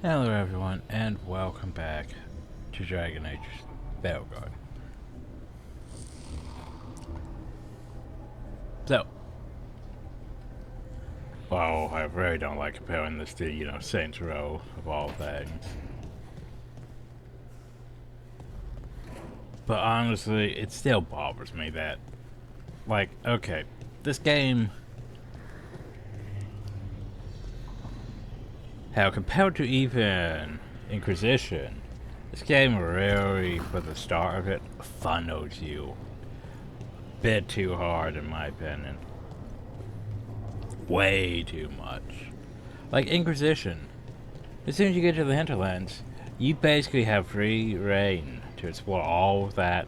Hello everyone, and welcome back to Dragon Age Veilguard. So, well, I really don't like comparing this to, Saints Row of all things. But honestly, it still bothers me that, okay, this game, how compared to even Inquisition, this game really, for the start of it, funnels you a bit too hard in my opinion. Way too much. Like Inquisition, as soon as you get to the hinterlands, you basically have free reign to explore all of that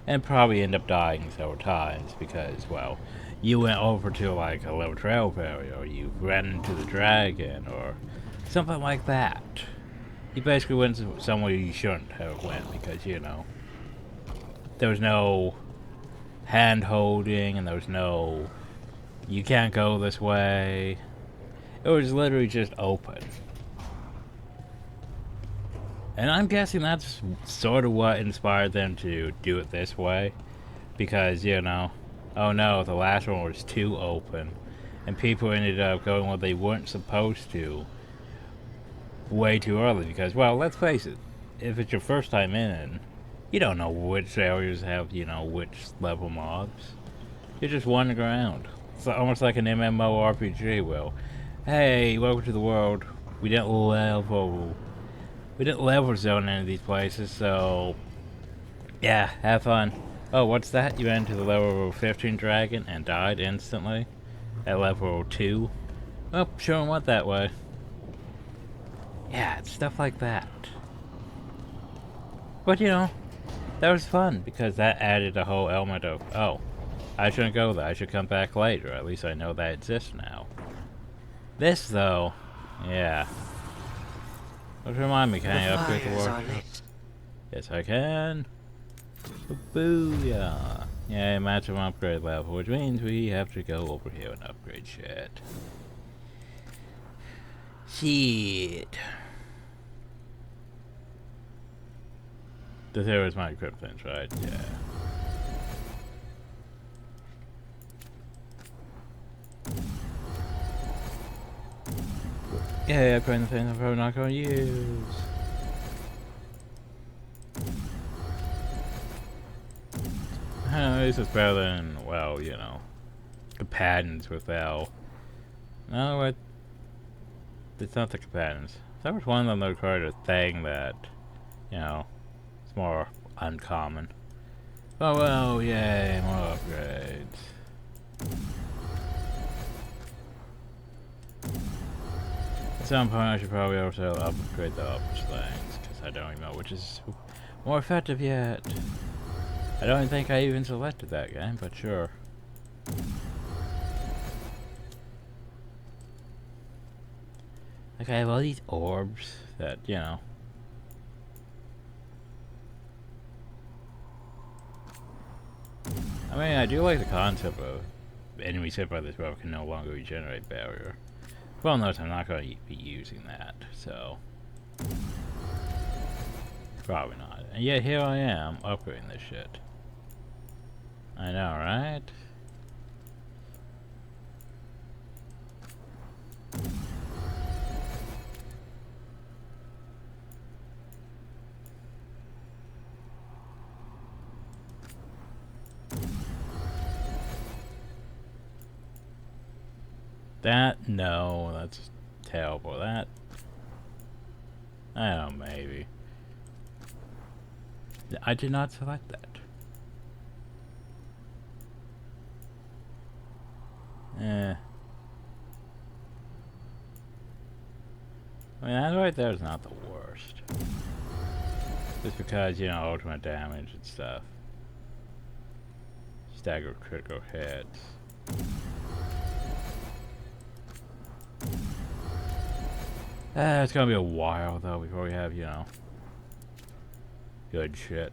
and probably end up dying several times because, well, you went over to like a level 12 area or you ran into the dragon or something like that. You basically went somewhere you shouldn't have went because, there was no hand holding and there was no, you can't go this way. It was literally just open. And I'm guessing that's sort of what inspired them to do it this way. Because, oh no, the last one was too open. And people ended up going where they weren't supposed to way too early. Because, well, let's face it, if it's your first time in, you don't know which areas have, which level mobs. You're just wandering around. It's almost like an MMORPG. Well, hey, welcome to the world. We didn't level zone any of these places, so yeah, have fun. Oh, what's that? You ran into the level 15 dragon and died instantly at level 2? Oh, sure went that way. Yeah, it's stuff like that. But that was fun because that added a whole element of, oh, I shouldn't go there, I should come back later. At least I know that exists now. This, though, yeah. Let's remind me, can I upgrade the world? Yes, I can. Booyah. Yeah, maximum upgrade level, which means we have to go over here and upgrade shit. Shit. This here is my equip things, right? Yeah. Yeah, upgrading the things I'm probably not going to use. This is better than, well, companions without. No, what? It's not the companions. There was one of them that required a thing that, it's more uncommon. Oh well, yay, more upgrades. At some point I should probably also upgrade the upper things, because I don't even know which is more effective yet. I don't think I even selected that game, but sure. Like I have all these orbs that, I mean, I do like the concept of enemies hit by this weapon can no longer regenerate barrier. Well, notice I'm not going to be using that, so probably not. And yet here I am upgrading this shit. I know, right? That? No, that's terrible. That? I don't know, maybe. I did not select that. I mean, that right there is not the worst. Just because, ultimate damage and stuff. Stagger critical hits. It's gonna be a while, though, before we have, good shit.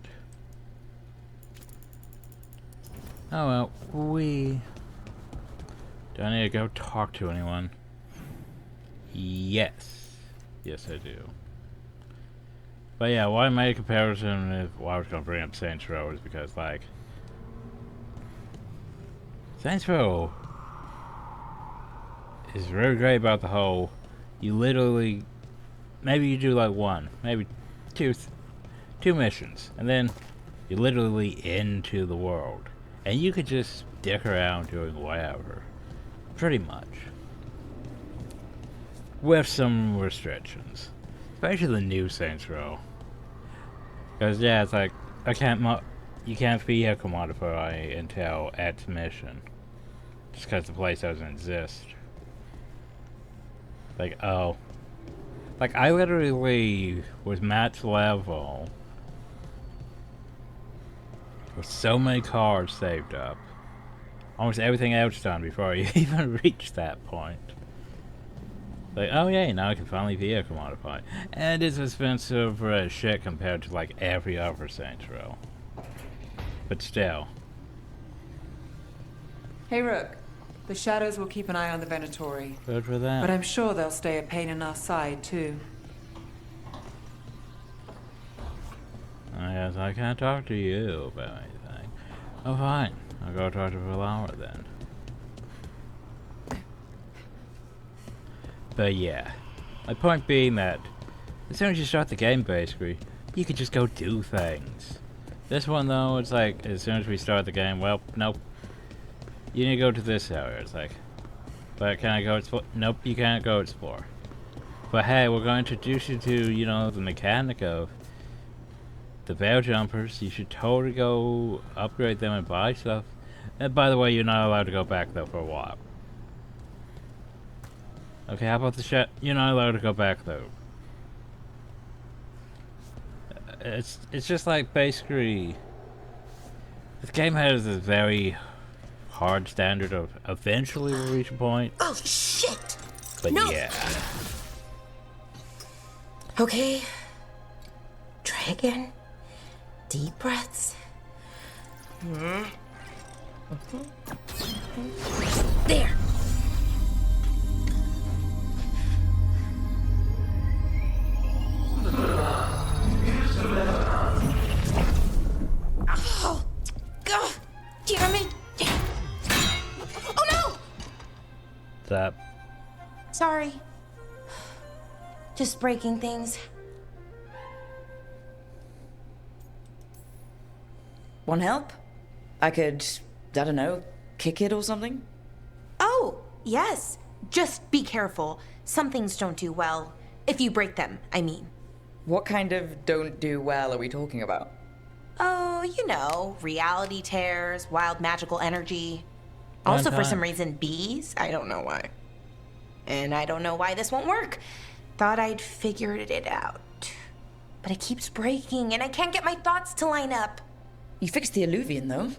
Oh well, do I need to go talk to anyone? Yes. Yes, I do. But yeah, why I made a comparison with why I was gonna bring up Saints Row is because, like, Saints Row is really great about the whole, you literally, maybe you do like one, maybe two missions, and then you're literally into the world. And you could just dick around doing whatever. Pretty much. With some restrictions. Especially the new Saints Row. Because, yeah, it's like, you can't vehicle modify until X mission. Just because the place doesn't exist. Like, oh. Like, I literally was max level with so many cars saved up. Almost everything else done before I even reached that point. Like, oh yeah, now I can finally vehicle modify. And it's expensive as shit compared to like every other Saints Row. But still. Hey Rook, the Shadows will keep an eye on the Venatori. Good for that. But I'm sure they'll stay a pain in our side too. I guess I can't talk to you about anything. Oh fine, I'll go talk to Valhalla then. But yeah, my point being that as soon as you start the game basically, you can just go do things. This one though, it's like, as soon as we start the game, well, nope. You need to go to this area, it's like, but can I go explore? Nope, you can't go explore. But hey, we're going to introduce you to, you know, the mechanic of the veil jumpers. You should totally go upgrade them and buy stuff. And by the way, you're not allowed to go back though for a while. Okay, how about the shit? You're not allowed to go back though. It's just like basically, this game has this very hard standard of eventually we'll reach a point. Oh shit! But no. Yeah. Okay. Try again. Deep breaths. There. Oh, God, damn it! Oh no! What's up? Sorry. Just breaking things. Want help? I could, I don't know, kick it or something? Oh, yes. Just be careful. Some things don't do well. If you break them, I mean. What kind of don't do well are we talking about? Oh, you know, reality tears, wild magical energy. Also, for some reason, bees. I don't know why. And I don't know why this won't work. Thought I'd figured it out. But it keeps breaking, and I can't get my thoughts to line up. You fixed the Illuvian, though.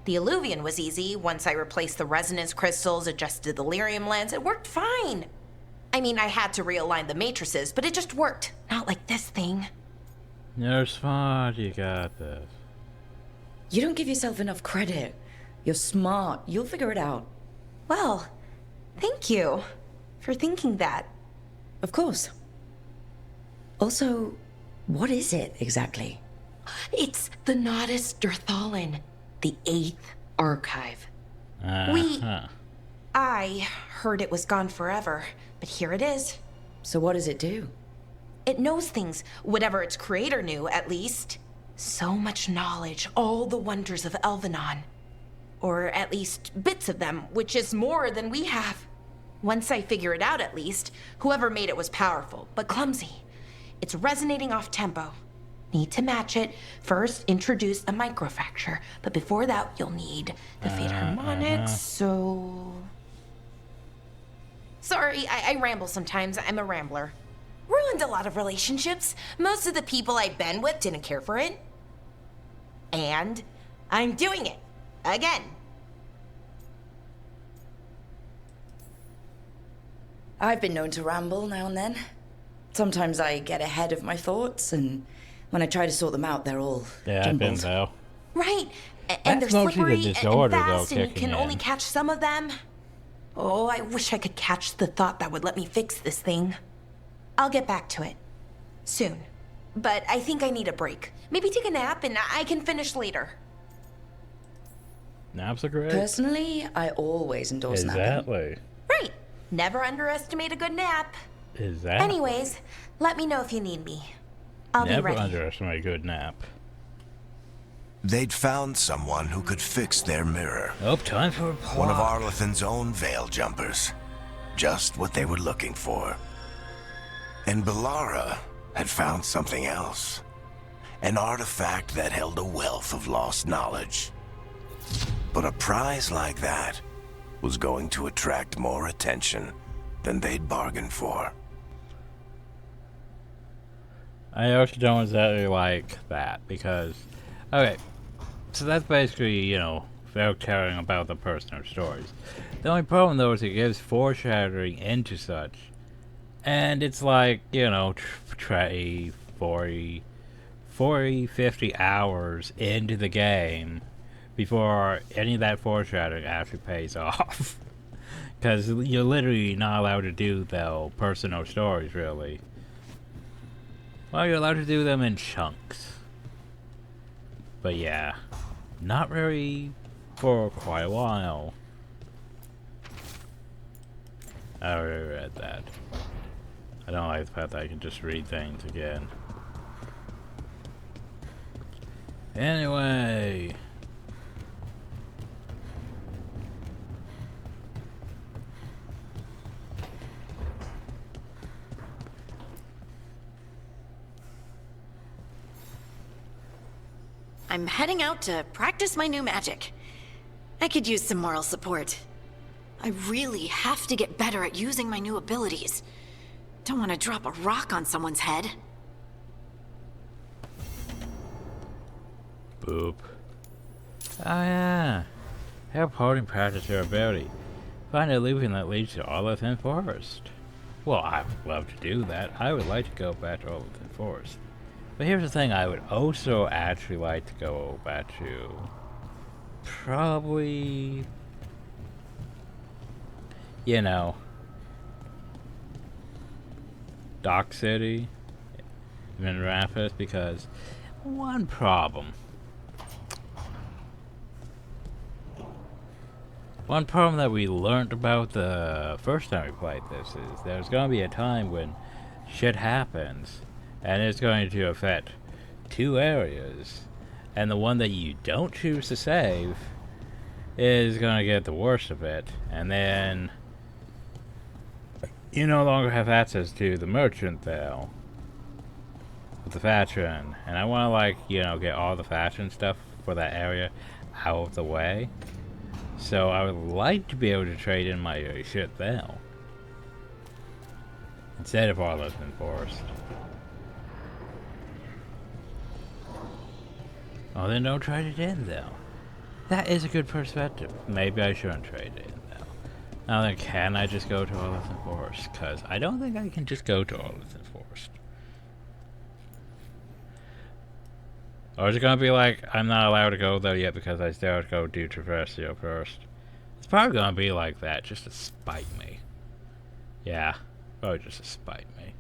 The Illuvian was easy. Once I replaced the resonance crystals, adjusted the lyrium lens, it worked fine. I mean, I had to realign the matrices, but it just worked. Not like this thing. You're smart, you got this. You don't give yourself enough credit. You're smart. You'll figure it out. Well, thank you for thinking that. Of course. Also, what is it exactly? It's the Nodus Dirthalin, the 8th archive. I heard it was gone forever, but here it is. So what does it do? It knows things, whatever its creator knew, at least. So much knowledge, all the wonders of Elvenon. Or at least bits of them, which is more than we have. Once I figure it out, at least, whoever made it was powerful, but clumsy. It's resonating off tempo. Need to match it. First, introduce a microfracture, but before that, you'll need the Fate Harmonics, so... Sorry, I ramble sometimes. I'm a rambler. Ruined a lot of relationships. Most of the people I've been with didn't care for it. And I'm doing it. Again. I've been known to ramble now and then. Sometimes I get ahead of my thoughts, and when I try to sort them out, they're all Yeah, jumbled. I've been though. Right. And they're That's mostly slippery the and disorder, though, fast, and you kicking can only in. catch some of them. Oh, I wish I could catch the thought that would let me fix this thing. I'll get back to it. Soon. but I think I need a break. Maybe take a nap and I can finish later. Naps are great. Personally, I always endorse napping. Exactly. Right. Never underestimate a good nap. Exactly. Anyways, let me know if you need me. I'll Never be ready. underestimate a good nap. They'd found someone who could fix their mirror. Oh, time for a plot. One of Arlethan's own veil jumpers. Just what they were looking for. And Bellara had found something else. An artifact that held a wealth of lost knowledge. But a prize like that was going to attract more attention than they'd bargained for. I also don't exactly like that because, okay, so that's basically, you know, very telling about the personal stories. The only problem though is it gives foreshadowing into such, and it's like, you know, 40, 50 hours into the game before any of that foreshadowing actually pays off. Because you're literally not allowed to do the personal stories, really. Well, you're allowed to do them in chunks. But yeah, not really for quite a while. I already read that. I don't like the fact that I can just read things again. Anyway. I'm heading out to practice my new magic. I could use some moral support. I really have to get better at using my new abilities. Don't want to drop a rock on someone's head. Boop. Oh yeah. Help holding practice your ability. Find a looping that leads to Arlethan Forest. Well, I would love to do that. I would like to go back to Arlethan Forest. But here's the thing, I would also actually like to go back to probably, you know, Dock City in Raphis, because one problem that we learned about the first time we played this is there's going to be a time when shit happens and it's going to affect two areas, and the one that you don't choose to save is going to get the worst of it, and then you no longer have access to the merchant there with the fashion. And I want to, like, you know, get all the fashion stuff for that area out of the way, so I would like to be able to trade in my shit there instead of Arlethan Forest. Oh, then don't trade it in, though. That is a good perspective. Maybe I shouldn't trade it in, though. Now then, can I just go to Arlethan Forest? Because I don't think I can just go to Arlethan Forest. Or is it going to be like, I'm not allowed to go there yet because I still have to go do Traversio first? It's probably going to be like that, just to spite me. Yeah, probably just to spite me.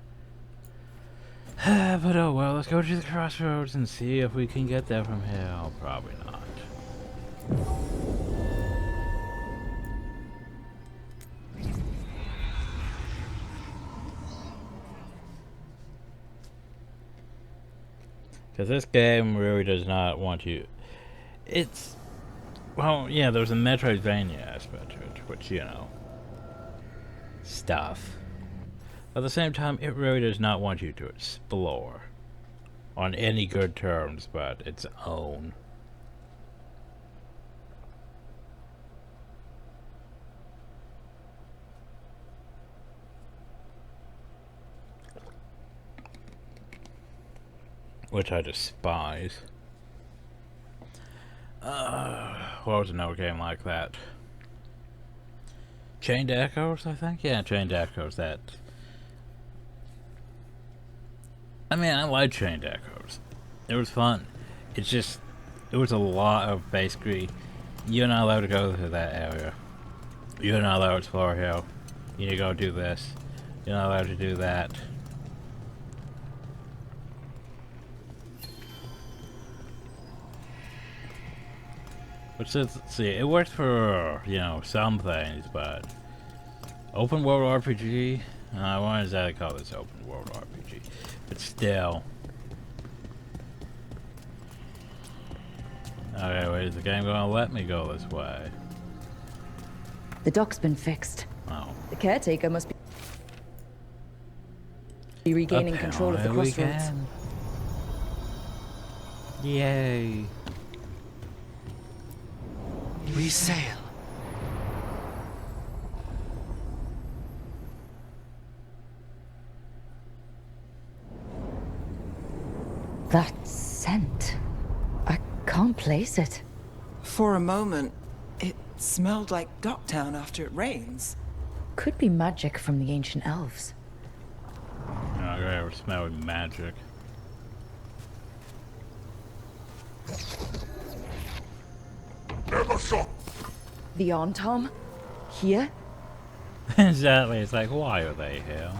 But oh well, let's go to the crossroads and see if we can get there from here. Oh, probably not. Because this game really does not want you... It's... Well, yeah, there's a Metroidvania aspect to it, which, you know... Stuff. At the same time, it really does not want you to explore on any good terms but its own. Which I despise. What was another game like that? Chained Echoes, I think? Yeah, Chained Echoes, that... I mean, I like Chained Echoes. It was fun. It's just, it was a lot of basically, you're not allowed to go to that area. You're not allowed to explore here. You need to go do this. You're not allowed to do that. Which is, let's see, it works for, you know, some things, but open world RPG? I won't exactly call this open world RPG, but still. Okay, wait, is the game gonna let me go this way? The dock's been fixed. Oh. The caretaker must be regaining control of the Apparently we crossroads. can. Yay. We sail. That scent. I can't place it. For a moment, it smelled like Docktown after it rains. Could be magic from the ancient elves. Okay, we're smelling magic. The Arm here? Exactly, it's like, why are they here?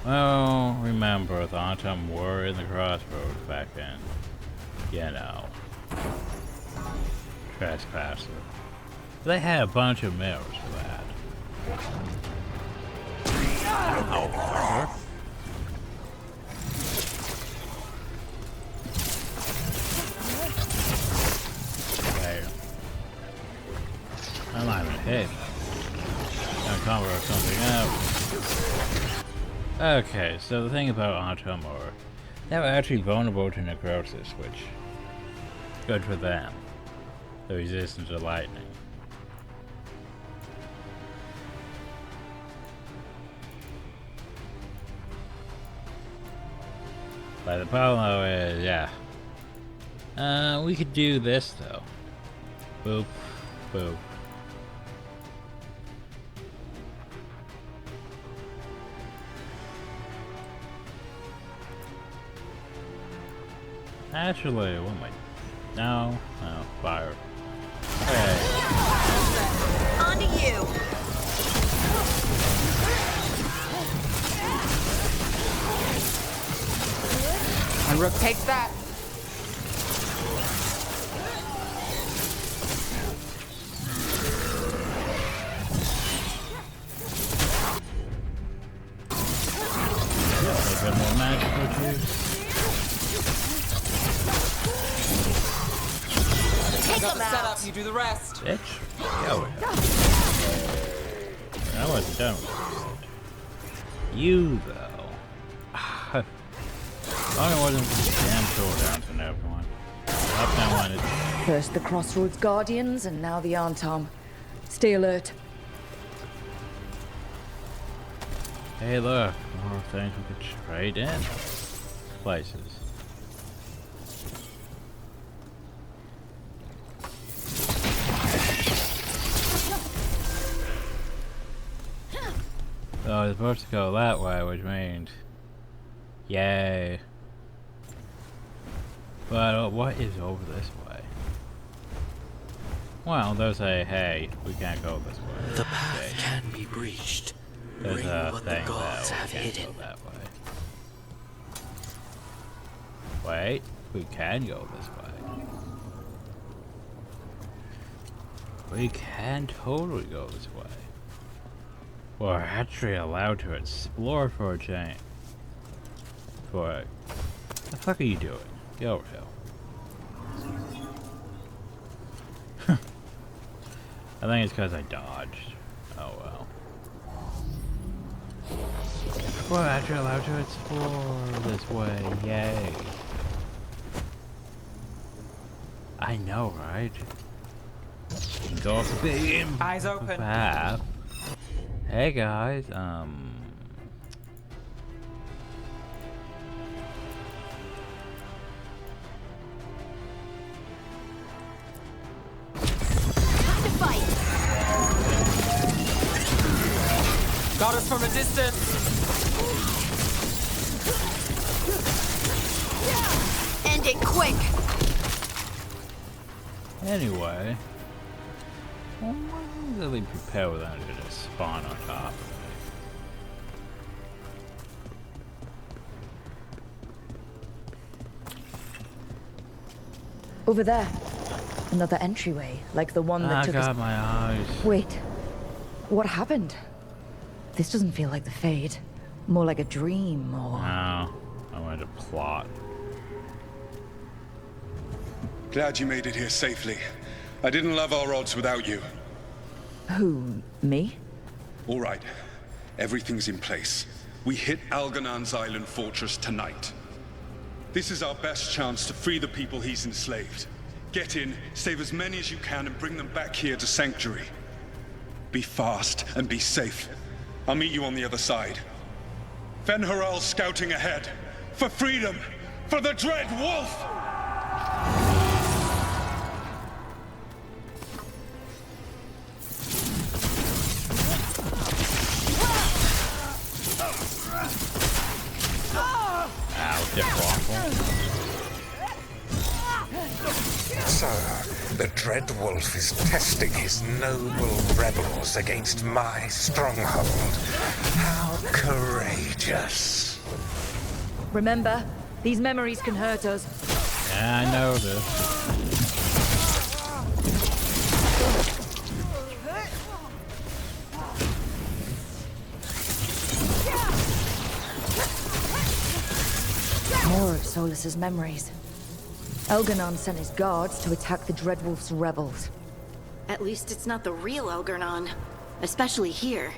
Well, remember, the Autumn were in the crossroads back then. You know. Trespasser. They had a bunch of mirrors for that. Ow, okay. I'm not even hit. Gonna cover something up. Okay, so the thing about Autumn are they were actually vulnerable to necrosis, which good for them. The resistance to lightning. But the problem though is, yeah. We could do this though. Boop, boop. Actually, what am I? No, no, fire. Okay. On to you. And Rook takes that. A bit more magical juice. Take Got them the out. setup, you do the rest. Bitch. Go ahead. I wasn't done with this. You, though. Only wasn't damn cooldown to everyone. Up now on it. First the Crossroads Guardians, and now the Arm. Stay alert. Hey, look. More things we could trade in. Places. Oh, it's supposed to go that way, which means... Yay. But what is over this way? Well, they'll say, hey, we can't go this way. The path can be breached. There's Bring a what the thing gods that have we can't hidden. go that way. Wait, we can go this way. We can totally go this way. We're actually allowed to explore for a change. What the fuck are you doing? Get over here. I think it's because I dodged. Oh well. We're actually allowed to explore this way. Yay. I know, right? You can go off the big Eyes open. path. Hey guys, Got us from a distance. End it quick. anyway. I wasn't really prepared with them to just spawn on top of me. Over there. Another entryway, like the one that I took got us... my eyes. Wait. What happened? This doesn't feel like the Fade. More like a dream, or... No. I wanted to plot. Glad you made it here safely. I didn't love our odds without you. Who? Me? All right. Everything's in place. We hit Algernon's island fortress tonight. This is our best chance to free the people he's enslaved. Get in, save as many as you can, and bring them back here to Sanctuary. Be fast and be safe. I'll meet you on the other side. Fen-Haral's scouting ahead. For freedom! For the Dread Wolf! So, the Dread Wolf is testing his noble rebels against my stronghold. How courageous. Remember, these memories can hurt us. Yeah, I know this. More of Solus's memories. Elgernon sent his guards to attack the Dreadwolf's rebels. At least it's not the real Elgernon. Especially here.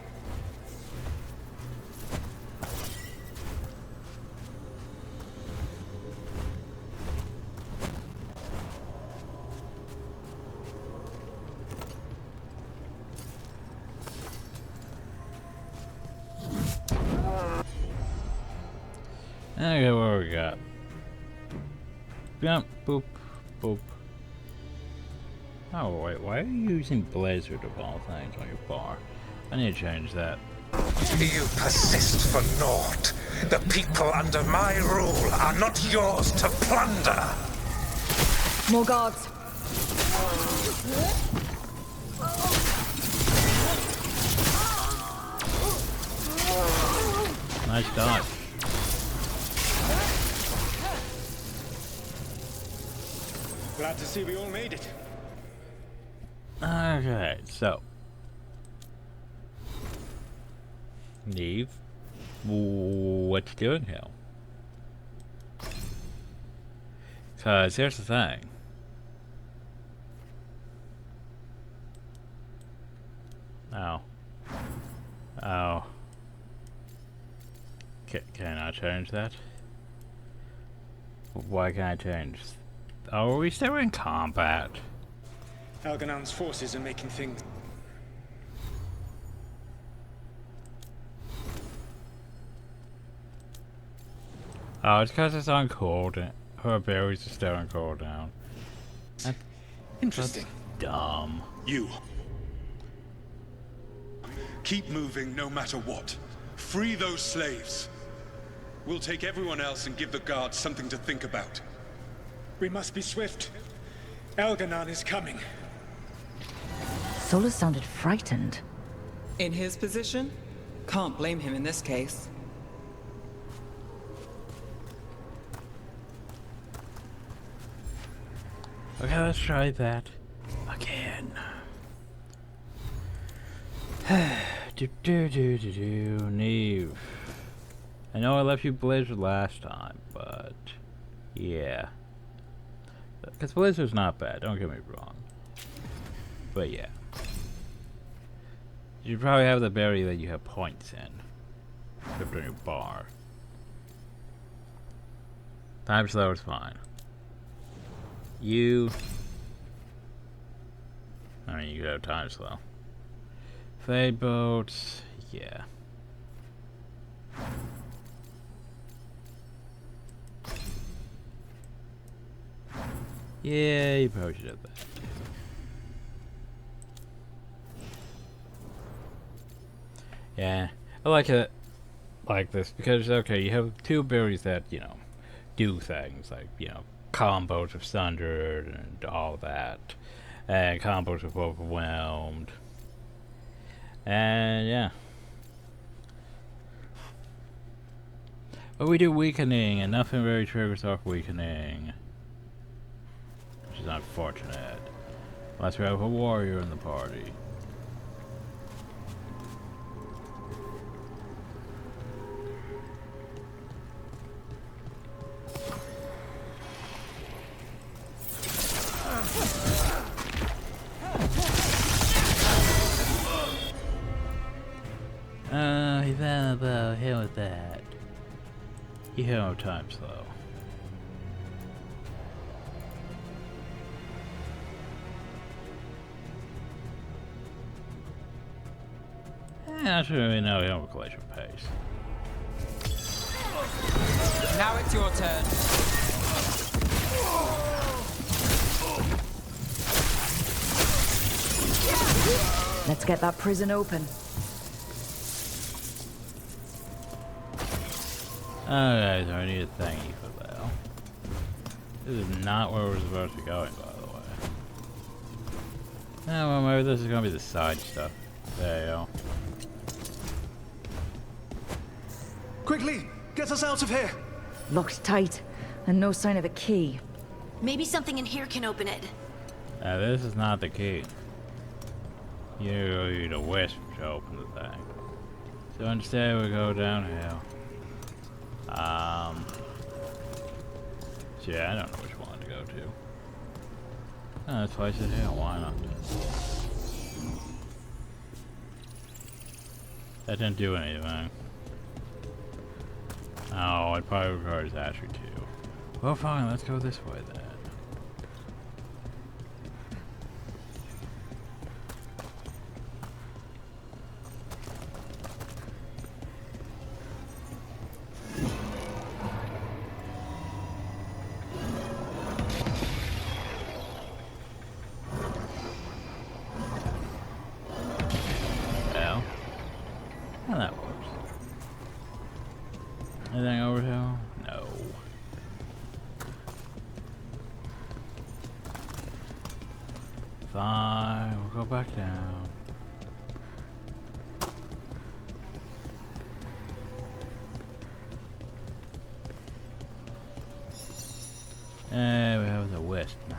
Okay, what we got? Jump, boop, boop. Oh wait, why are you using Blizzard of all things on your bar? I need to change that. You persist for naught. The people under my rule are not yours to plunder. More guards. Nice dodge. Glad to see we all made it. Okay, so. Neve, what you doing here? Cause here's the thing. Oh. Oh. Can I change that? Why can't I change? Oh, are we still in combat? Algernon's forces are making things... Oh, it's because it's on cooldown. Her berries are still on cooldown. Interesting. Dumb. You. Keep moving no matter what. Free those slaves. We'll take everyone else and give the guards something to think about. We must be swift. Elgernon is coming. Solus sounded frightened. In his position, can't blame him in this case. Okay, let's try that again. Neve. I know I left you Blizzard last time, but yeah. Because Blizzard's not bad, don't get me wrong. But yeah. You probably have the berry that you have points in. Except on your bar. Time slow is fine. You... I mean, you could have time slow. Fade boats, yeah. Yeah, you probably should have that. Yeah, I like it like this because, okay, you have two abilities that, you know, do things like, you know, combos of Sundered and all that, and combos of Overwhelmed, and yeah. But we do Weakening, and nothing really triggers off Weakening. Which is unfortunate. Unless we have a warrior in the party. He's on about him with that. You hear no time slow. Not sure we know him with glacial pace. Now it's your turn. Let's get that prison open. Okay, so I need a thingy for that. This is not where we're supposed to be going, by the way. Oh, well, maybe this is gonna be the side stuff. There you go. Quickly! Get us out of here! Locked tight, and no sign of a key. Maybe something in here can open it. This is not the key. You need a wisp to open the thing. So instead we go downhill. So yeah, I don't know which one to go to. Oh, let's place it here, why not? That didn't do anything. Oh, it probably requires Asher too. Well fine, let's go this way then. Well, that works. Anything over here? No. Fine, we'll go back down. And we have the wisp now.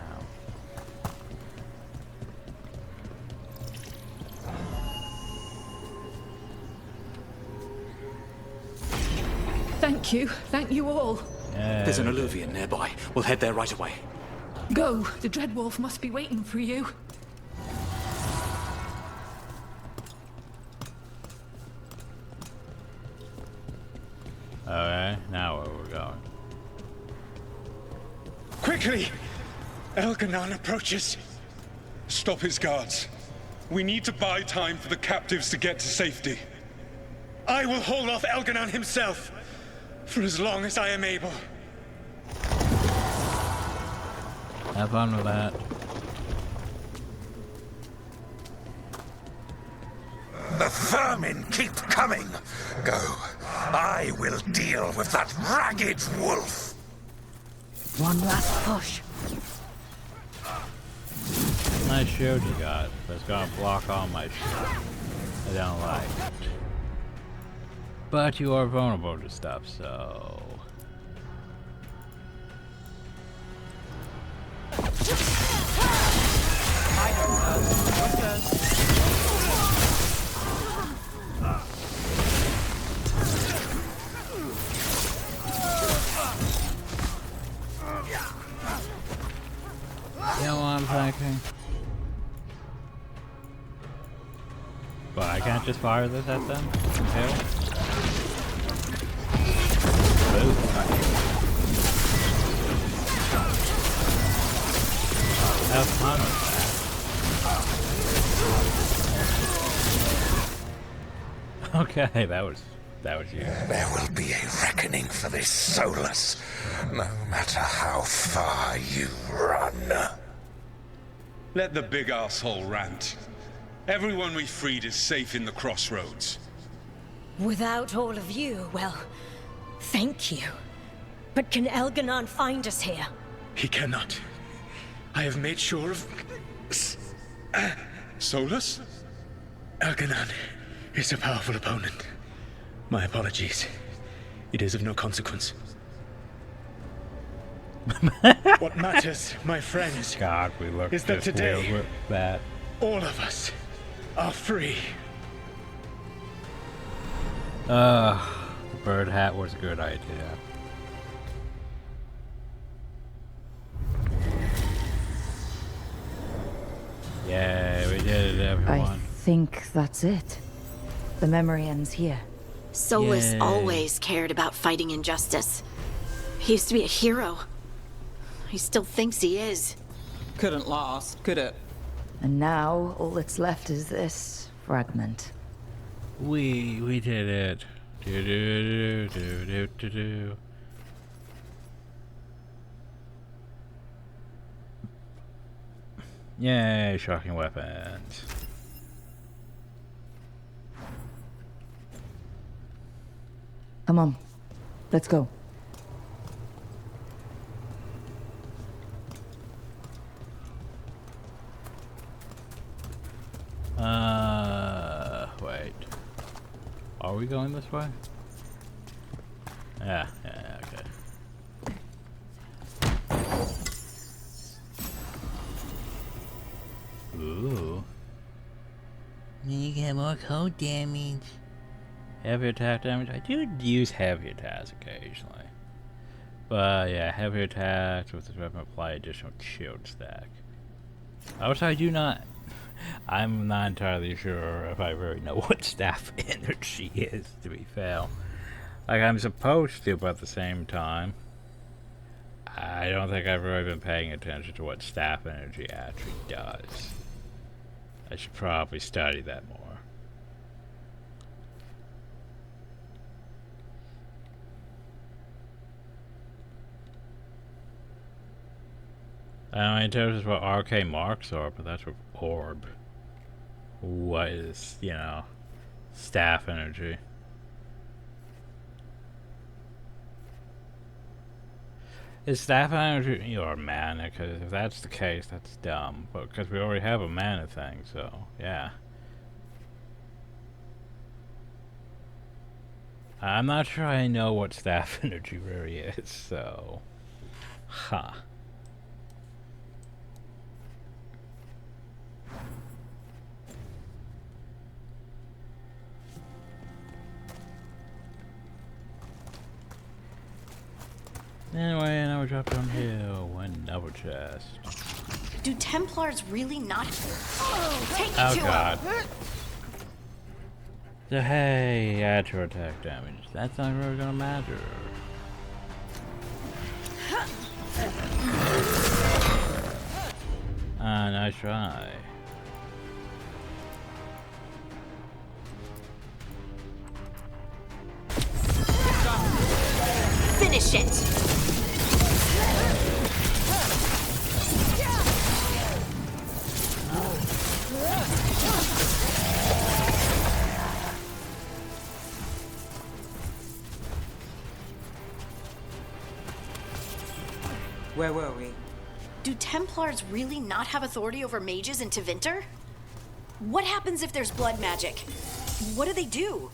Thank you all. There's an alluvion nearby. We'll head there right away. Go, the Dreadwolf must be waiting for you. Okay, now where we're going. Quickly! Elganon approaches. Stop his guards. We need to buy time for the captives to get to safety. I will hold off Elganon himself for as long as I am able. Have fun with that. The vermin keep coming. Go. I will deal with that ragged wolf. One last push. Nice shield you got. That's gonna block all my shit. I don't like it. But you are vulnerable to stuff, so... You know what I'm thinking? But I can't just fire this at them? Okay. Have fun with that. Okay, that was you. There will be a reckoning for this Solus, no matter how far you run. Let the big asshole rant. Everyone we freed is safe in the crossroads. Without all of you, well, thank you. But can Elganon find us here? He cannot. I have made sure of... Solus? Elganon is a powerful opponent. My apologies. It is of no consequence. What matters, my friends, God, we look is that just today, weird with that. all of us are free. The bird hat was a good idea. Yeah, we did it, everyone. I think that's it. The memory ends here. Solus Yay. always cared about fighting injustice. He used to be a hero. He still thinks he is. Couldn't last, could it? And now, all that's left is this fragment. We did it. Do do do do do do. Yay, shocking weapons. Come on, let's go. Wait. Are we going this way? Yeah, okay. Ooh. You get more cold damage. Heavy attack damage. I do use heavy attacks occasionally. But yeah, heavy attacks with this weapon apply additional shield stack. Also, I do not. I'm not entirely sure if I really know what staff energy is, to be fair. Like, I'm supposed to, but at the same time, I don't think I've really been paying attention to what staff energy actually does. I should probably study that more. I don't know in terms of what RK marks are, but that's what orb. What is, you know, staff energy. Is staff energy or mana? Because if that's the case, that's dumb. But because we already have a mana thing, so yeah. I'm not sure I know what staff energy really is, so. Huh. Anyway, now we drop down here. Another chest. Do Templars really not? Take Oh it to god. him. So hey, add your attack damage. That's not really gonna matter. Ah, nice try. Finish it. Where were we? Do Templars really not have authority over mages in Tevinter? What happens if there's blood magic? What do they do?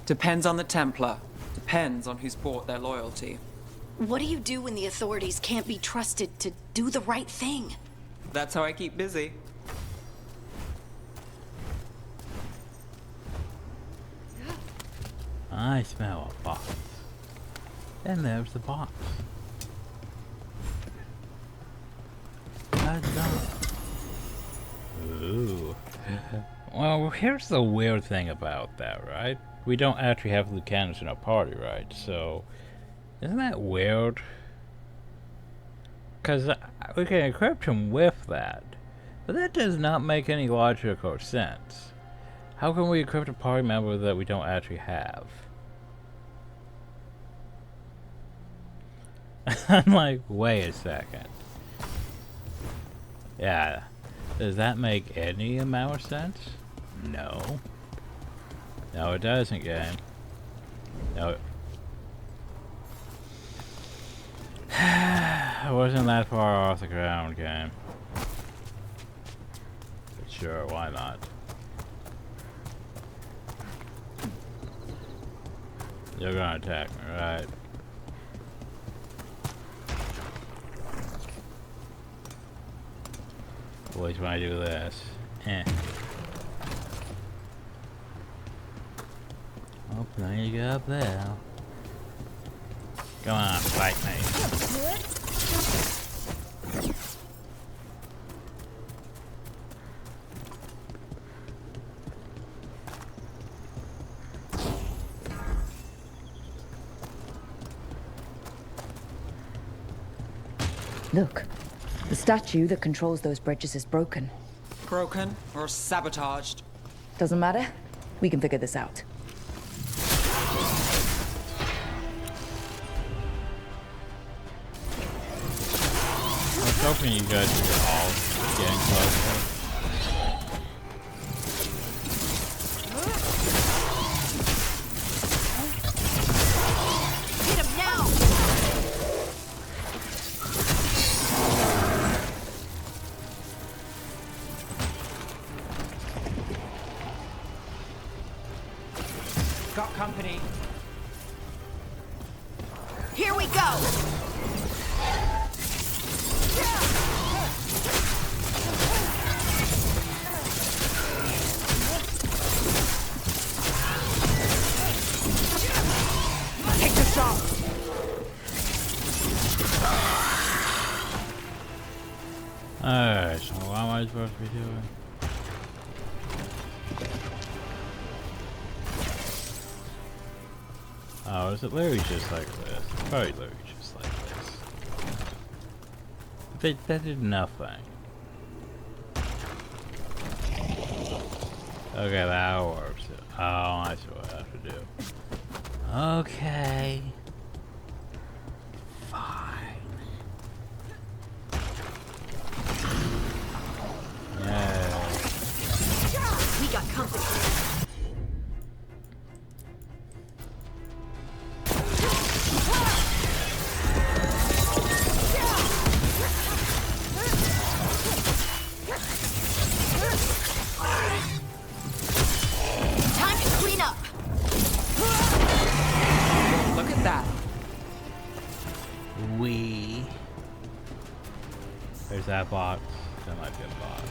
Depends on the Templar. Depends on who's bought their loyalty. What do you do when the authorities can't be trusted to do the right thing? That's how I keep busy. I smell a box. And there's the box. Ooh. Well, here's the weird thing about that, right? We don't actually have lieutenants in our party, right? So, isn't that weird? Because we can equip him with that. But that does not make any logical sense. How can we equip a party member that we don't actually have? I'm like, wait a second. Yeah. Does that make any amount of sense? No. No, it doesn't, game. No. I wasn't that far off the ground, game. But sure, why not? You're gonna attack me, right? Always when I do this. Oh, plenty to get up there. Come on, fight me. Look, the statue that controls those bridges is broken. Broken or sabotaged? Doesn't matter. We can figure this out. I was hoping you guys were all getting closer. Hit him now! Got company. Here we go! Take the shot! Alright, so what am I supposed to be doing? Oh, is it literally just like this? It's probably literally just like this. That did nothing. Okay, that works. Oh, I see what I have to do. Okay. Fine. Yeah. We got company. Time to clean up. Look at that. There's that box. That might be a box.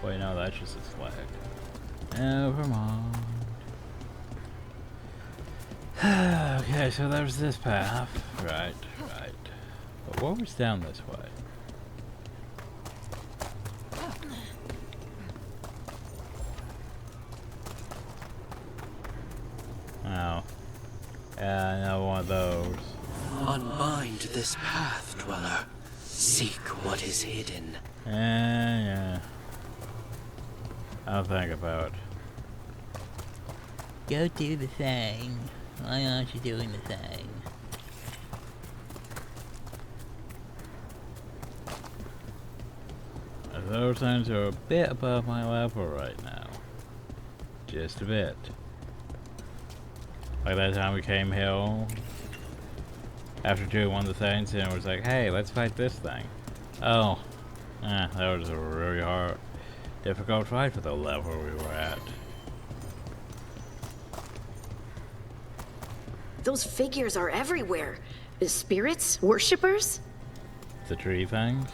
Wait, no, that's just its leg. Never mind. Okay, so there's this path. Right. But what was down this way? Oh. Yeah, I know one of those. Unbind this path, Dweller. Seek what is hidden. Yeah. I'll think about it. Go do the thing. Why aren't you doing the thing? Those things are a bit above my level right now. Just a bit. Like that time we came here after doing one of the things and it was like, hey, let's fight this thing. Oh. That was a really hard, difficult fight for the level we were at. Those figures are everywhere. Spirits? Worshippers? The tree things?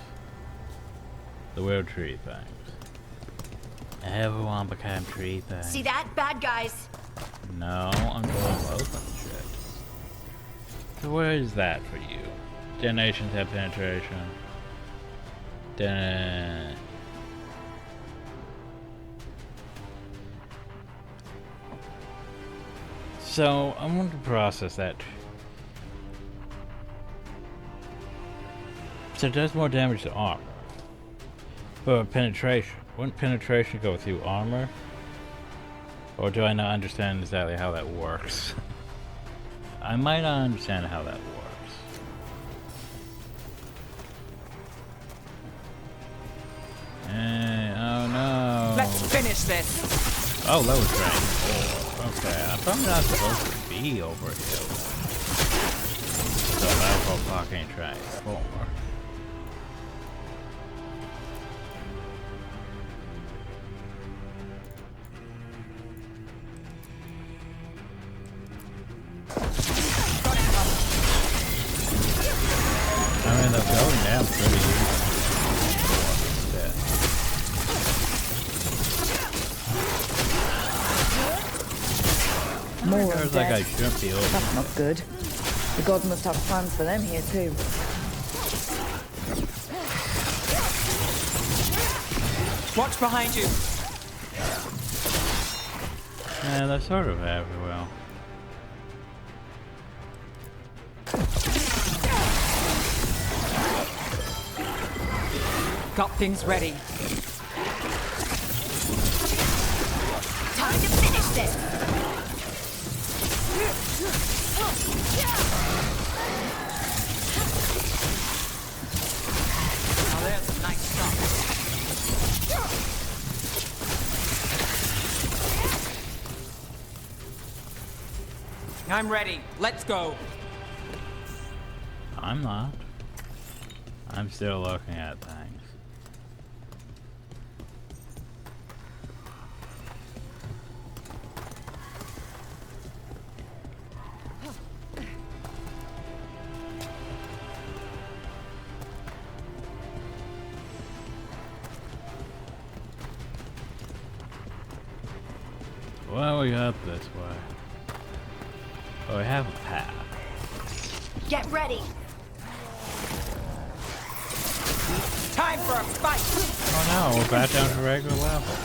The weird tree things. Everyone became tree things. See that? Bad guys. No, I'm going open shit. So where is that for you? Detonations have penetration. So I'm going to process that. So it does more damage to armor. But penetration. Wouldn't penetration go through armor? Or do I not understand exactly how that works? I might not understand how that works. Oh no. Let's finish this. Oh, low strength. Okay, I'm probably not supposed to be over here. So level fucking train 4. I mean, they're going down pretty easy. More There's undead. like a shrimp deal. That's not good. The gods must have plans for them here too. Watch behind you. Yeah, they're sort of everywhere. Got things ready. Time to finish this! Now there's a nice shot. I'm ready. Let's go. I'm not. I'm still looking at things. Well, we got this way. Oh, we have a path. Get ready! Time for a fight! Oh no, we're back down to regular levels.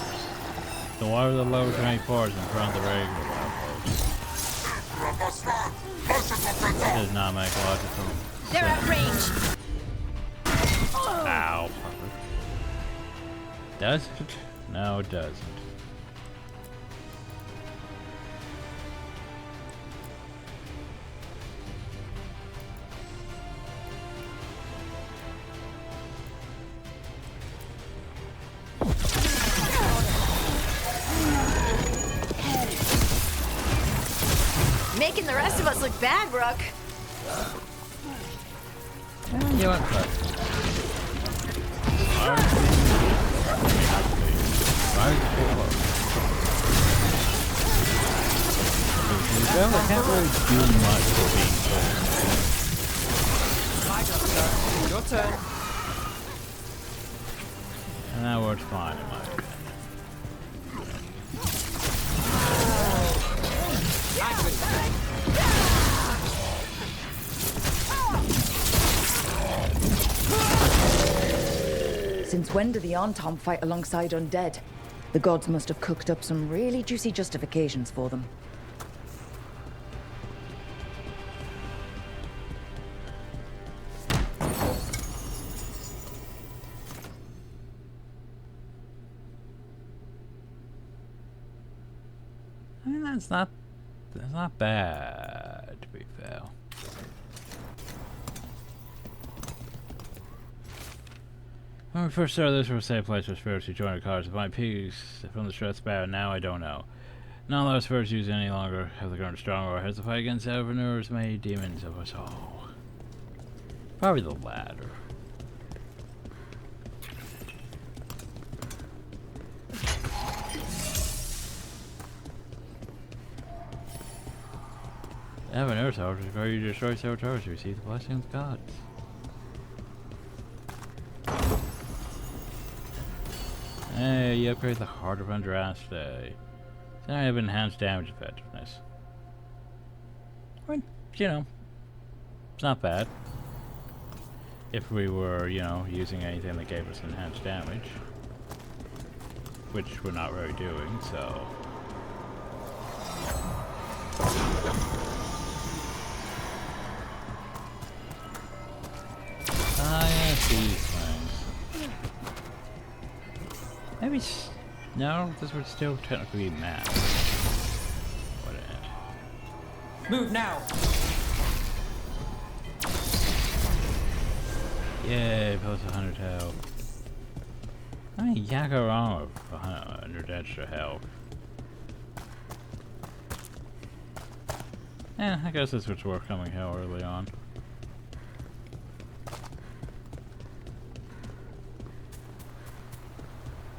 So why are the lower 24s in front of the regular levels? That does not make logical sense. They're at range! Ow. Does it? No, it doesn't. Making the rest of us look bad, Rook. You want that? Well, I can't really do much for being told. My turn, sir. Your turn. And that works fine in my opinion. Since when do the Antom fight alongside undead? The gods must have cooked up some really juicy justifications for them. I mean, that's not bad, to be fair. When we first started this, we were a safe place for spirits to join our cars to find peace from the stress bad. Now I don't know. None of those spirits used any longer have the current strong or has to fight against Elvenur's many demons of us all. Probably the latter. Elvenur's house is where you destroy Saboteur to receive the blessing of the gods. Hey, you upgrade the Heart of Andraste. So now I have enhanced damage effectiveness. Well, you know, it's not bad. If we were, you know, using anything that gave us enhanced damage. Which we're not really doing, so... yes, these things. Maybe no, this would still technically be math. What it? Move now. Yay, plus 100 health. I mean, you can't go wrong with 100 extra health. Yeah, I guess this was worth coming here early on.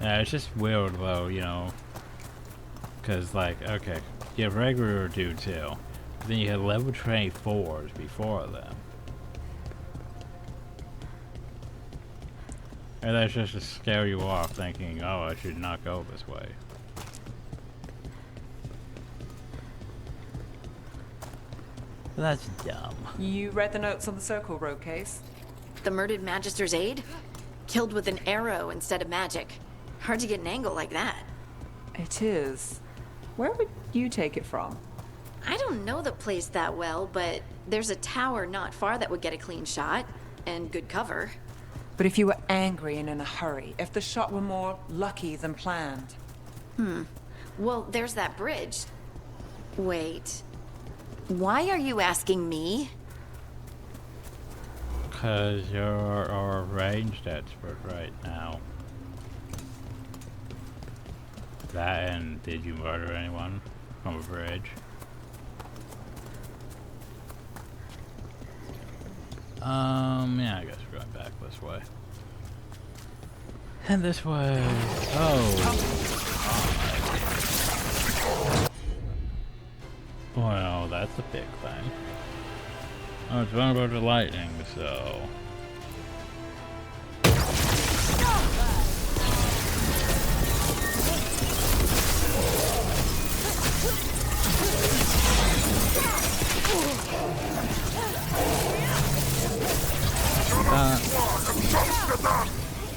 Yeah, it's just weird though, you know, because like, okay, you have regular dudes too, but then you have level 24s before them. And that's just to scare you off thinking, oh, I should not go this way. That's dumb. You read the notes on the Circle Road case? The murdered Magister's aide? Killed with an arrow instead of magic. Hard to get an angle like that. It is. Where would you take it from? I don't know the place that well, but there's a tower not far that would get a clean shot. And good cover. But if you were angry and in a hurry, if the shot were more lucky than planned. Well, there's that bridge. Wait. Why are you asking me? Because you're our ranged expert right now. That and did you murder anyone from a bridge? Yeah, I guess we're going back this way. And this way. Oh. Well, that's a big thing. Oh, it's vulnerable to lightning, so...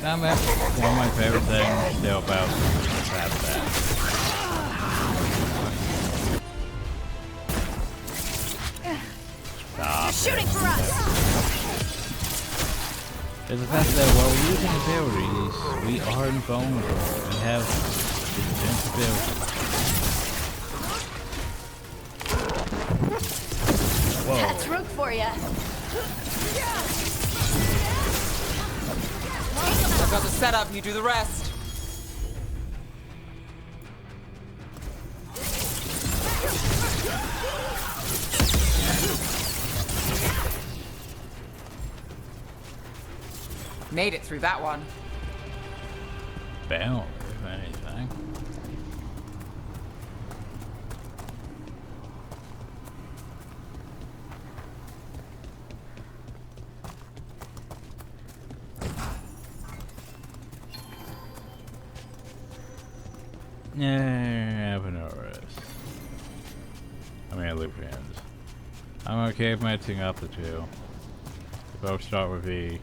One of my favorite things still about that. You're shooting for us! There's the fact that while using abilities, we are invulnerable and have invincibility. Whoa. That's rook for ya. I've got the setup, you do the rest. Made it through that one. Barely, if anything. Yeah, Avenoris. I mean, Lupians. I'm okay with matching up the two. They both start with V.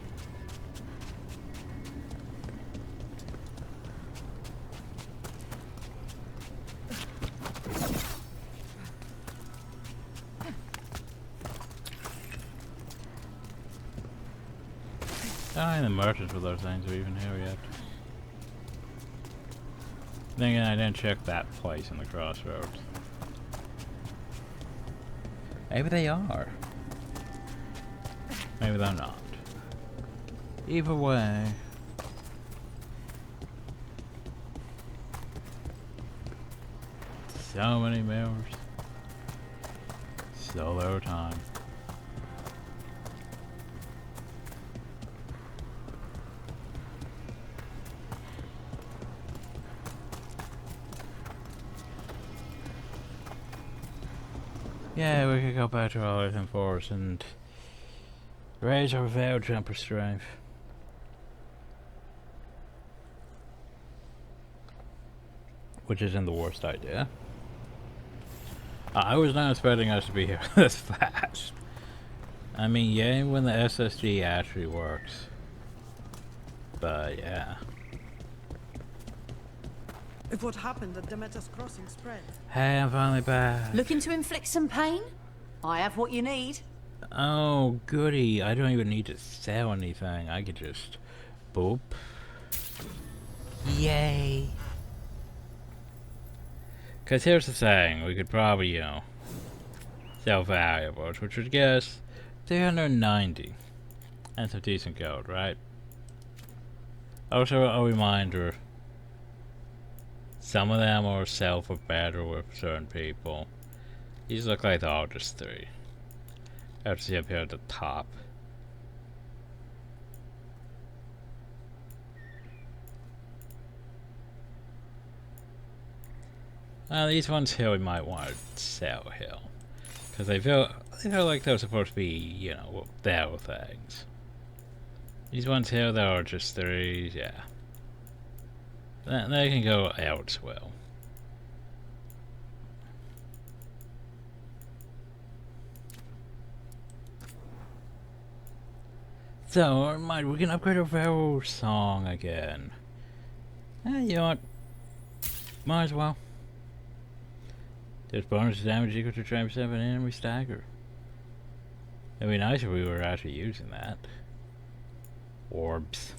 The merchants for those things are even here yet. Then again, I didn't check that place in the crossroads. Maybe they are. Maybe they're not. Either way. So many mirrors. So little time. Yeah, we could go back to our Earthen Forest and raise our Veil Jumper strength. Which isn't the worst idea. I was not expecting us to be here this fast. I mean, yeah, when the SSD actually works. But yeah. If what happened at Demeter's Crossing spread. Hey, I'm finally back. Looking to inflict some pain? I have what you need. Oh, goody. I don't even need to sell anything. I could just... boop. Yay. Because here's the thing. We could probably, you know, sell valuables, which would get us 390. That's a decent gold, right? Also, a reminder. Some of them are sell for better with certain people. These look like they're all just 3. Let's see up here at the top. These ones here we might want to sell here. Because they feel like they're supposed to be, you know, their things. These ones here that are just 3s, yeah. They can go elsewhere. So, we can upgrade our Pharaoh song again. You know what? Might as well. There's bonus damage equal to 7 enemy stagger. It'd be nice if we were actually using that. Orbs.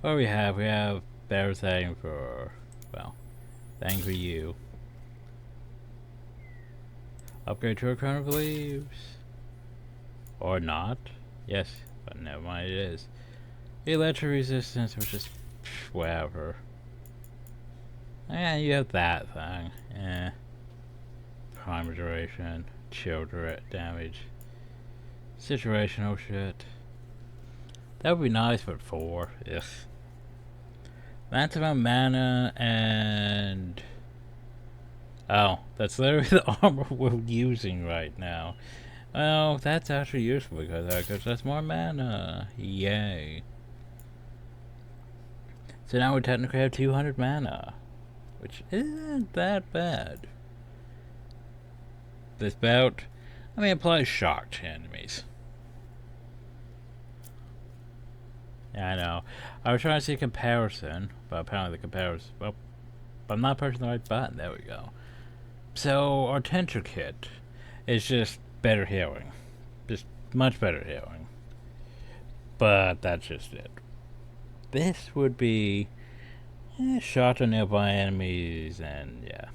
What do we have? We have better thing for, well, thing for you. Upgrade to a crown of leaves. Or not. Yes, but never mind, it is. Electric resistance, which is whatever. Yeah, you have that thing. Eh. Primer duration. Chill damage. Situational shit. That would be nice, but 4. Ugh. Maximum mana and... Oh, that's literally the armor we're using right now. Well, that's actually useful because that gives us more mana. Yay. So now we technically have 200 mana, which isn't that bad. This bout, I mean, applies shock to enemies. Yeah, I know. I was trying to see a comparison, but apparently the comparison, well, I'm not pushing the right button. There we go. So, our Tensor Kit is just better healing. Just much better healing. But that's just it. This would be shot to nearby enemies, and yeah.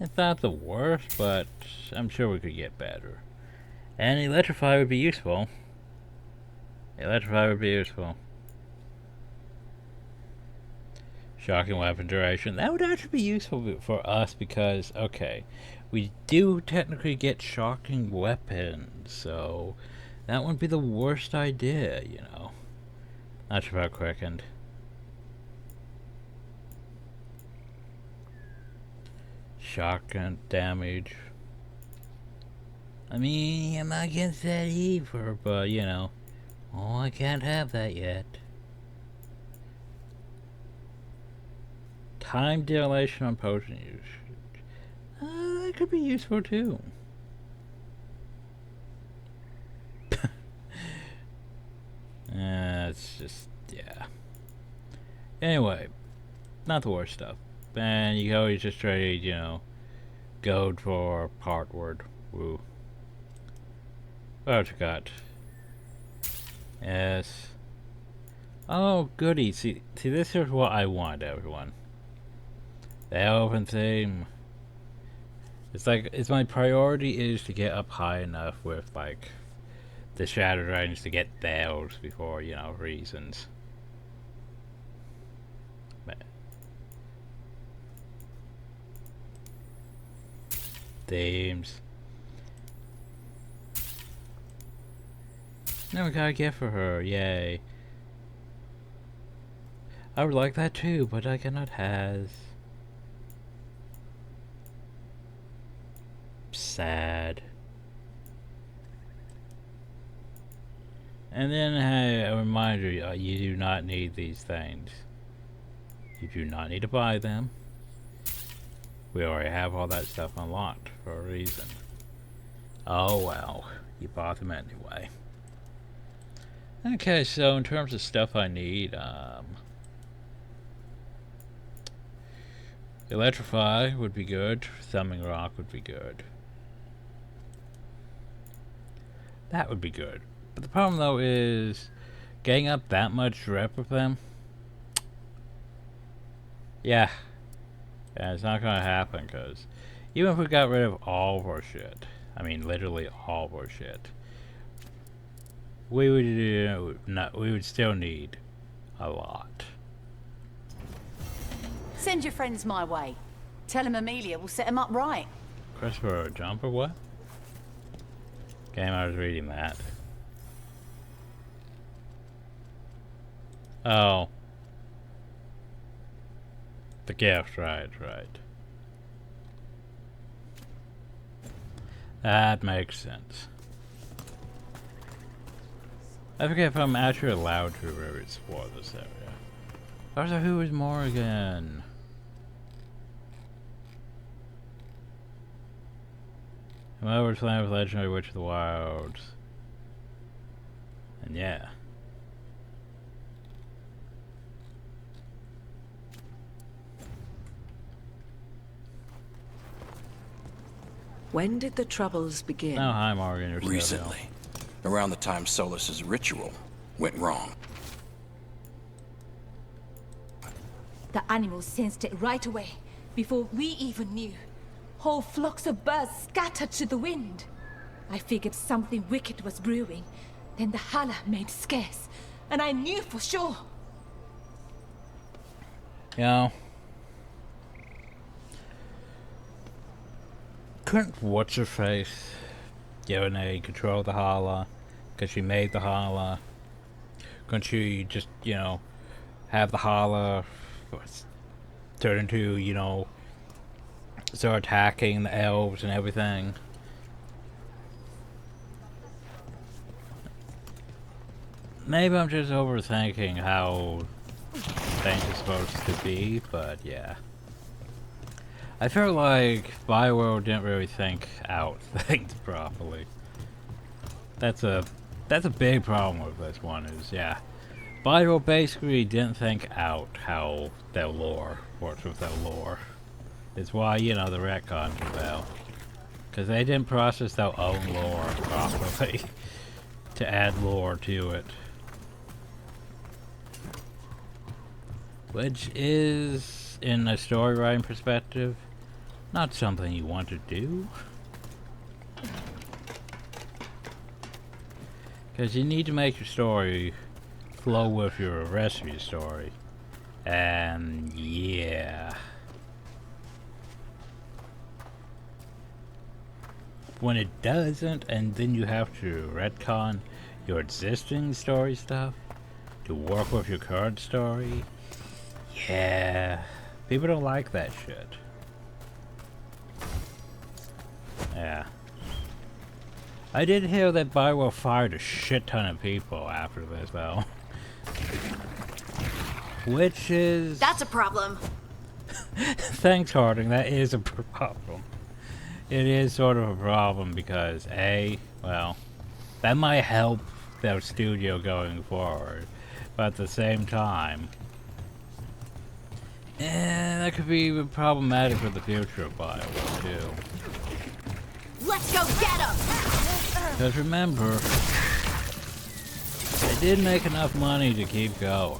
It's not the worst, but I'm sure we could get better. And Electrify would be useful. Electrify would be useful. Shocking weapon duration. That would actually be useful for us because, okay, we do technically get shocking weapons, so that wouldn't be the worst idea, you know. Not sure about quickened. Shotgun damage. I mean, I'm not against that either, but you know. Oh, I can't have that yet. Time dilation on potion use. That could be useful too. It's just, yeah. Anyway, not the worst stuff. And you can always just trade, you know, gold for part word. Woo. What you got? Yes. Oh, goody. See, this is what I want, everyone. The elven theme. It's like, it's my priority is to get up high enough with, like, the Shadow Dragons to get those before, you know, reasons. Themes. Now we got a gift for her, yay. I would like that too, but I cannot has. Sad. And then a reminder, you do not need these things. You do not need to buy them. We already have all that stuff unlocked for a reason. Oh well, you bought them anyway. Okay, so in terms of stuff I need, Electrify would be good. Thumbing Rock would be good. That would be good. But the problem though is getting up that much rep with them. Yeah, it's not gonna happen because even if we got rid of all of our shit, I mean literally all of our shit, we would still need a lot. Send your friends my way. Tell them Amelia will set them up right. Christopher jump or what? Game, I was reading that. Oh. The gift, right. That makes sense. I forget if I'm actually allowed to really explore this area. Also, who is Morgan? Whoever's playing with Legendary Witch of the Wilds. And yeah. When did the troubles begin? Oh, hi, Morgan. You're Recently. Around the time Solus's ritual went wrong. The animals sensed it right away, before we even knew. Whole flocks of birds scattered to the wind. I figured something wicked was brewing. Then the holler made scarce, and I knew for sure. You know, couldn't what's-her-face given a control of the holler, because she made the holler? Couldn't she just, you know, have the holler turn into, you know, start attacking the elves and everything? Maybe I'm just overthinking how things are supposed to be, but yeah. I feel like Bioware didn't really think out things properly. That's a big problem with this one, is yeah. Bioware basically didn't think out how their lore works with their lore. It's why, you know, the retcon fell. Because they didn't process their own lore properly to add lore to it. Which is, in a story writing perspective, not something you want to do. Because you need to make your story flow with your rest of your story. And yeah. When it doesn't, and then you have to retcon your existing story stuff to work with your current story. Yeah, people don't like that shit. Yeah. I did hear that Bioware fired a shit ton of people after this, though. Which is... That's a problem. Thanks, Harding. That is a problem. It is sort of a problem because, A, well, that might help their studio going forward. But at the same time... that could be problematic for the future of Bioware, too. Let's go get him! Because remember, they did make enough money to keep going,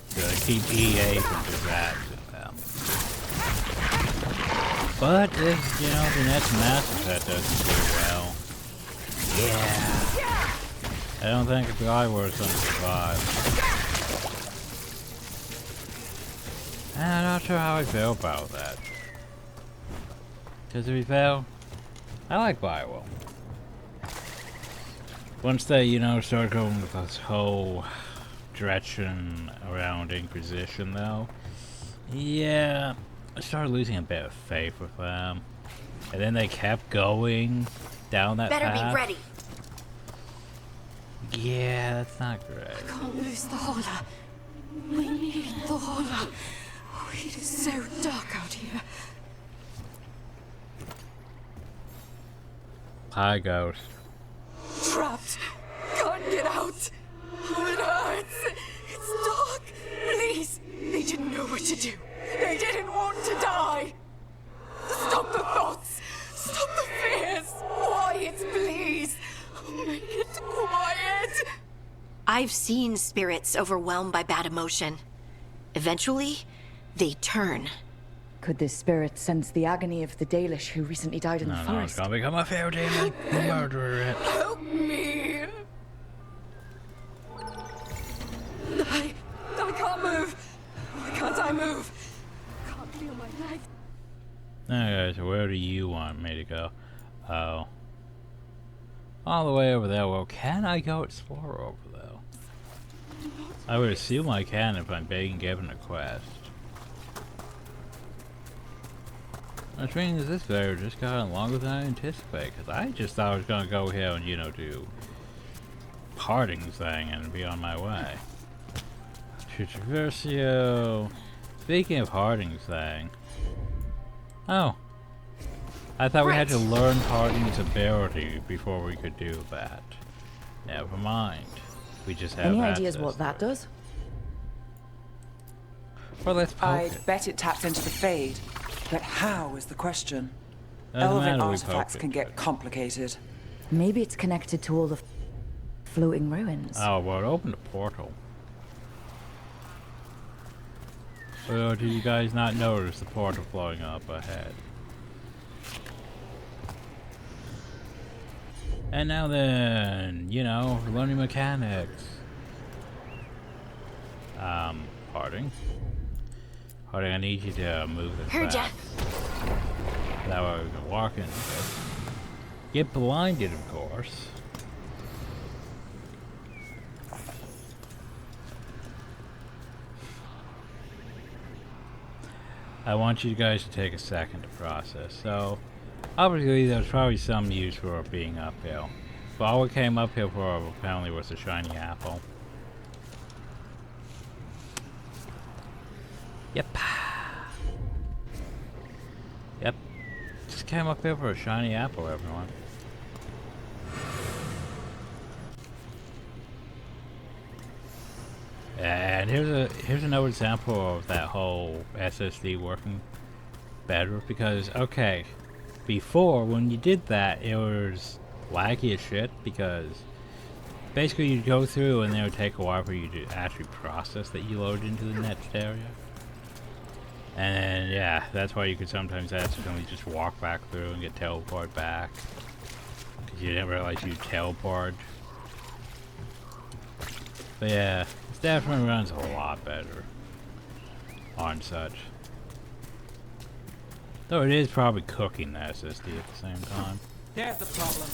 to keep EA from disastrous them. But if, you know, the next Mass Effect doesn't do well, yeah, I don't think Bioware is going to survive. And I'm not sure how I feel about that. Because if we fail, I like Bioware. Once they, you know, start going with this whole direction around Inquisition, though, yeah, I started losing a bit of faith with them. And then they kept going down that path. Better be ready. Yeah, that's not great. I can't lose the holler. We need the holler. It is so dark out here. Hi, Ghost. Trapped. Can't get out. Oh, it hurts. It's dark. Please. They didn't know what to do. They didn't want to die. Stop the thoughts. Stop the fears. Quiet, please. Make it quiet. I've seen spirits overwhelmed by bad emotion. Eventually, they turn. Could this spirit sense the agony of the Dalish who recently died in the No, forest? it's gonna become a fair demon. Murder it. Help me. I can't move. Why can't I move? I can't feel my legs. Okay, so where do you want me to go? Oh. All the way over there. Well, can I go explore over there? I would assume I can if I'm being given a quest. Which means this video just got longer than I anticipated, because I just thought I was going to go here and, you know, do Harding's thing and be on my way. Traversio. Speaking of Harding's thing. Oh. I thought we had to learn Harding's ability before we could do that. Never mind. We just have Any access ideas what to that it. does? Well, let's poke I'd it. bet it taps into the Fade. But how is the question? Doesn't Elven matter, we poke artifacts it. can get complicated. Maybe it's connected to all the floating ruins. Oh, well, it opened a portal. So, did you guys not notice the portal flowing up ahead? And now then, you know, learning mechanics. Harding. Harding, I need you to move this Heard ya. back. That way we can walk into it. Get blinded, of course. I want you guys to take a second to process. So, obviously there's probably some use for being uphill. But all we came uphill for apparently was a shiny apple. Yep. Yep. Just came up here for a shiny apple, everyone. And here's another example of that whole SSD working better, because okay, before when you did that it was laggy as shit, because basically you'd go through and it would take a while for you to actually process that you loaded into the next area. And yeah, that's why you could sometimes accidentally just walk back through and get teleported back, because you didn't realize you teleport. But yeah, this definitely runs a lot better on such. Though it is probably cooking the SSD at the same time. There's the problem.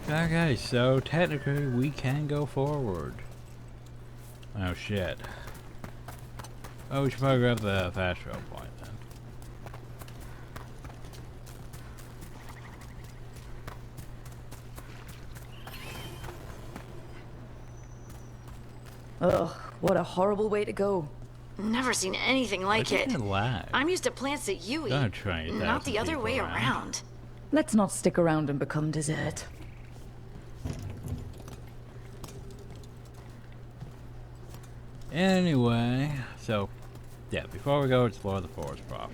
Okay, so technically we can go forward. Oh shit. Oh, we should probably grab the fast travel point then. Ugh, what a horrible way to go. Never seen anything like it. Lag? I'm used to plants that you Gonna eat, try and not the thousand other people way around. around. Let's not stick around and become dessert. Anyway, so yeah, before we go explore the forest proper,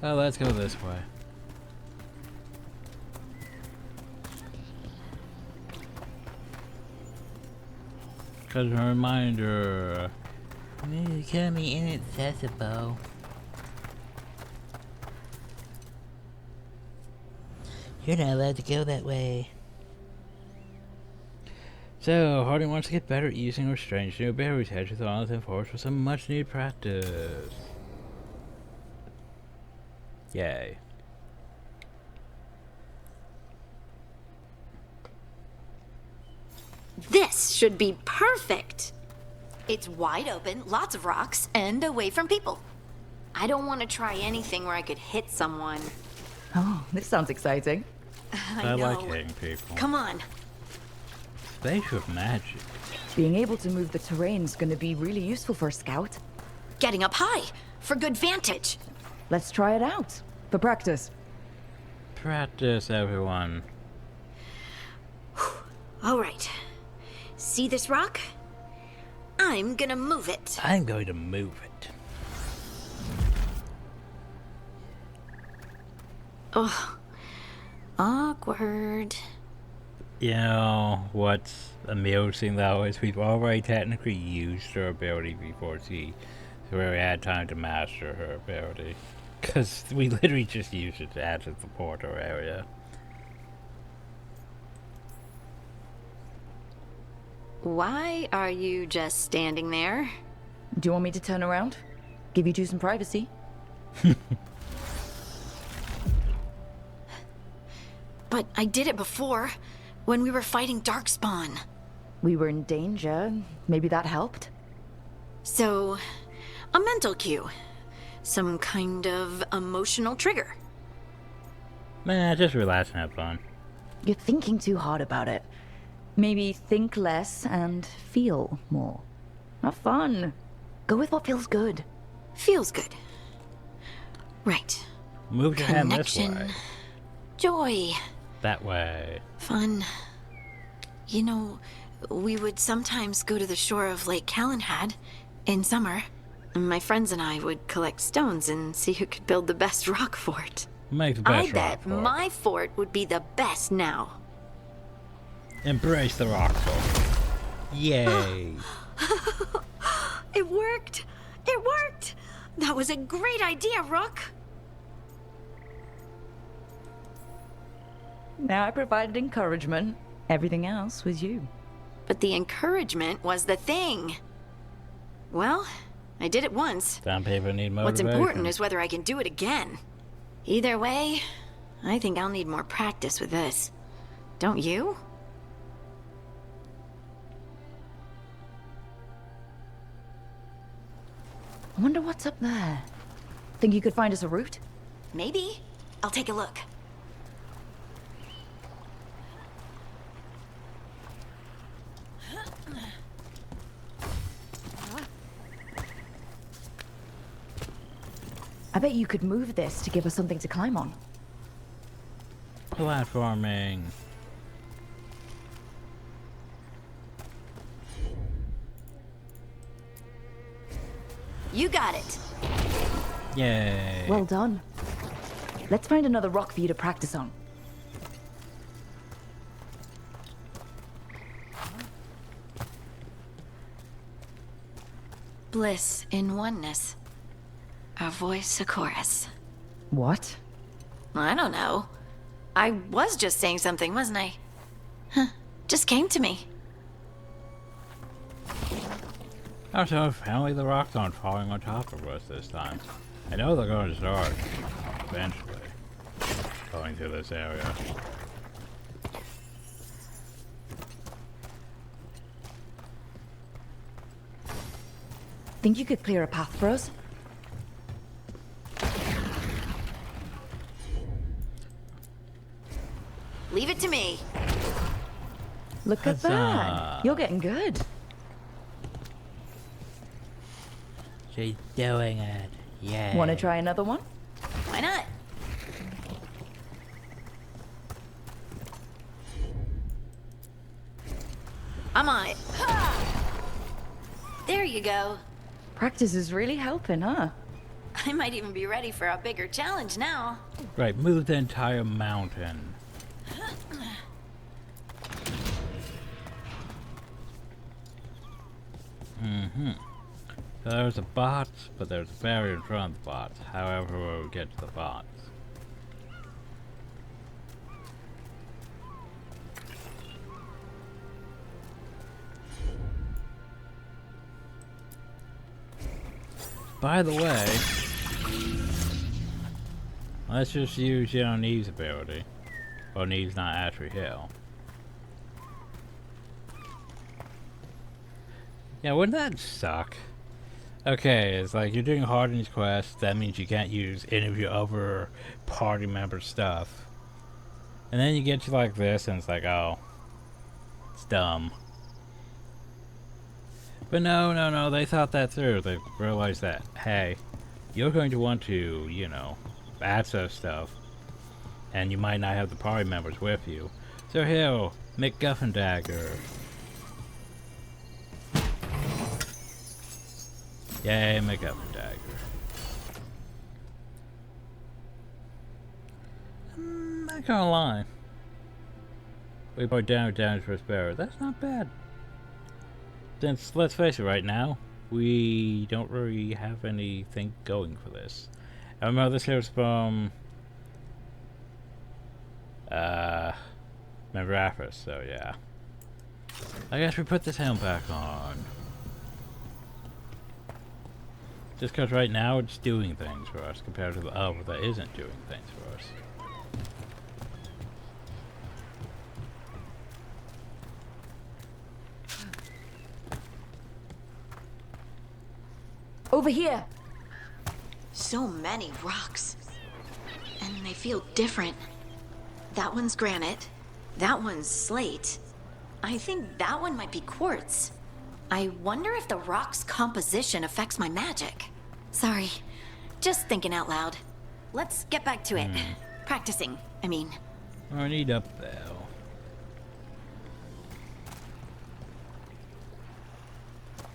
let's go this way. Because a reminder, it's gonna be inaccessible. You're not allowed to go that way. So, Harding wants to get better at using her strange new abilities, hedges on and force for some much needed practice. Yay. This should be perfect. It's wide open, lots of rocks, and away from people. I don't want to try anything where I could hit someone. Oh, this sounds exciting. I like hitting people. Come on. Space with magic. Being able to move the terrain's gonna be really useful for a scout. Getting up high for good vantage. Let's try it out. For practice. Practice, everyone. All right. See this rock? I'm gonna move it. I'm going to move it. Ugh. Awkward. You know, what's amusing though is we've already technically used her ability before she really had time to master her ability. Because we literally just used it to add to the portal area. Why are you just standing there? Do you want me to turn around? Give you two some privacy? But I did it before, when we were fighting Darkspawn. We were in danger. Maybe that helped? So, a mental cue. Some kind of emotional trigger. Man, just relax and have fun. You're thinking too hard about it. Maybe think less and feel more. Have fun. Go with what feels good. Feels good. Right. Move your hand this way. joy. That way. Fun. You know, we would sometimes go to the shore of Lake Calenhad in summer. My friends and I would collect stones and see who could build the best rock fort. Make the best I rock bet fort. my fort would be the best now. Embrace the rock fort. Yay. It worked! It worked! That was a great idea, Rook! Now I provided encouragement. Everything else was you. But the encouragement was the thing. Well, I did it once. Some people need motivation. What's important is whether I can do it again. Either way, I think I'll need more practice with this. Don't you? I wonder what's up there. Think you could find us a route? Maybe. I'll take a look. I bet you could move this to give us something to climb on. Platforming. You got it. Yay. Well done. Let's find another rock for you to practice on. Bliss in oneness. A voice, a chorus. What? I don't know. I was just saying something, wasn't I? Huh. Just came to me. Also, finally the rocks aren't falling on top of us this time. I know they're going to start eventually going through this area. Think you could clear a path for us? Leave it to me. Look at that. You're getting good. She's doing it. Yeah. Want to try another one? Why not? I'm on it. There you go. Practice is really helping, huh? I might even be ready for a bigger challenge now. Right, move the entire mountain. So there's the bots, but there's a barrier in front of the bots. However, we'll get to the bots. By the way, let's just use, Neve's ability. Well, Neve's not actually Hill. Yeah, wouldn't that suck? Okay, it's like you're doing Harden's quest, that means you can't use any of your other party member stuff. And then you get to like this and it's like, oh, it's dumb. But no, they thought that through. They realized that, hey, you're going to want to, access stuff. And you might not have the party members with you. So here, McGuffin Dagger. Yay, McGuffin Dagger. I'm not gonna lie. We put damage for a sparrow. That's not bad. Since, let's face it, right now, we don't really have anything going for this. I remember this here was from Membraphis, so yeah. I guess we put this helm back on. Just because right now it's doing things for us compared to the other that isn't doing things for us. Over here. So many rocks. And they feel different. That one's granite. That one's slate. I think that one might be quartz. I wonder if the rock's composition affects my magic. Sorry, just thinking out loud. Let's get back to it. Practicing, I mean. I need up there.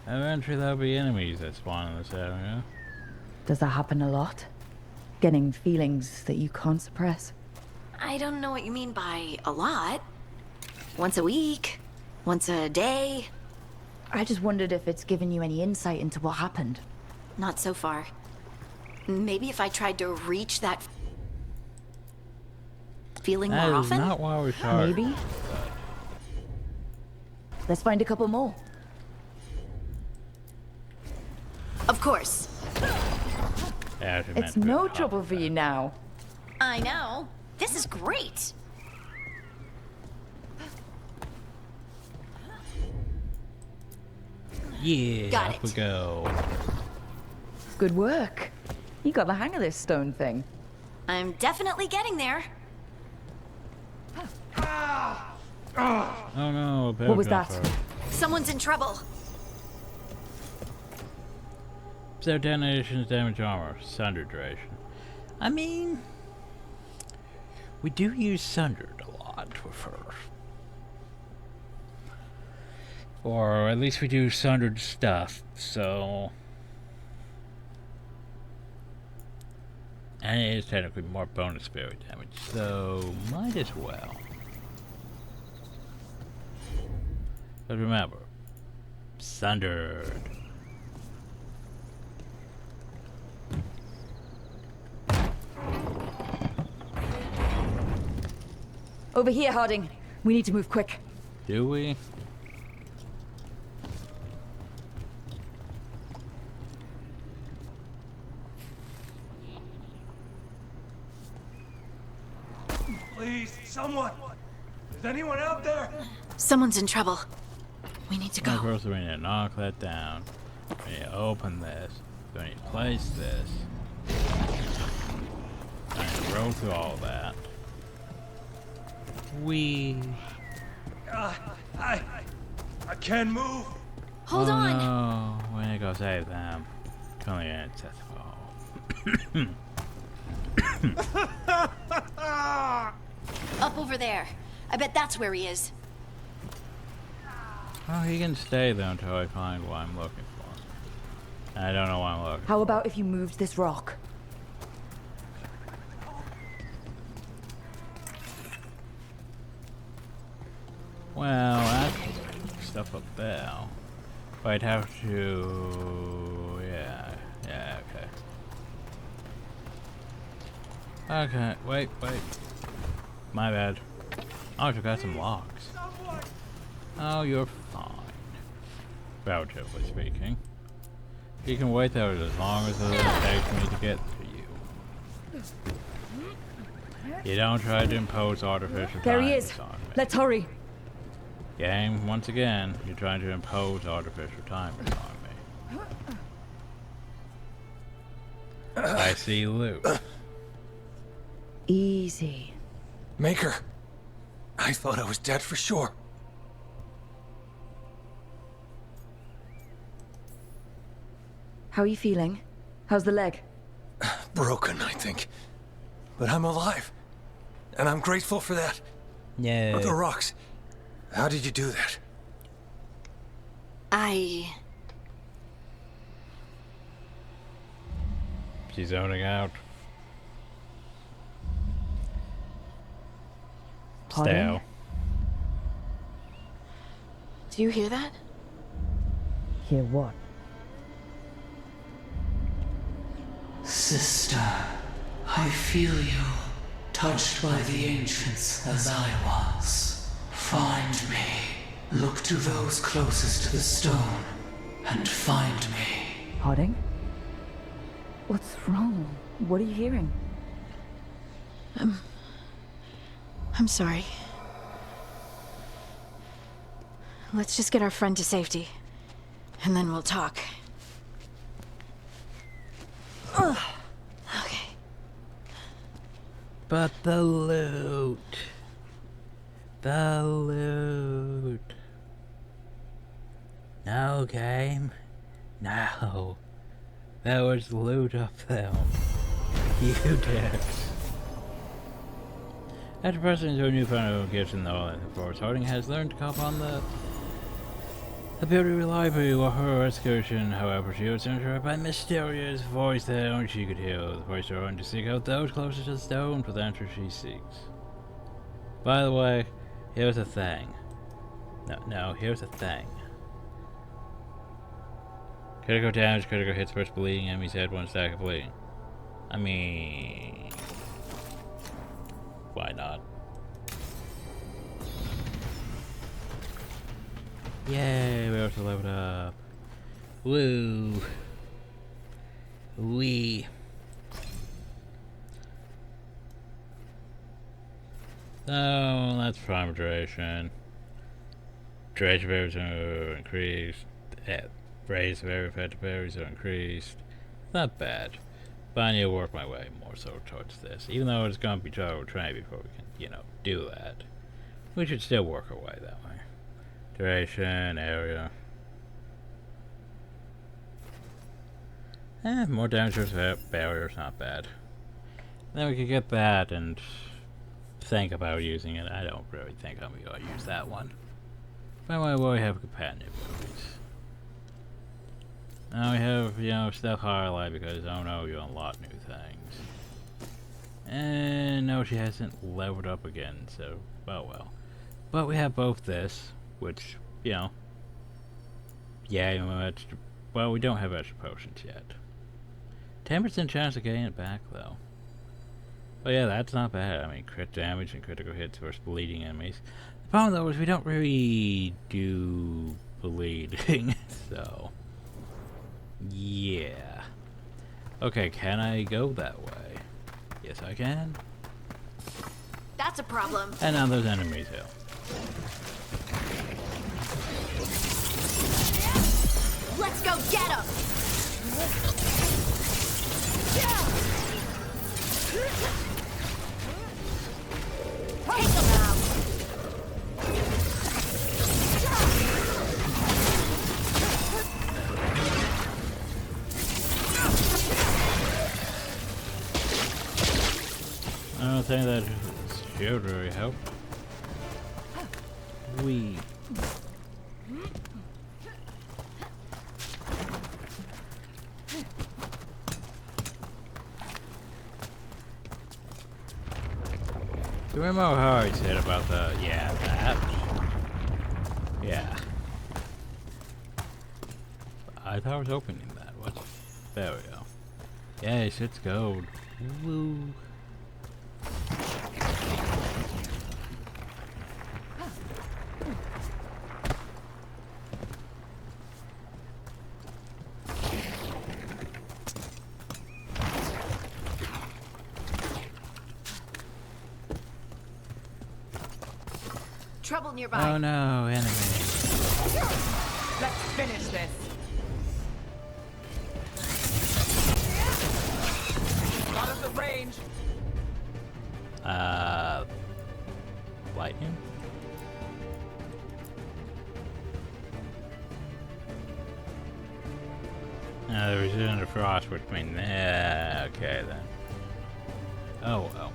Eventually there'll be enemies that spawn in this area. Does that happen a lot? Getting feelings that you can't suppress? I don't know what you mean by a lot. Once a week? Once a day? I just wondered if it's given you any insight into what happened. Not so far. Maybe if I tried to reach that feeling more often? That is not why we started. Maybe. Let's find a couple more. Of course. Yeah, It's no trouble for you now. I know. This is great. Yeah, Got up we go. Good work. You got the hang of this stone thing. I'm definitely getting there. Oh no, What was that? Someone's in trouble. So detonations damage armor, sunder duration. I mean, we do use sundered a lot with her. Or at least we do sundered stuff, so... And it is technically more bonus spirit damage, so might as well. But remember, sundered. Over here, Harding. We need to move quick. Do we? Please, someone! Is anyone out there? Someone's in trouble. We need to go. First, we need to knock that down. We need to open this. We need to place this. I need to roll through all that. I can't move. Hold on. No, we need to go save them. Come here, Up over there. I bet that's where he is. Well, he can stay there until I find what I'm looking for. I don't know what I'm looking for. How about if you moved this rock? Well, that's stuff up there. But I'd have to... Yeah, okay. Okay, wait. My bad. Oh, I forgot some logs. Oh, you're fine. Relatively speaking. You can wait there as long as it takes me to get to you. You don't try to impose artificial There he timers is. on me. Let's hurry. Game, once again, you're trying to impose artificial timers on me. I see loot. Easy. Maker, I thought I was dead for sure. How are you feeling? How's the leg? Broken, I think. But I'm alive. And I'm grateful for that. Yeah. The rocks. How did you do that? She's zoning out. Stale. Do you hear that? Hear what? Sister, I feel you, touched by the ancients as I was. Find me. Look to those closest to the stone, and find me. Harding? What's wrong? What are you hearing? I'm sorry. Let's just get our friend to safety, and then we'll talk. Okay. But the loot. The loot. No, game. No. There was loot up there. You dicks. After pressing into a newfound gifts in the forest, Harding has learned to call upon the ability reliably while her excursion. However, she was interrupted by a mysterious voice that only she could hear. The voice told her to seek out those closest to the stone for the answer she seeks. By the way, here's a thing. No, here's a thing. Critical damage, critical hits first bleeding, enemy's head, 1 stack of bleeding. I mean... why not? Yay, we also leveled up. Woo! Wee! So, that's prime duration. Duration berries are increased. Raise very effective berries are increased. Not bad. But I need to work my way more so towards this. Even though it's going to be total train before we can, you know, do that. We should still work our way that way. Duration, area. More damage to barriers, not bad. Then we could get that and think about using it. I don't really think I'm going to use that one. But anyway, we already have companion abilities. Now we have, you know, stealth highlight because, oh no, you unlock new things. And no, she hasn't leveled up again, so, well. But we have both this, which, you know, yeah, well, we don't have extra potions yet. 10% chance of getting it back, though. But yeah, that's not bad. I mean, crit damage and critical hits versus bleeding enemies. The problem, though, is we don't really do bleeding, so... yeah. Okay, can I go that way? Yes, I can. That's a problem. And now there's enemies here. Let's go get him! Take him out! I don't think that shield really helped. Wee. Do you remember how I said about the, yeah, that? Yeah. I thought I was opening that. What? There we go. Yes, it's gold. Woo. Trouble nearby. Oh no, enemy. Let's finish this. Out of the range. Lightning? They're resistant to frost, which means, okay then. Oh well.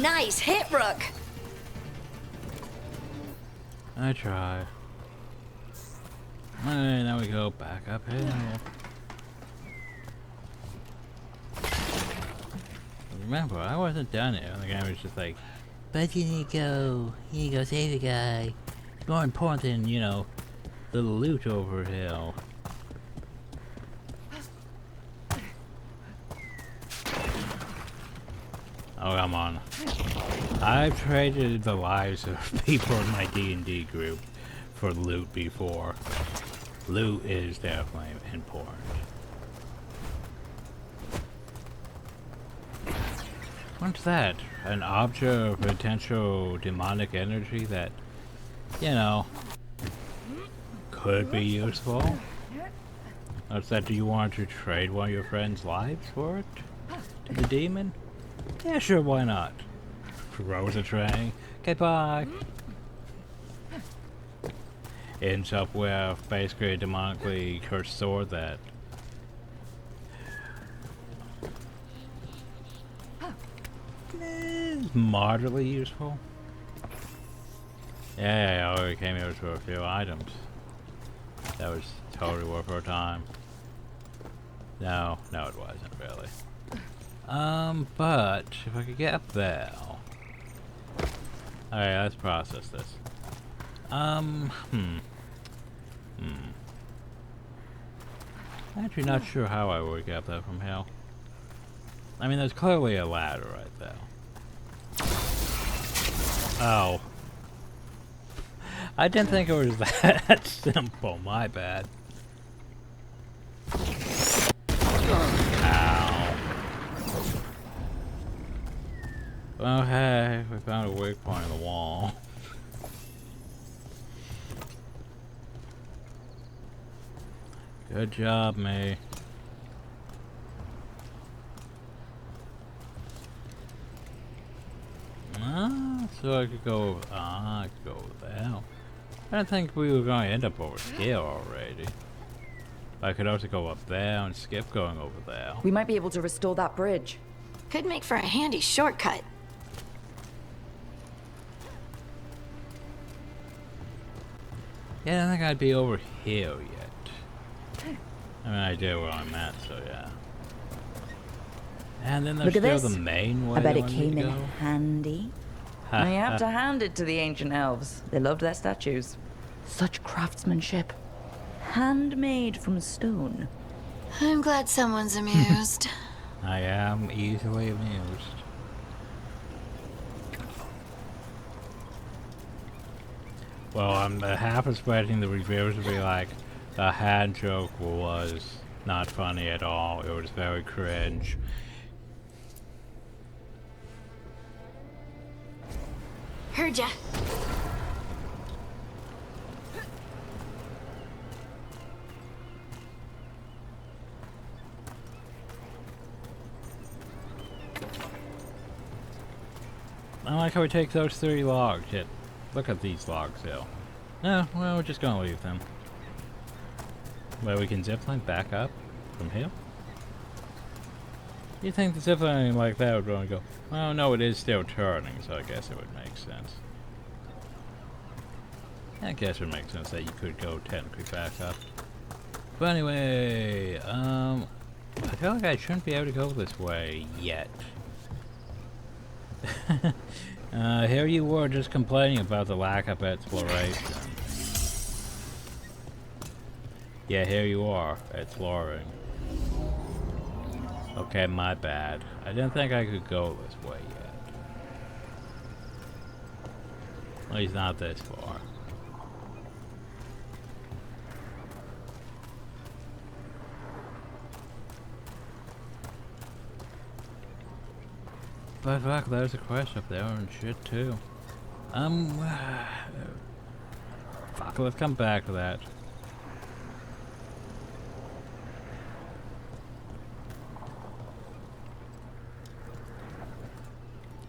Nice hit, Rook. I try. Alright, now we go back uphill. Remember, I wasn't done it. The guy was just like, but you need to go save the guy. It's more important than, you know, the loot over hill. Oh, come on. I've traded the lives of people in my D&D group for loot before. Loot is definitely important. What's that? An object of potential demonic energy that, you know, could be useful? What's that? Do you want to trade one of your friend's lives for it? To the demon? Yeah, sure, why not? throws a tray. Okay, bye. Ends up with basically a demonically cursed sword that is moderately useful. Yeah, I already came here with a few items. That was totally worth our time. No, it wasn't really. But if I could get up there. Alright, let's process this. Actually not sure how I would get up there from here. I mean, there's clearly a ladder right there. Oh. I didn't think it was that simple, my bad. Ow. Well, hey, we found a weak point in the wall. Good job, me. So I could go, I could go over there. I didn't think we were going to end up over here already. I could also go up there and skip going over there. We might be able to restore that bridge. Could make for a handy shortcut. Yeah, I don't think I'd be over here yet. I mean, I do where I'm at, so yeah. And then there's Look at still this. the main way. I bet it wanted came to in go. handy. I have to hand it to the ancient elves. They loved their statues. Such craftsmanship. Handmade from stone. I'm glad someone's amused. I am easily amused. Well, I'm half expecting the reviewers to be like, the hand joke was not funny at all. It was very cringe. Heard ya. I like how we take those 3 logs. Yet, look at these logs, though. No, well, we're just gonna leave them. Well, we can zipline back up from here. You think the ziplining like that would want to go? Well, no, it is still turning, so I guess it would make sense. I guess it would make sense that you could go technically back up. But anyway, I feel like I shouldn't be able to go this way yet. Here you were just complaining about the lack of exploration. Yeah, here you are, exploring. Okay, my bad. I didn't think I could go this way yet. At least not this far. But fuck, there's a quest up there and shit too. Fuck, let's come back to that.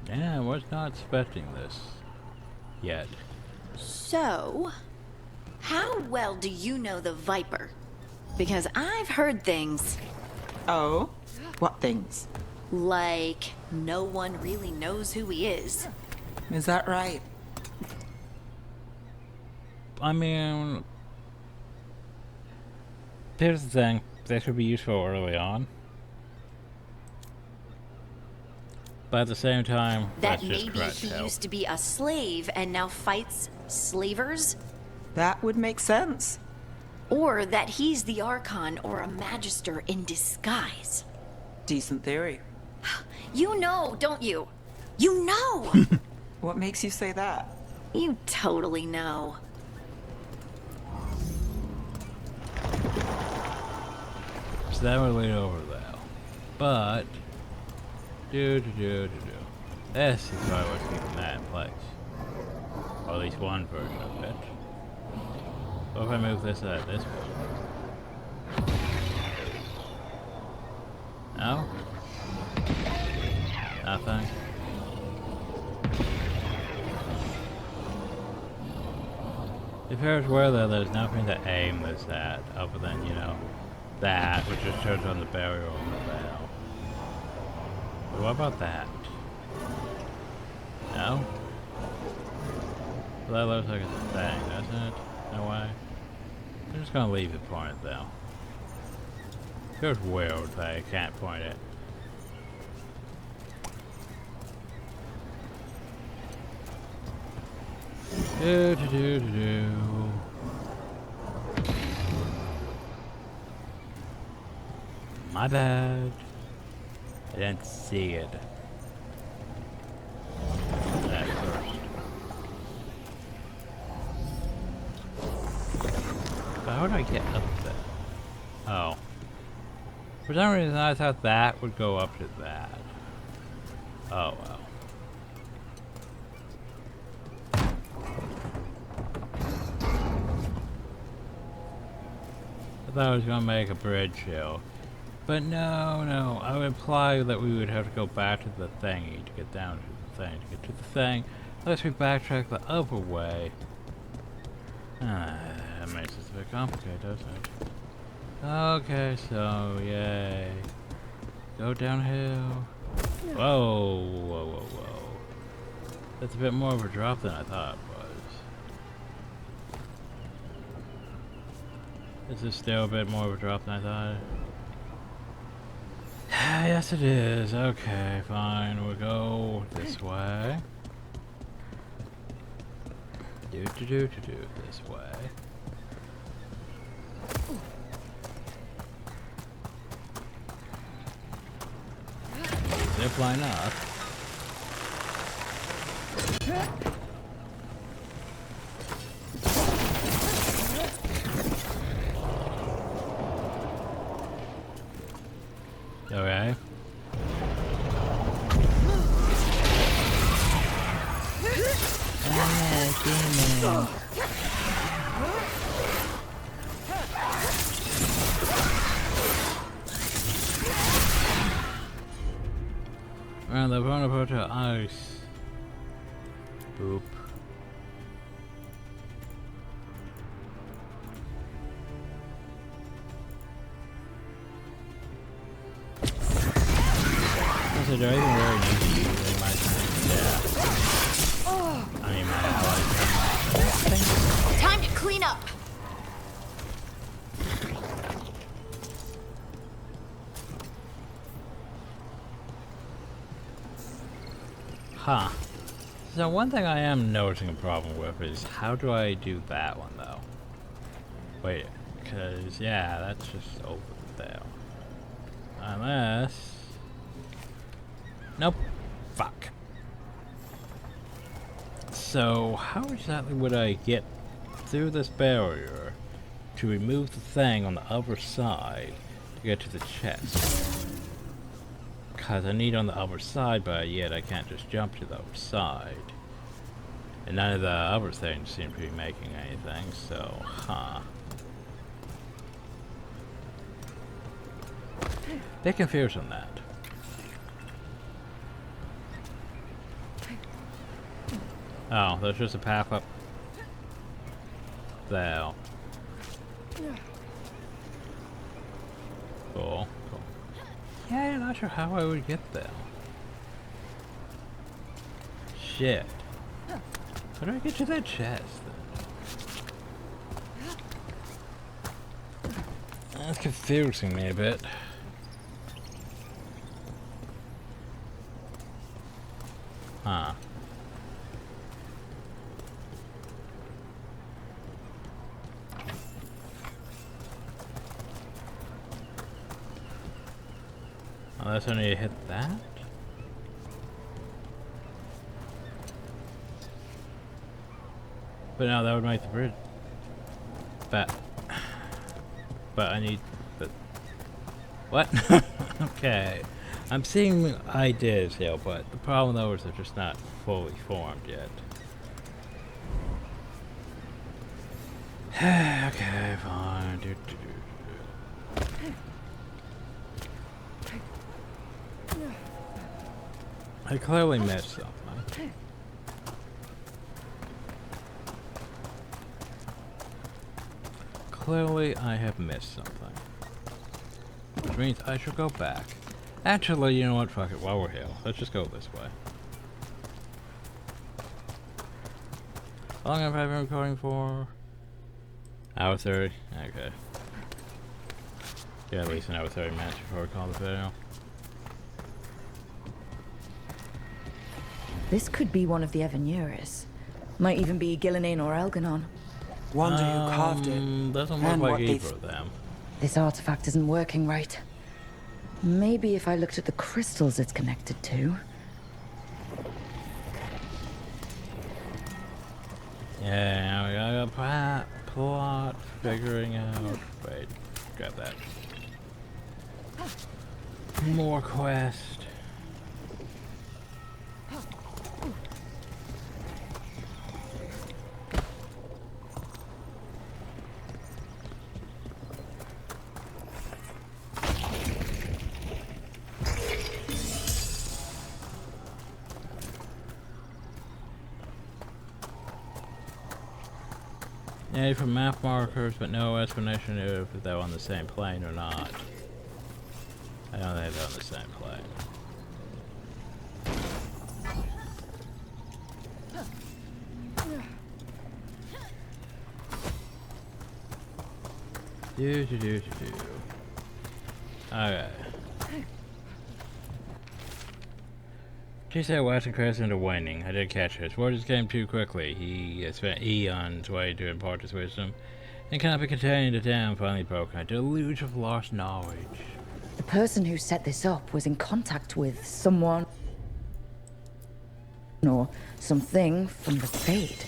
Yeah, I was not expecting this yet. So, how well do you know the Viper? Because I've heard things. Oh? What things? Like, no one really knows who he is. Is that right? I mean, here's the thing. This could be useful early on. But at the same time, That that's just maybe correct he help. used to be a slave and now fights slavers? That would make sense. Or that he's the Archon or a Magister in disguise. Decent theory. You know, don't you? You know! What makes you say that? You totally know. So that would lead over there. But this is probably what's keeping that in place. Or at least one version of it. What if I move this at this way? No? Nothing? If there's weather, there's nothing to aim this at, other than, you know, that, which just turns on the barrier on the veil. But what about that? No? Well, that looks like it's a thing, doesn't it? No way. I'm just gonna leave it pointed, though. Feels weird that I can't point it. My bad. I didn't see it. That first. But how do I get up there? Oh. For some reason I thought that would go up to that. Oh well. I thought I was gonna make a bridge hill. But no, I would imply that we would have to go back to the thingy to get down to the thing. To get to the thing, unless we backtrack the other way. That makes this a bit complicated, doesn't it? Okay, so, yay. Go downhill. Whoa. That's a bit more of a drop than I thought it was. Is this still a bit more of a drop than I thought? Yes, it is. Okay, fine. We'll go this way. This way. Zipline up. Okay. Around the vulnerable to ice. Boop. Do I even really need to use any of my things? Yeah. I mean, my allies. Time to clean up. Huh. So one thing I am noticing a problem with is how do I do that one though? Wait, because yeah, that's just over there. Unless. Nope. Fuck. So, how exactly would I get through this barrier to remove the thing on the other side to get to the chest? Because I need on the other side, but yet I can't just jump to the other side. And none of the other things seem to be making anything, so, huh. Bit confused on that. Oh, there's just a path up there. Cool. Yeah, I'm not sure how I would get there. Shit. How do I get to that chest then? That's confusing me a bit. Huh. Unless I need to hit that? But no, that would make the bridge. But I need the... What? Okay. I'm seeing ideas here, but the problem though is they're just not fully formed yet. Okay, fine. I clearly missed something. clearly I have missed something. Which means I should go back. Actually, you know what? Fuck it. While we're here, let's just go this way. How long have I been recording for? Hour 30? Okay. Yeah, at least an hour 30 minutes before we call the video. This could be one of the Evanuris. Might even be Gillinan or Elganon. Wonder who carved it. Doesn't look like either of them. This artifact isn't working right. Maybe if I looked at the crystals it's connected to. Yeah, we got a plot figuring out. Wait, grab that. More quest. Yeah, for map markers, but no explanation if they're on the same plane or not. I don't think they're on the same plane. Okay. She said Watson crashed into waning. I did catch it. Waters came too quickly. He spent eons way to impart his wisdom, and cannot be contained. The dam finally broke. A deluge of lost knowledge. The person who set this up was in contact with someone or something from the Fade.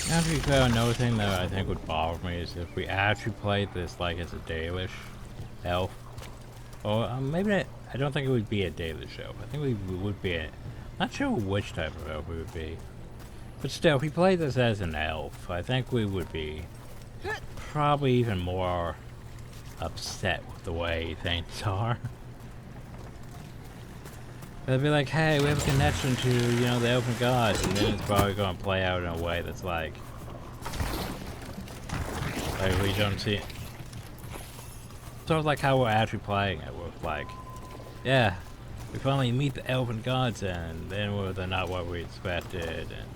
Now, to be fair, another thing that I think would bother me is if we actually played this like as a Dalish elf. Or maybe I don't think it would be a Dalish elf. I think we would be a... Not sure which type of elf we would be. But still, if we played this as an elf, I think we would be probably even more upset with the way things are. They'd be like, hey, we have a connection to, you know, the open gods, and then it's probably going to play out in a way that's like we don't see it. Sort of like how we're actually playing it. We're like, yeah, we finally meet the elven gods, and then they're not what we expected, and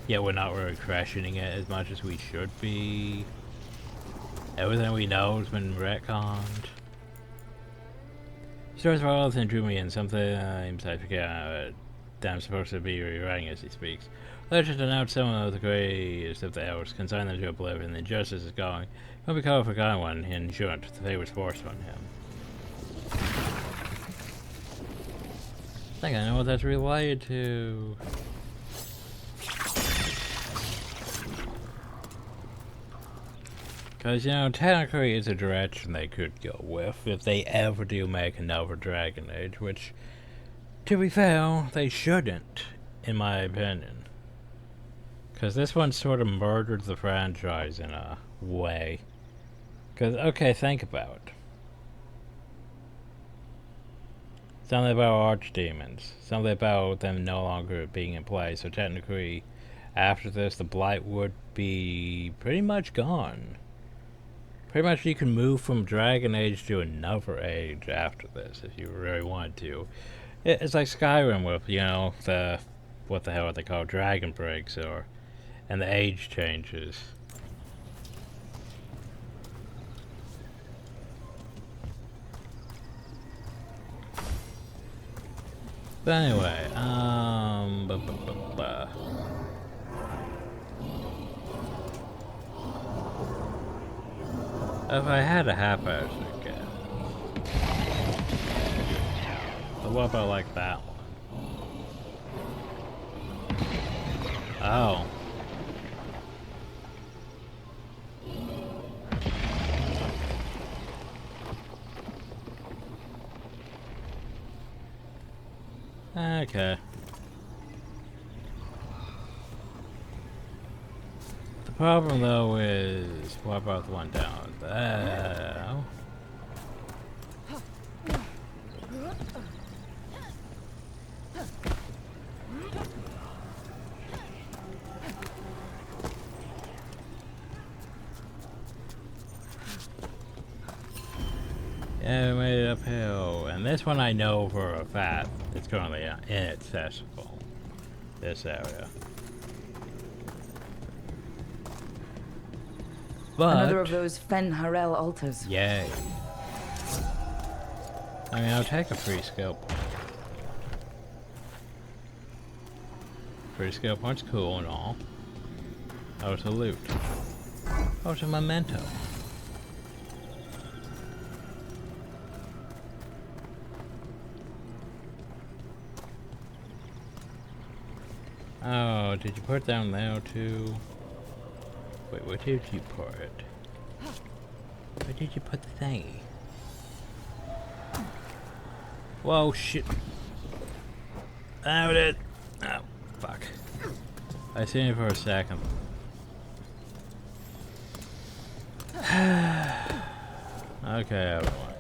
yet we're not really questioning it as much as we should be. Everything we know has been retconned. Stories for all and drew me in. Sometimes I forget that I'm supposed to be rewriting as he speaks. Legend announced someone of the greatest of the elves, consign them to oblivion, and justice is going. Don't be called a forgotten one, and shouldn't. The fate was forced on him. I think I know what that's related to. Because, you know, technically it's a direction they could go with if they ever do make another Dragon Age, which, to be fair, they shouldn't, in my opinion. Because this one sort of murdered the franchise in a way. Because, okay, think about it. Something about archdemons. Something about them no longer being in play. So technically, after this, the Blight would be pretty much gone. Pretty much you can move from Dragon Age to another age after this, if you really want to. It's like Skyrim with, you know, the... what the hell are they called? Dragon breaks, or... and the age changes. But anyway, if I had a half-hour again, but what about like that one? Oh. Okay. The problem though is what about the one down there? Yeah, we made it uphill, and this one I know for a fact it's currently inaccessible. This area. But another of those Fen Harel altars. yay. I mean, I'll take a free skill point. Free skill point's cool and all. Oh, it's a loot. Oh, it's a memento. Oh, did you put it down there too? Wait, where did you put it? Where did you put the thingy? Whoa, shit. There it is. Oh, fuck. I seen it for a second. Okay, everyone.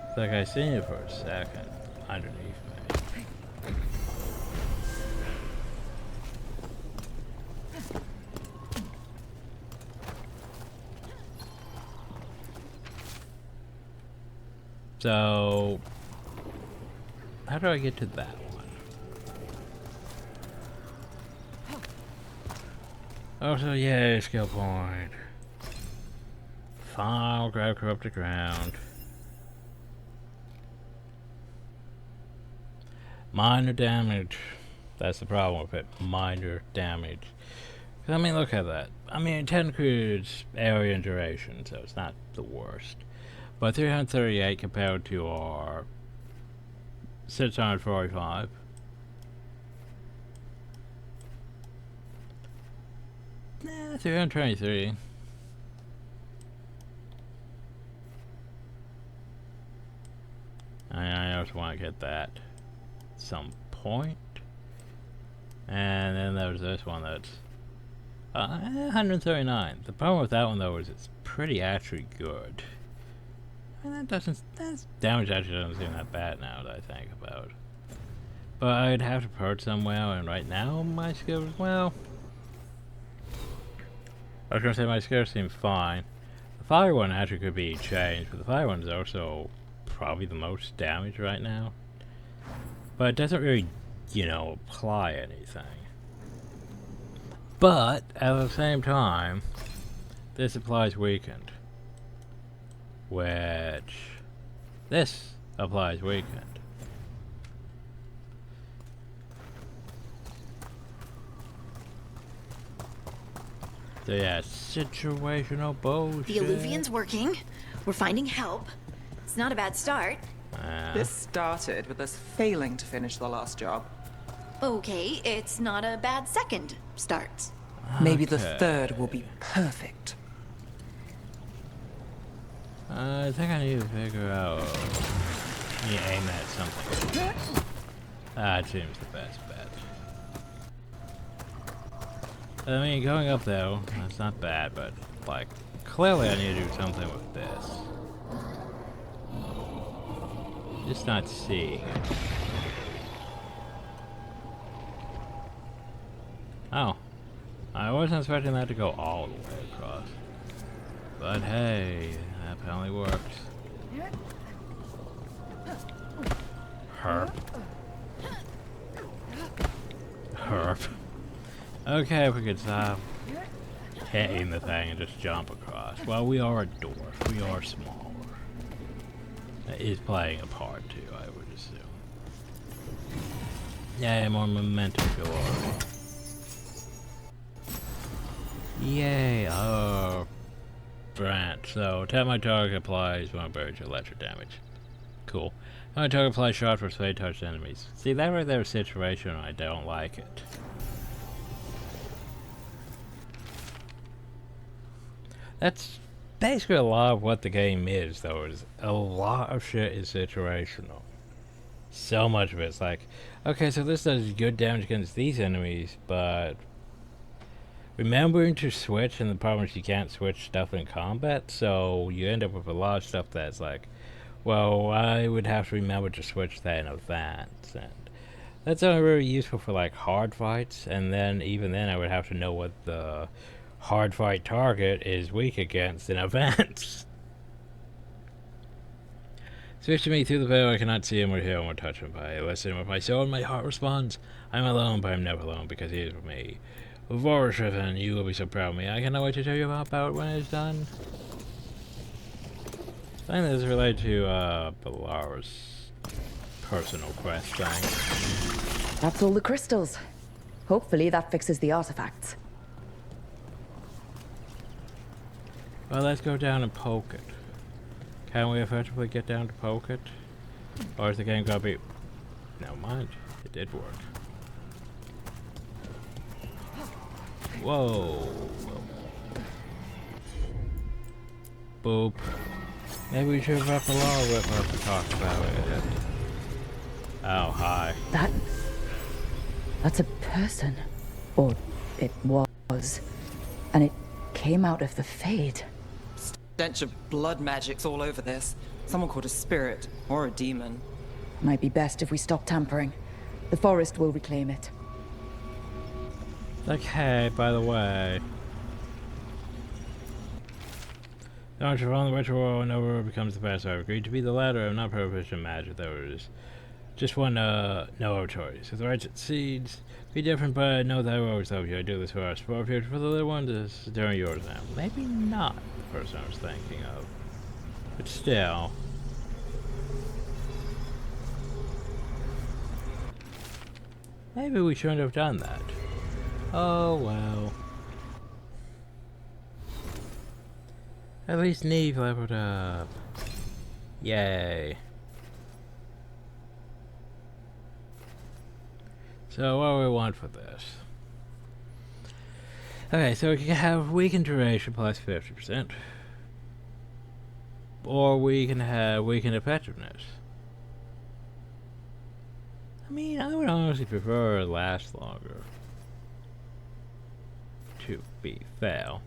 It's like I seen it for a second underneath me. So, how do I get to that one? Oh, so yeah, skill point. File, grab corrupted ground. Minor damage. That's the problem with it. Minor damage. I mean, look at that. I mean, technically it's area and duration, so it's not the worst. But 338 compared to our 645. Nah, 323. I also want to get that at some point. And then there's this one that's 139. The problem with that one though is it's pretty actually good. And that damage actually doesn't seem that bad now that I think about it. But I'd have to purge somewhere, and right now my skills, well, I was gonna say my skills seem fine. The fire one actually could be changed, but the fire one is also probably the most damage right now. But it doesn't really, you know, apply anything. But at the same time, this applies weakened. Which this applies weakened. So yeah, situational bullshit. The Illuvian's working. We're finding help. It's not a bad start. This started with us failing to finish the last job. Okay, it's not a bad second start. Maybe the third will be perfect. I think I need to figure out. You aim at something. It seems the best bet. I mean, going up though, that's not bad, but like, clearly I need to do something with this. Just not seeing it. Oh. I wasn't expecting that to go all the way across. But hey, that apparently works. Herp. Herp. Okay, if we could stop hitting the thing and just jump across. Well, we are a dwarf. We are smaller. That is playing a part too, I would assume. Yeah, more momentum galore. Yay! Oh, branch. So, tap my target applies one bird to electric damage. Cool. My target applies shot for fade touch enemies. See, that right there is situation, I don't like it. That's basically a lot of what the game is, though. Is a lot of shit is situational. So much of it's like, okay, so this does good damage against these enemies, but remembering to switch, and the problem is you can't switch stuff in combat, so you end up with a lot of stuff that's like, well, I would have to remember to switch that in advance, and that's only really useful for like hard fights, and then even then I would have to know what the hard fight target is weak against in advance. Switch to me through the veil, I cannot see him or hear him or touch him, but I listen with my soul and my heart responds. I am alone, but I am never alone because he is with me. Vorshriven, you will be so proud of me. I cannot wait to tell you about it when it is done. I think this is related to Biowware's personal quest thing. That's all the crystals. Hopefully that fixes the artifacts. Well, let's go down and poke it. Can we effectively get down to poke it? Or is the game gonna be... Never mind. It did work. Whoa. Boop. Maybe we should have left Bioware with us to talk about it. Oh, hi. That's a person. Or it was. And it came out of the Fade. Stench of blood magic's all over this. Someone called a spirit or a demon. Might be best if we stop tampering. The forest will reclaim it. Like, hey, by the way. Don't you run the ritual and over becomes the best. I've agreed to be the latter. I'm not proficient in magic, though it is. Just one, no other choice. If the right seeds be different, but I know that I will always love you. I do this for our sport future for the little ones. This is during yours now. Maybe not the person I was thinking of. But still. Maybe we shouldn't have done that. Oh well. At least Neve leveled up. Yay. So what do we want for this? Okay, so we can have weakened duration plus 50%. Or we can have weakened effectiveness. I mean, I would honestly prefer it last longer. To be fair.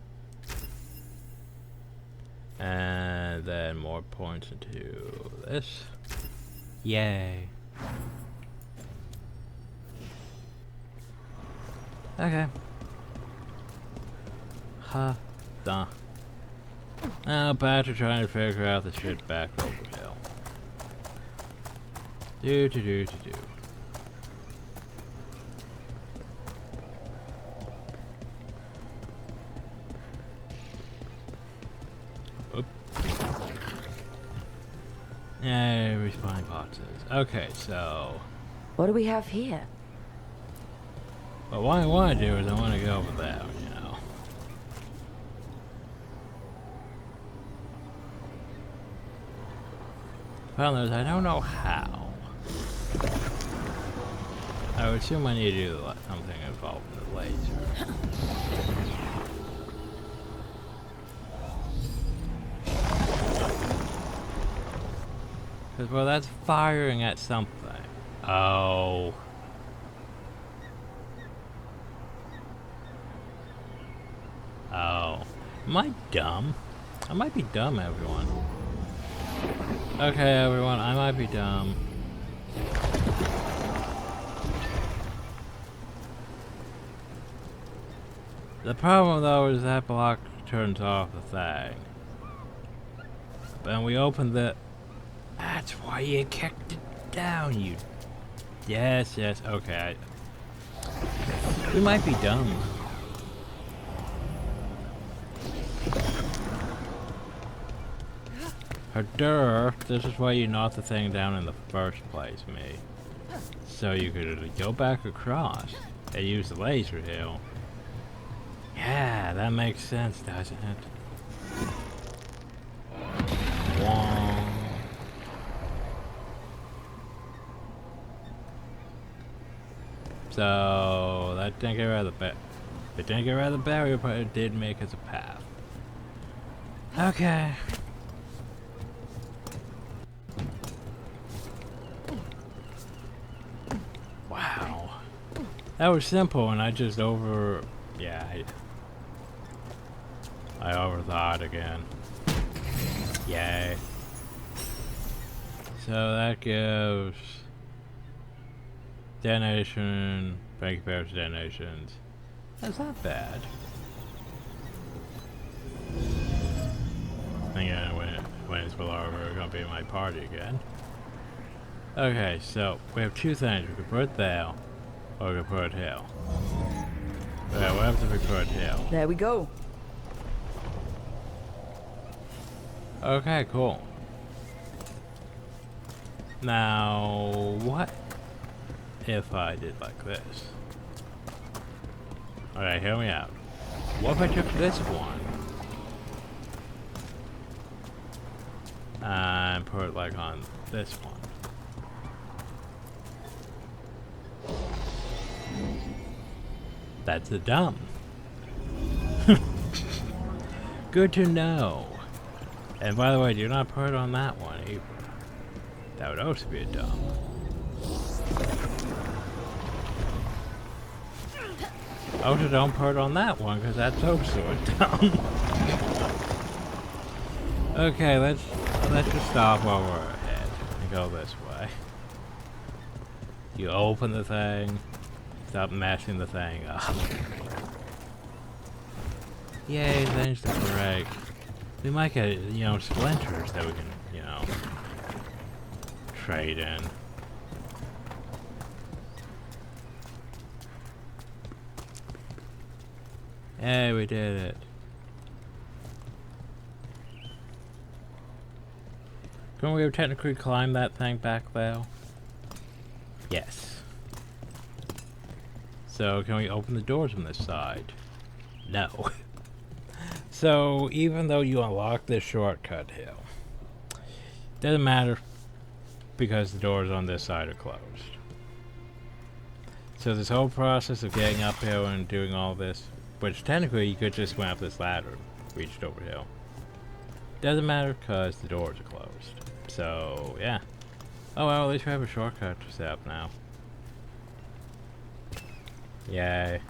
And then more points into this. Yay. Okay. Duh. Now back to trying to figure out the shit back over hill. Do. Oop. Yeah, respawning boxes. Okay, so what do we have here? But what I want to do is I want to go over there, you know. Well, I don't know how. I would assume I need to do something involved with the laser. Because, well, that's firing at something. Oh. Oh. Am I dumb? I might be dumb, everyone. Okay, everyone, I might be dumb. The problem, though, is that block turns off the thing. Then we open the... That's why you kicked it down, you... Yes, okay. We might be dumb. This is why you knocked the thing down in the first place, me. So you could go back across and use the laser hill. Yeah, that makes sense, doesn't it? Wong. So that didn't get rid of the barrier, but it did make us a path. Okay. Wow. That was simple, and I just yeah, I overthought again. Yay. So that gives detonation, bank repairs, detonations. That's not bad. Again, when it's below, we're gonna be in my party again. Okay, so we have two things. We can put it there, or we can put it here. Okay, what happens if we put it here? There we go. Okay, cool. Now, what if I did like this? Alright, hear me out. What if I took this one and put it like on this one? That's a dumb. Good to know. And by the way, do not put it on that one either. That would also be a dumb. Also, don't put it on that one because that's also a dumb. Okay, let's just stop while we're ahead and go this way. You open the thing. Stop messing the thing up. Yay, things to break. We might get, you know, splinters that we can, you know, trade in. Hey, we did it. Can we technically climb that thing back there? Yes. So, can we open the doors on this side? No. So, even though you unlock this shortcut here, doesn't matter because the doors on this side are closed. So this whole process of getting up here and doing all this, which technically you could just went up this ladder, reached over here. Doesn't matter because the doors are closed. So, yeah. Oh well, at least we have a shortcut to set up now. Yay.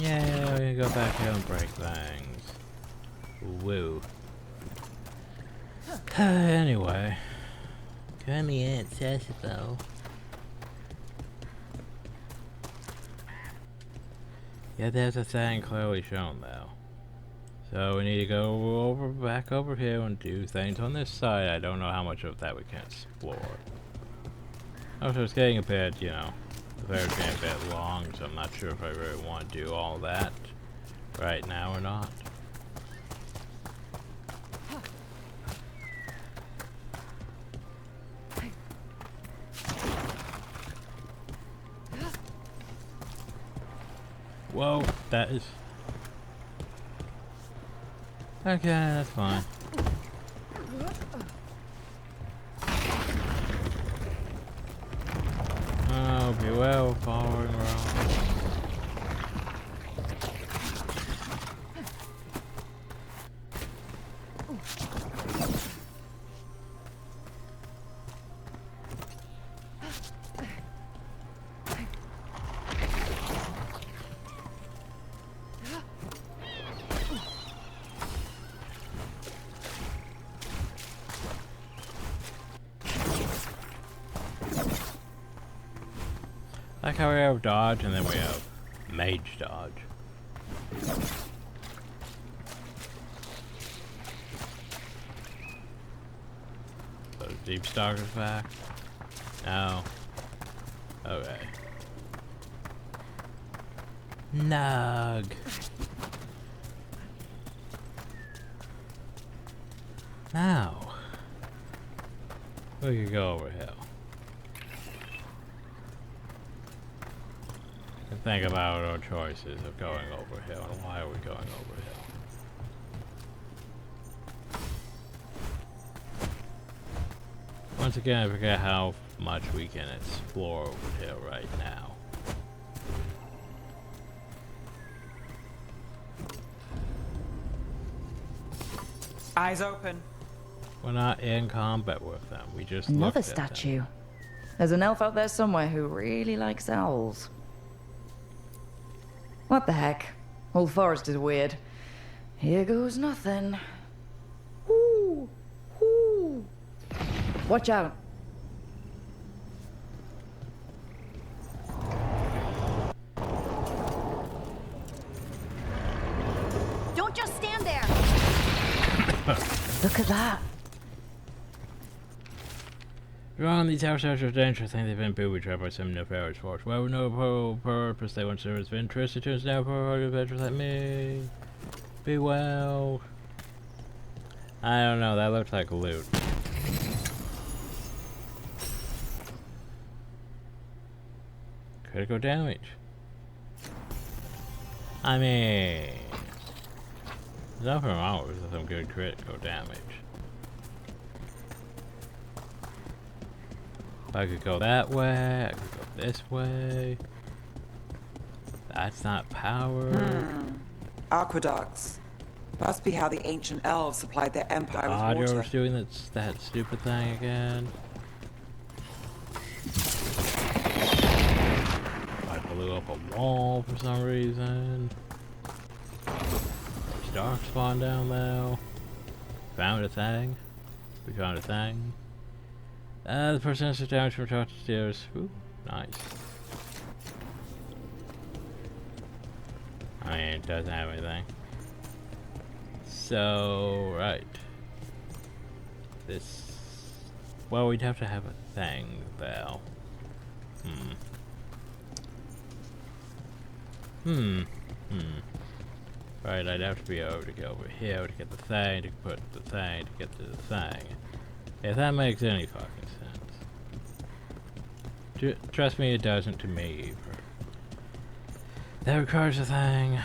Yeah, we can go back here and break things. Woo. Anyway. Come here, accessible. Yeah, there's a thing clearly shown though. So we need to go back over here and do things on this side. I don't know how much of that we can explore. Also, it's getting a bit, you know, the video's getting a bit long, so I'm not sure if I really want to do all that right now or not. Whoa, that is... Okay, that's fine. Oh, be well, following around. Like how we have dodge and then we have mage dodge. So deep stalker's back? No. Okay. Nug. Now we could go over here. Think about our choices of going over here and why are we going over here. Once again, I forget how much we can explore over here right now. Eyes open. We're not in combat with them. We just Another looked at them. statue. There's an elf out there somewhere who really likes owls. What the heck? Whole forest is weird. Here goes nothing. Whoo! Whoo! Watch out. Don't just stand there. Look at that. Wrong, these house are dangerous. I think they've been booby-trapped by some nefarious force. Well, no purpose they want to serve as of interest. It turns out for adventurers like me. Be well. I don't know, that looks like loot. Critical damage. I mean, there's nothing wrong with some good critical damage. I could go that way, I could go this way. That's not power. Aqueducts. Must be how the ancient elves supplied their empire with Audio's water. doing that stupid thing again. I blew up a wall for some reason. There's dark spawn down there. Found a thing. We found a thing. The percentage damage from top stairs. Ooh, nice. I mean, it doesn't have anything. So, right. This... Well, we'd have to have a thing, though. Right, I'd have to be able to go over here to get the thing, to put the thing, to get to the thing. If that makes any fucking sense. Trust me, it doesn't to me either. That requires a thing.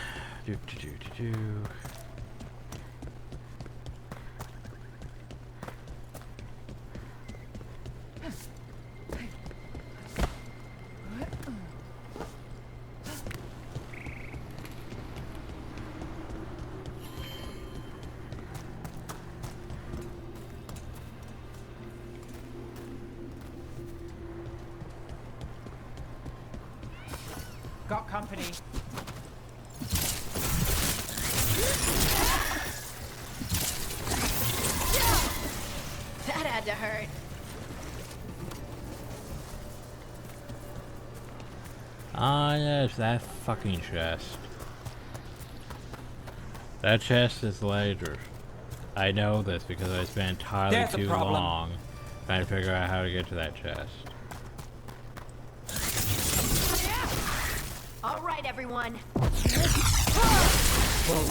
Got company. That had to hurt. Ah, yes, that fucking chest. That chest is later. I know this because I spent entirely There's a too problem. long trying to figure out how to get to that chest. All right, everyone. Well,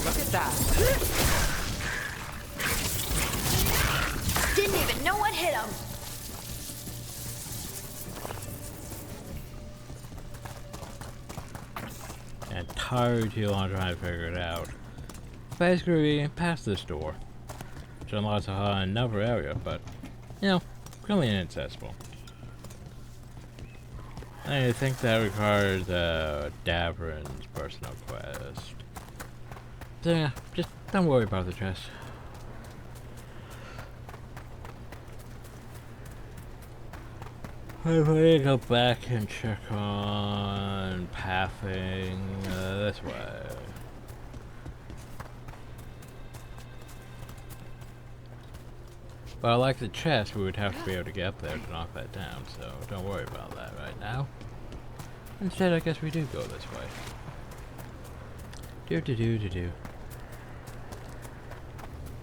look at that. Didn't even know what hit him. Entirely too long trying to figure it out. Basically, past this door, which unlocks another area, but, you know, really inaccessible. I think that requires Davrin's personal quest. So yeah, just don't worry about the chest. I'm going to go back and check on pathing this way. But like the chest, we would have to be able to get there to knock that down, so don't worry about that right now. Instead, I guess we do go this way.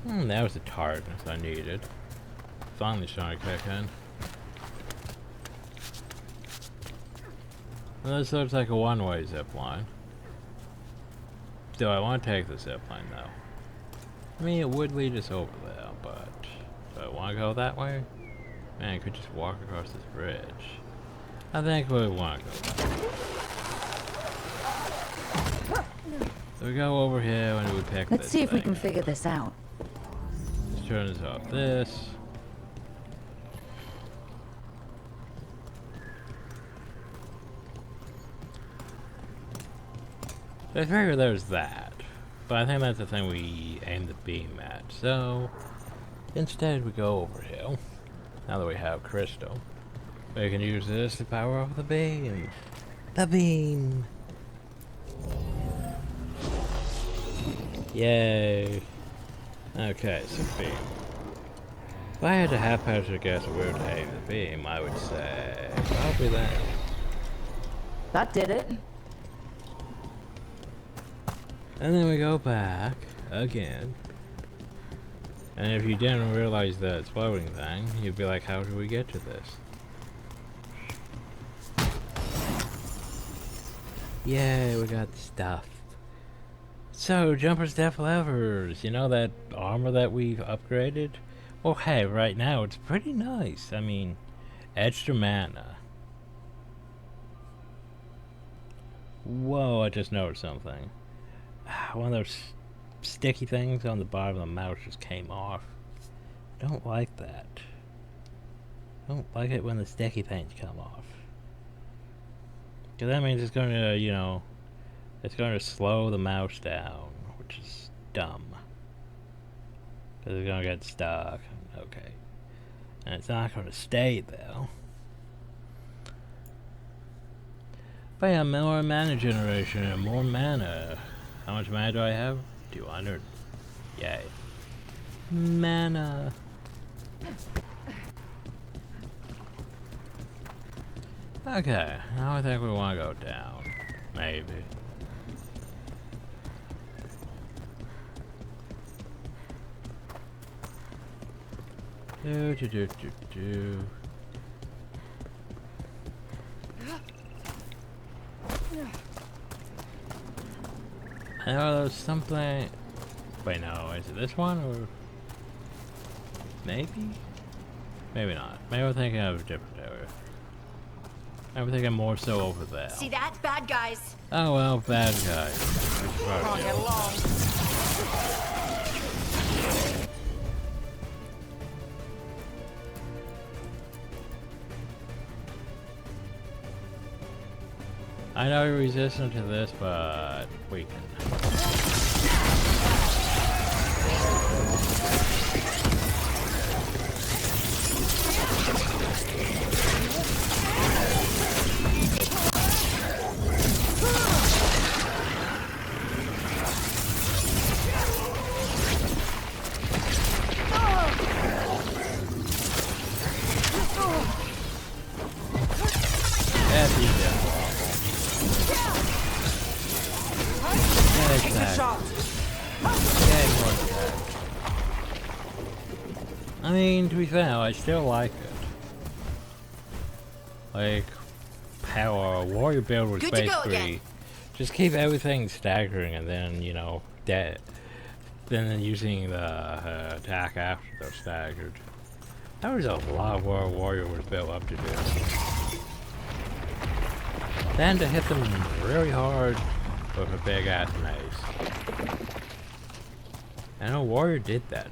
That was the tiredness I needed. Finally starting to kick in. Well, this looks like a one-way zipline. Do I want to take the zipline though? I mean, it would lead us over there, but do I want to go that way? Man, I could just walk across this bridge. I think we want to go that way. So we go over here and we pick Let's this see if we thing. can figure this out. Let's turn this off. This. I figure there's that. But I think that's the thing we aim the beam at. So, instead we go over here. Now that we have crystal. We can use this to power off the beam. The beam! Yay! Okay, so beam. If I had to haphazard guess where to aim the beam, I would say probably that. That did it. And then we go back again. And if you didn't realize that exploding thing, you'd be like, how do we get to this? Yay, we got stuff. So, Jumper's Def Levers, you know that armor that we've upgraded? Well, hey, right now it's pretty nice. I mean, extra mana. Whoa, I just noticed something. One of those sticky things on the bottom of the mouse just came off. Don't like that. Don't like it when the sticky things come off. Because that means it's going to, you know, it's going to slow the mouse down, which is dumb. Because it's going to get stuck. Okay. And it's not going to stay, though. But yeah, more mana generation and more mana. How much mana do I have? 200. Yay. Mana. Okay, now I think we want to go down. Maybe. Do. I know there's something. Wait, no, is it this one or maybe? Maybe not. Maybe I'm thinking of a different area. I'm thinking more so over there. See that? Bad guys. Oh well, bad guys. Can't get along. I know you're resistant to this, but we can. I mean, to be fair, I still like it. Like, how our warrior build was basically just keep everything staggering and then, you know, then using the attack after they're staggered. That was a lot of what our warrior was built up to do. Then to hit them really hard with a big ass mace. And our warrior did that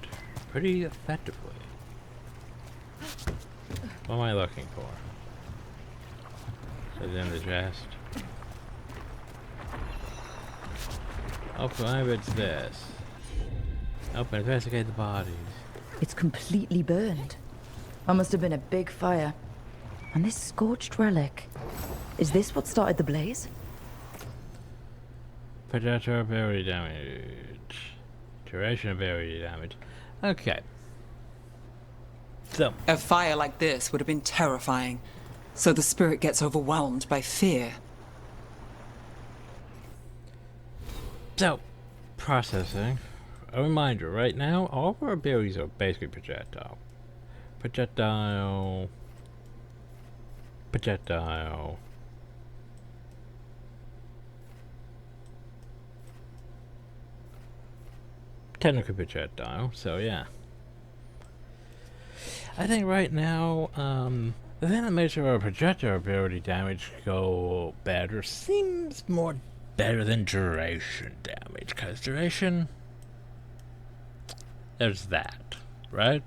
pretty effectively. What am I looking for? Is it in the chest? Oh, maybe it's this. Open, investigate the bodies. It's completely burned. That must have been a big fire. And this scorched relic. Is this what started the blaze? Projectile ability damage. Duration ability damage. Okay. So. A fire like this would have been terrifying. So the spirit gets overwhelmed by fear. So, processing. A reminder, right now, all of our abilities are basically projectile. Projectile. Projectile. Technically projectile, so yeah. I think right now, the thing that makes our projectile ability damage go better seems more better than duration damage, because duration, there's that, right?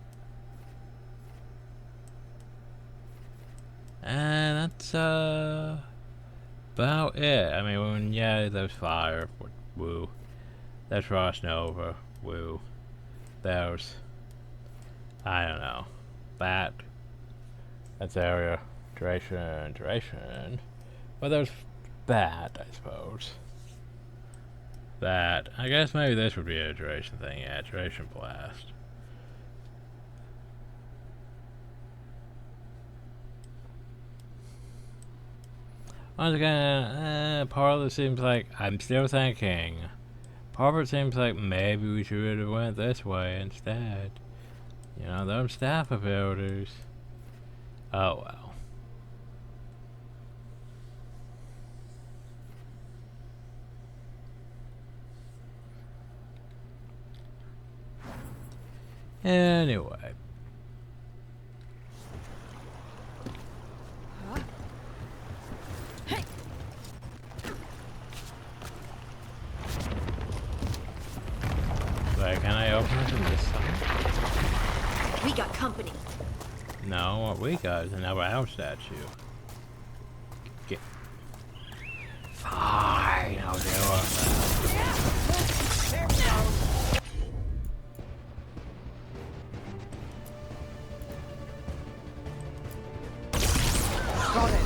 And that's about it. I mean, yeah, there's fire, which Woo. That's Frost Nova. Woo. There's, I don't know. That's area. Duration. Well, there's that, I suppose. That. I guess maybe this would be a duration thing. Yeah, duration blast. Once again, part of it seems like, I'm still thinking, part of it seems like maybe we should have went this way instead. You know, those staff abilities. Oh well. Anyway. Wait, can I open it from this side? We got company. No, what we got is another owl statue. Get. Fine, I'll deal with that. Got it.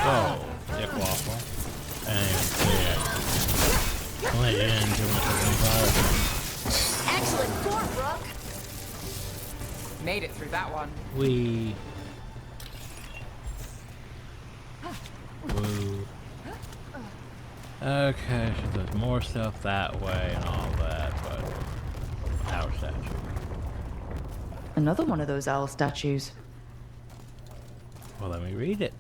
Whoa, dick waffle. I didn't even see it. Only did into my Excellent form, Brooke. Made it through that one. Woo. Okay, so there's more stuff that way and all that, but owl statue. Another one of those owl statues. Well, let me read it.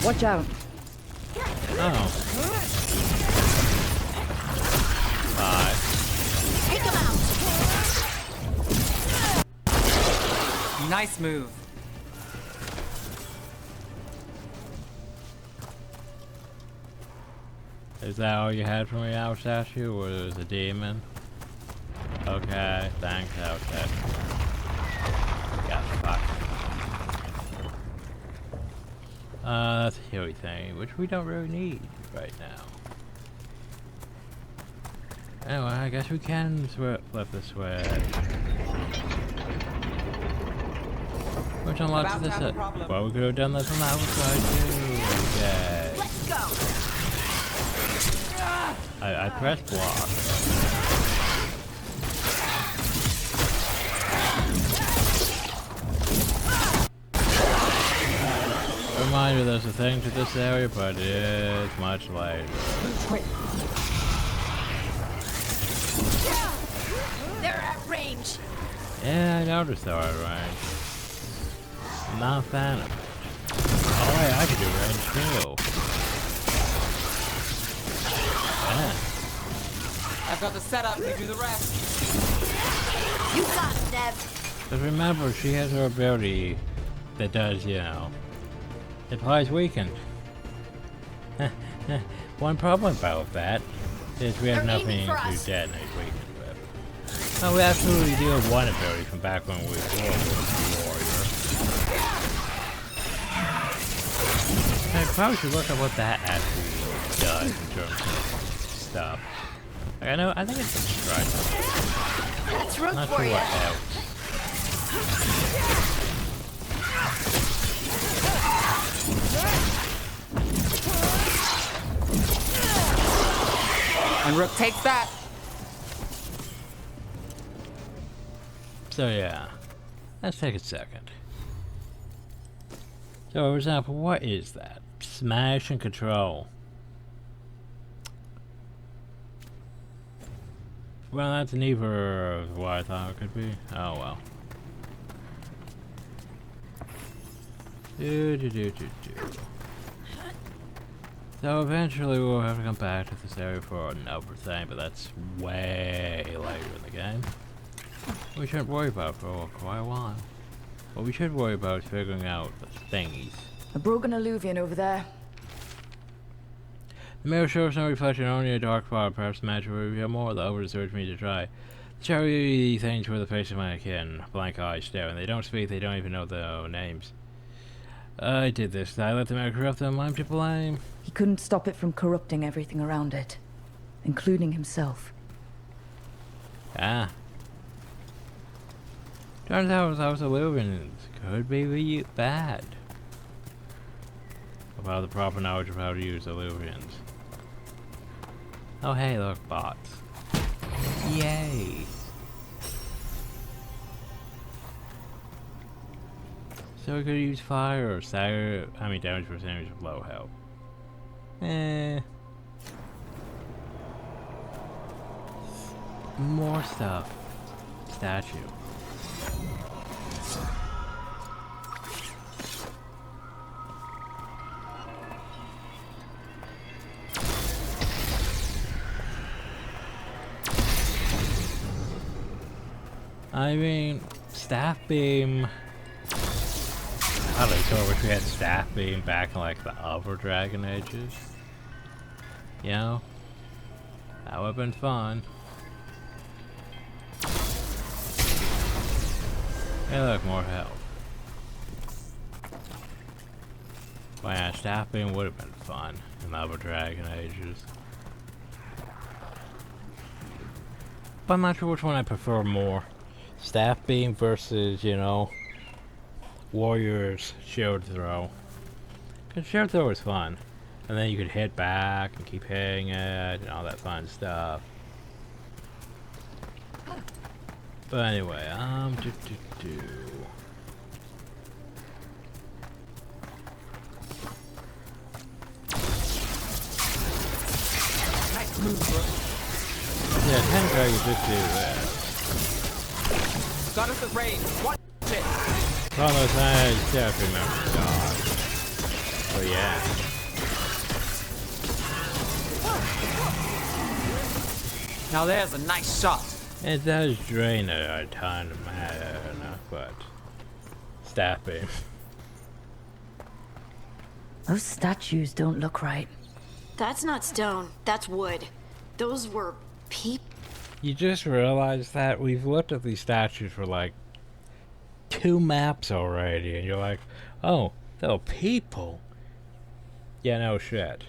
Watch out. Oh. Bye. Take him out. Nice move. Is that all you had from the owl statue, or was it a demon? Okay, thanks, owl statue. Got fucked. That's a healy thing, which we don't really need right now. Anyway, I guess we can flip the switch. Which unlocks this up. Well, we could have done this on the outside too. Okay. Let's go. I pressed block. Reminder, there's a thing to this area, but it's much later. They're at range. Yeah, I noticed they were at range. I'm not a fan of it. Oh wait, I could do range too. Yeah. I've got the setup, you do the rest. You got it, Nev. But remember, she has her ability that does, you know, it applies weakened. One problem about that is we have nothing to detonate weakened with. Oh, we absolutely deal with one ability from back when we were Warrior. I probably should look at what that actually does in terms of stuff. Like, I think it's a strike. That's room Not for sure you. what else. And Rook takes that. So yeah, let's take a second. So for example, what is that? Smash and control. Well, that's neither of what I thought it could be. Oh well. So eventually we'll have to come back to this area for another thing, but that's way later in the game. We shouldn't worry about it for quite a while. What we should worry about is figuring out the thingies. A broken alluvian over there. The mirror shows no reflection, only a dark fire. Perhaps the magic will reveal more, though it urged me to try. The cherry things were the face of my kin, blank eyes staring. They don't speak, they don't even know their own names. I did this. I let the mirror corrupt them. I'm to blame. He couldn't stop it from corrupting everything around it, including himself. Ah. Turns out those illusions could be really bad. Without the proper knowledge of how to use illusions. Oh hey, look, bots. Yay! So we could use fire or stagger, damage percentage of low health. More stuff. Statue. Staff beam. I so wish we had staff beam back in like the other Dragon Ages. You know? That would have been fun. Hey look, more health. Well, yeah, staff beam would have been fun in the other Dragon Ages. But I'm not sure which one I prefer more. Staff beam versus, you know, Warrior's shield throw. Because shield throw is fun. And then you could hit back and keep hitting it and all that fun stuff. But anyway, Nice move, bro. Yeah, technically you just do that. Got us at range. What shit? Almost nice. Yeah, I remember. God. Oh yeah. Now there's a nice shot. It does drain a ton of mana, but staff beam. Those statues don't look right. That's not stone. That's wood. Those were people. You just realized that we've looked at these statues for like 2 maps already, and you're like, oh, they're people. Yeah, no shit.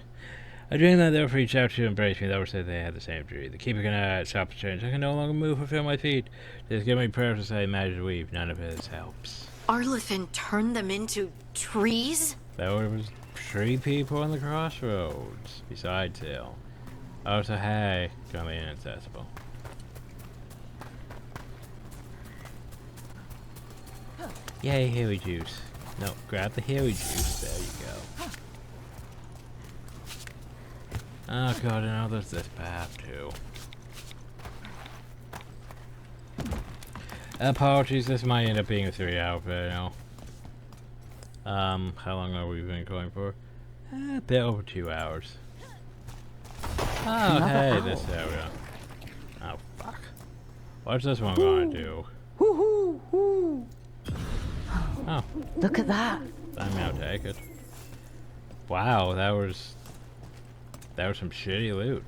I dreamed that they would reach out to embrace me. They would say they had the same dream. The keeper cannot stop the change. I can no longer move or feel my feet. Just give me prayers to say magic weave. None of this helps. Arlefin turned them into trees? There was 3 people on the crossroads, besides Hill. Oh, so hey, come inaccessible. Yay, Healy Juice. No, grab the Healy Juice. There you go. Oh god, I know there's this path too. Apologies, this might end up being a 3-hour video. How long are we been going for? A bit over 2 hours. Oh, hey, this area. Oh, fuck. What's this one gonna do? Oh. Look at that. I'm gonna take it. Wow, that was some shitty loot.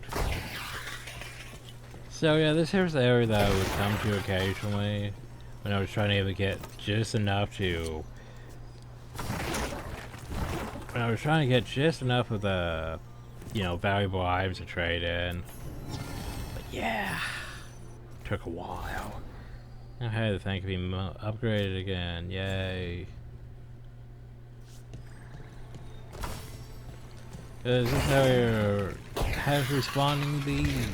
So yeah, this here's the area that I would come to occasionally when I was trying to get just enough to of the, you know, valuable items to trade in. But yeah, took a while. Okay, the thing can be upgraded again. Yay. Because this area has responding bees.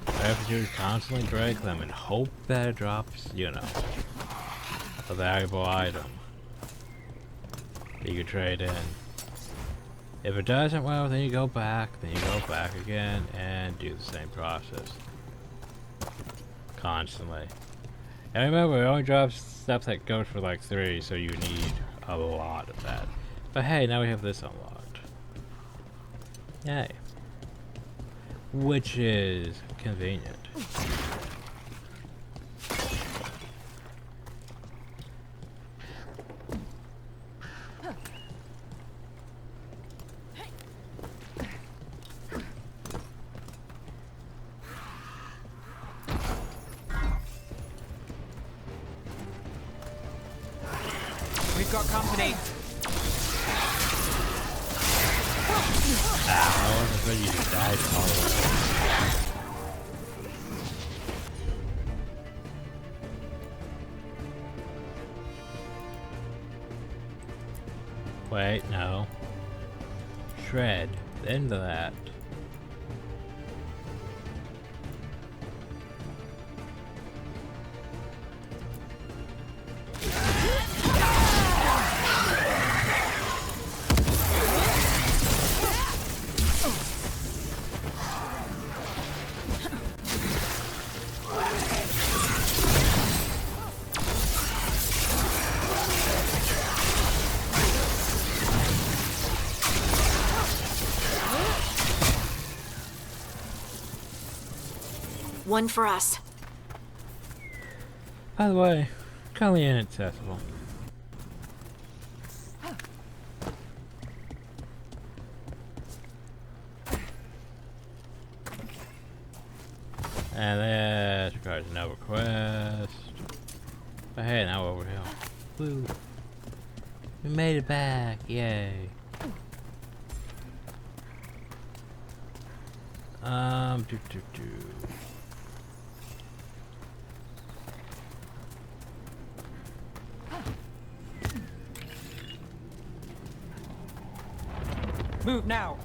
I have to do is constantly break them and hope that it drops, you know, a valuable item that you can trade in. If it doesn't, well, then you go back again, and do the same process. Constantly. And remember, it only drops stuff that goes for like 3, so you need a lot of that. But hey, now we have this unlocked. Yay. Which is convenient. We've got company. I wasn't afraid you just died all the way. Wait, no. Shred. Into that. One for us. By the way, kind of inaccessible. And that requires no request. But hey, now over here. Woo! We made it back! Yay! Do. Move now.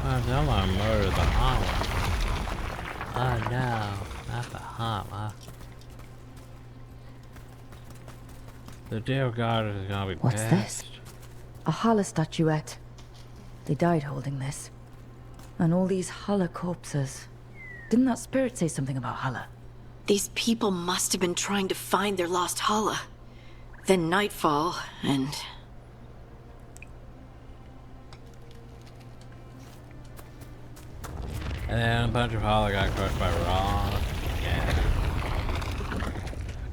I'm gonna murder the Hama. Oh no, not the Hama. The dear god is gonna be What's pissed. this? A Hala statuette. They died holding this. And all these Hala corpses. Didn't that spirit say something about Hala? These people must have been trying to find their lost Hala. Then nightfall, and... And then a bunch of Hala got crushed by rock. Yeah.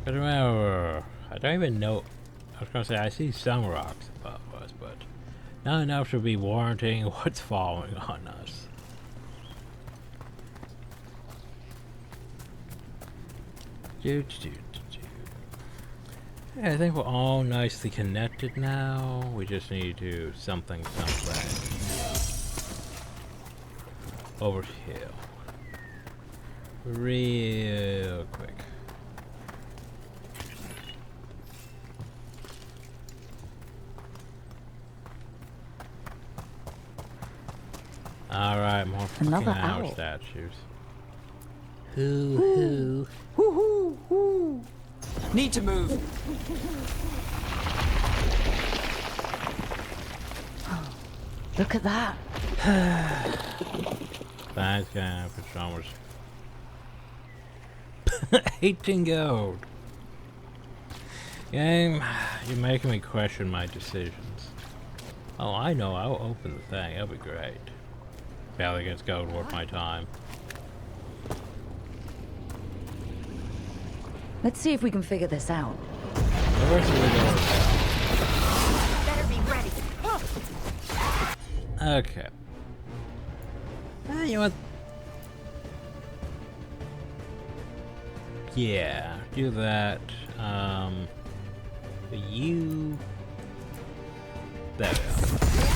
But remember, I don't even know. I was gonna say I see some rocks above us, but not enough to be warranting what's falling on us. Yeah, I think we're all nicely connected now. We just need to something. Over here. Real quick. Alright, more fucking Another owl owl. statues. Hoo. Woo-hoo-hoo. Need to move. Look at that. Thanks, guy, for showers. 18 gold. Game, you're making me question my decisions. Oh, I know. I'll open the thing. That'll be great. Barely gets gold worth my time. Let's see if we can figure this out. Where's the Better be ready. Okay. You know what? Yeah, do that. You. There we go.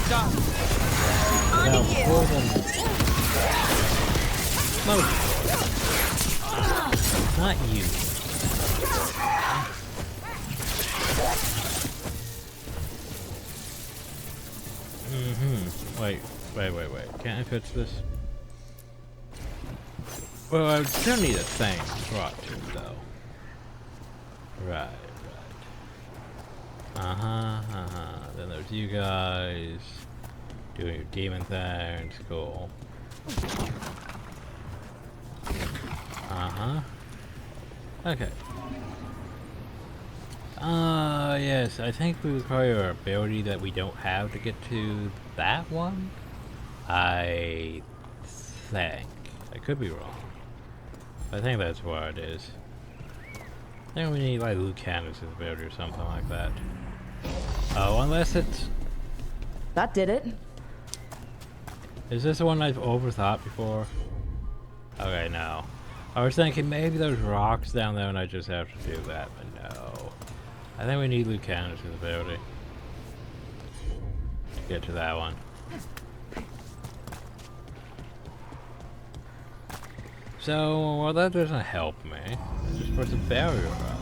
Done. Now, for them. Not you. Wait. Can't I fix this? Well, I still need a thing brought to it, though. Right. Then there's you guys doing your demon things. Cool. Okay. 'Cause I Yes, I think we require an ability that we don't have to get to that one. I think. I could be wrong. I think that's what it is. I think we need like Luke Candace's ability or something like that. Oh, unless it's... That did it. Is this the one I've overthought before? Okay, no. I was thinking maybe there's rocks down there and I just have to do that, but no. I think we need Luke Candace's ability to get to that one. So, well, that doesn't help me. It just puts a barrier up.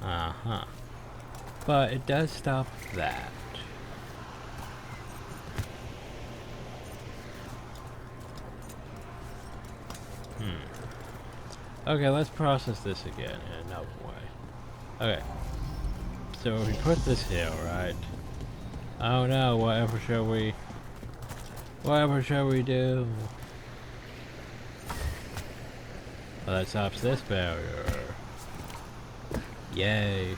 Uh-huh. But it does stop that. Okay, let's process this again in another way. Okay. So if we put this here, right? Oh no, whatever shall we do? Well, that stops this barrier. Yay.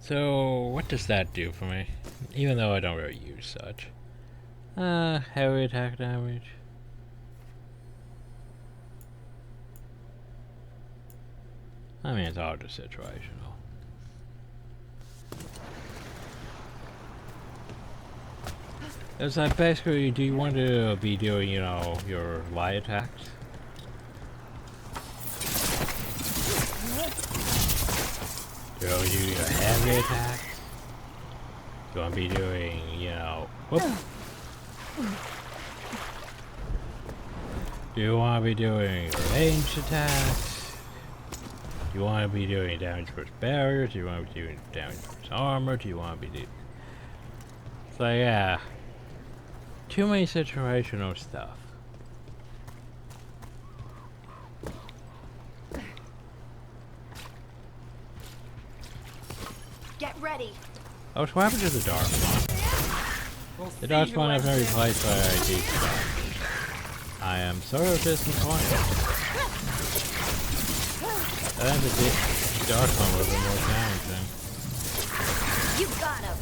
So, what does that do for me? Even though I don't really use such. Heavy attack damage. I mean, it's all just situational. It's like basically, do you want to be doing, you know, your light attacks? Do you want to do your heavy attacks? Do you want to be doing, you know, whoop. Do you want to be doing ranged attacks? Do you want to be doing damage versus barriers? Do you want to be doing damage versus armor? Do you want to be doing... So yeah. Too many situational stuff. Get ready. Oh, so what happened to the dark one? The dark one has been replaced by ID stuff. I am sort of disappointed. I think the dark one would have been more challenging. You got him.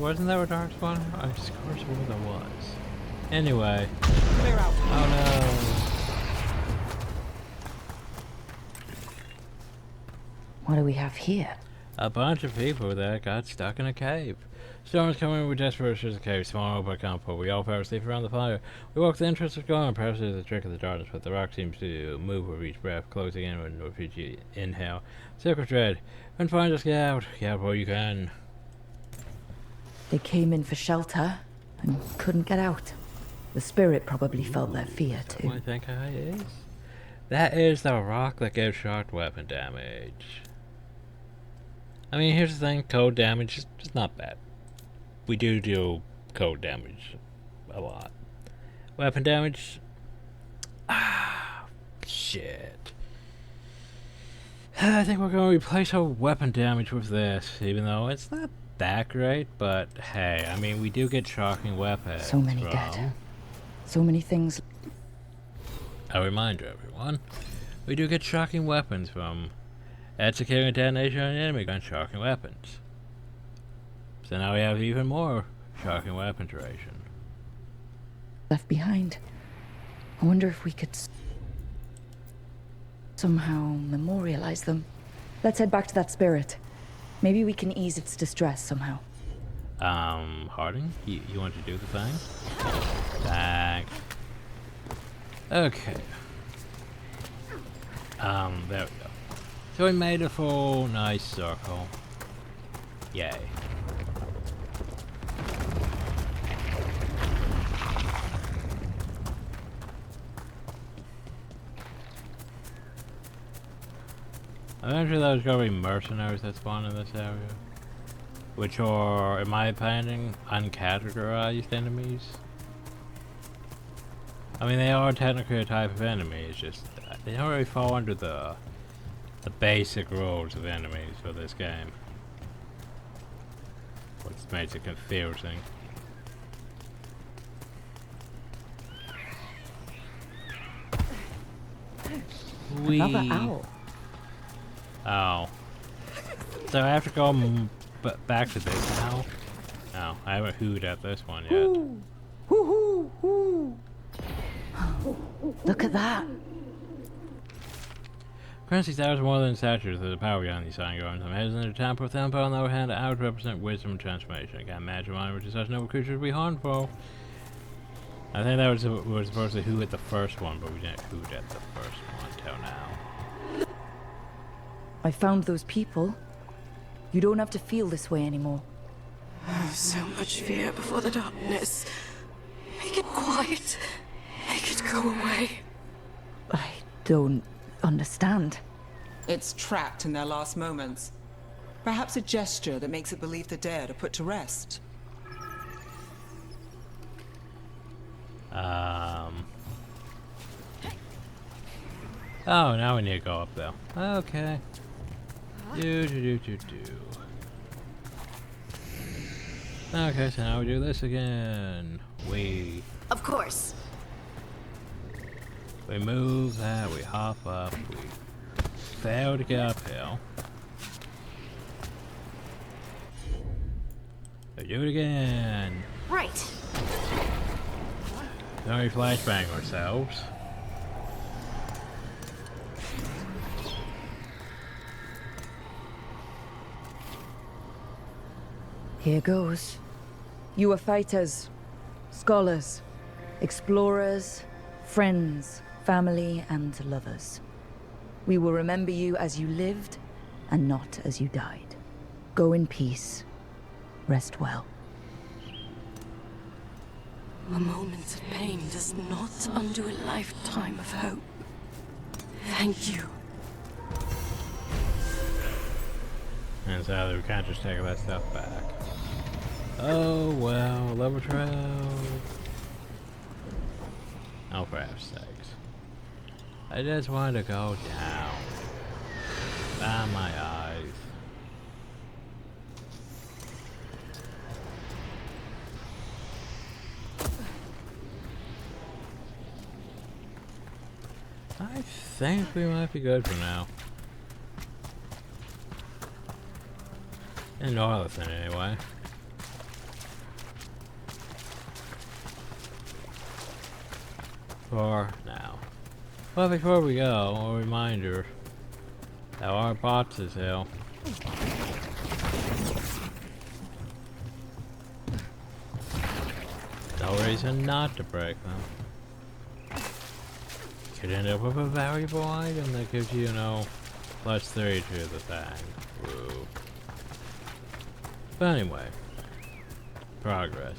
Wasn't that a dark one? I swear what that was. Anyway. Clear out. Oh no. What do we have here? A bunch of people that got stuck in a cave. Storms coming with desperate as the cave, small but comfortable. We all fell asleep around the fire. We walked the entrance of gone, perhaps it's a trick of the darkness, but the rock seems to move with each breath, closing in with each inhale. Circle dread. When fine, just get out. Get out while you can. They came in for shelter and couldn't get out. The spirit probably felt their fear too. I think I is. That is the rock that gives shock weapon damage. I mean, here's the thing, cold damage is just not bad. We do cold damage a lot. Weapon damage, shit. I think we're going to replace our weapon damage with this, even though it's not that great, but hey, I mean, we do get shocking weapons. So many dead. So many things. A reminder, everyone, we do get shocking weapons from executing a detonation on an enemy gun shocking weapons. So now we have even more shocking weapon duration. Left behind. I wonder if we could somehow memorialize them. Let's head back to that spirit. Maybe we can ease its distress somehow. Harding, you want to do the thing? Thanks. Okay. There we go. So we made a full nice circle. Yay. Eventually there's gonna be mercenaries that spawn in this area. Which are, in my opinion, uncategorized enemies. I mean, they are technically a type of enemy, it's just, they don't really fall under the the basic rules of enemies for this game, which makes it confusing. Another owl. Oh. So I have to go back to this now? No, I haven't hooed at this one yet. Look at that. Currency's ours more than statues. There's a power behind these sign guards. I'm heading into town for tempo. On the other hand, ours represent wisdom and transformation. I can't imagine why which is such noble creatures would be harmful. I think that was supposed to hoo at the first one, but we didn't hoot at the first one till now. I found those people. You don't have to feel this way anymore. Oh, so much fear before the darkness. Make it quiet. Make it go away. I don't understand. It's trapped in their last moments. Perhaps a gesture that makes it believe the dead are put to rest. Oh, now we need to go up though. Okay. Do. Okay, so now we do this again. Of course. We move that, we hop up, we fail to get uphill. So do it again. Right. Now we flashbang ourselves. Here goes. You are fighters, scholars, explorers, friends, family, and lovers. We will remember you as you lived, and not as you died. Go in peace. Rest well. A moment of pain does not undo a lifetime of hope. Thank you. And so we can't just take that stuff back. Oh well, level 12. Oh, for F's sakes. I just wanted to go down. Ah, my eyes. I think we might be good for now. In Arlington, anyway. For now. Well, before we go, a reminder that our bots is hell. No reason not to break them. Could end up with a valuable item that gives you, +3 to the thing. Woo. But anyway, progress.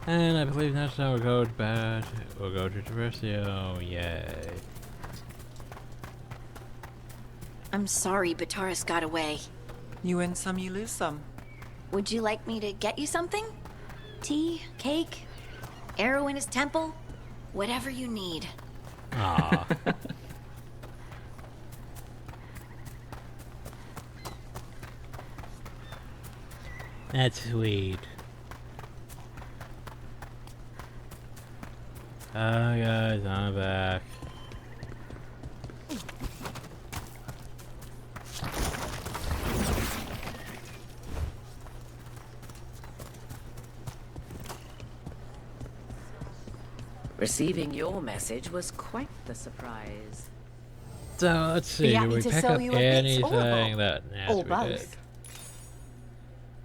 And I believe next time we'll go to Terrestrial. Yay. I'm sorry, but Taurus got away. You win some, you lose some. Would you like me to get you something? Tea? Cake? Arrow in his temple? Whatever you need. Ah. That's sweet. Oh guys, I'm back. Receiving your message was quite the surprise. So let's see, do we pick up anything that or both?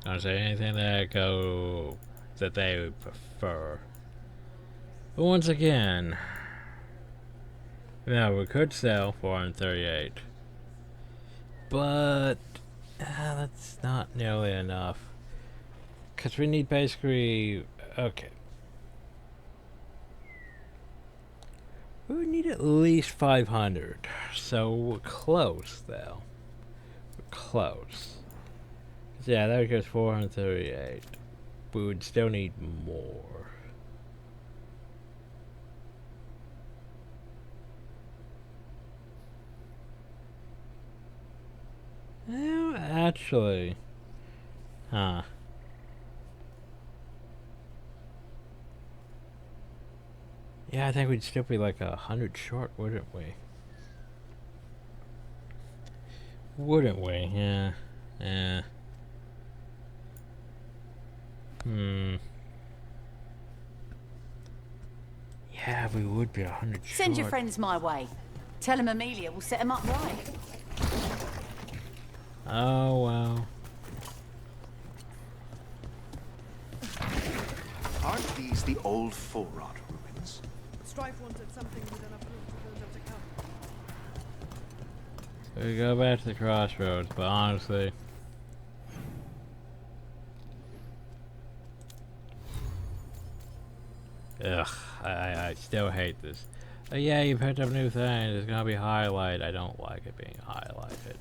Don't say anything that they would prefer. But once again, we could sell 438, but that's not nearly enough, because we need basically, okay, we would need at least 500, so we're close though, we're close. Yeah, that would go 438, we would still need more. Actually. Huh. Yeah, I think we'd still be like 100 short, wouldn't we? Wouldn't we? Yeah. Yeah. Yeah, we would be 100 short. Send your friends my way. Tell them Amelia will set them up right. Oh, well. Aren't these the old Forerod ruins? Strife wanted something with enough room to build up to come. We go back to the crossroads, but honestly... Ugh, I still hate this. Yeah, you picked up new things, it's gonna be highlighted. I don't like it being highlighted.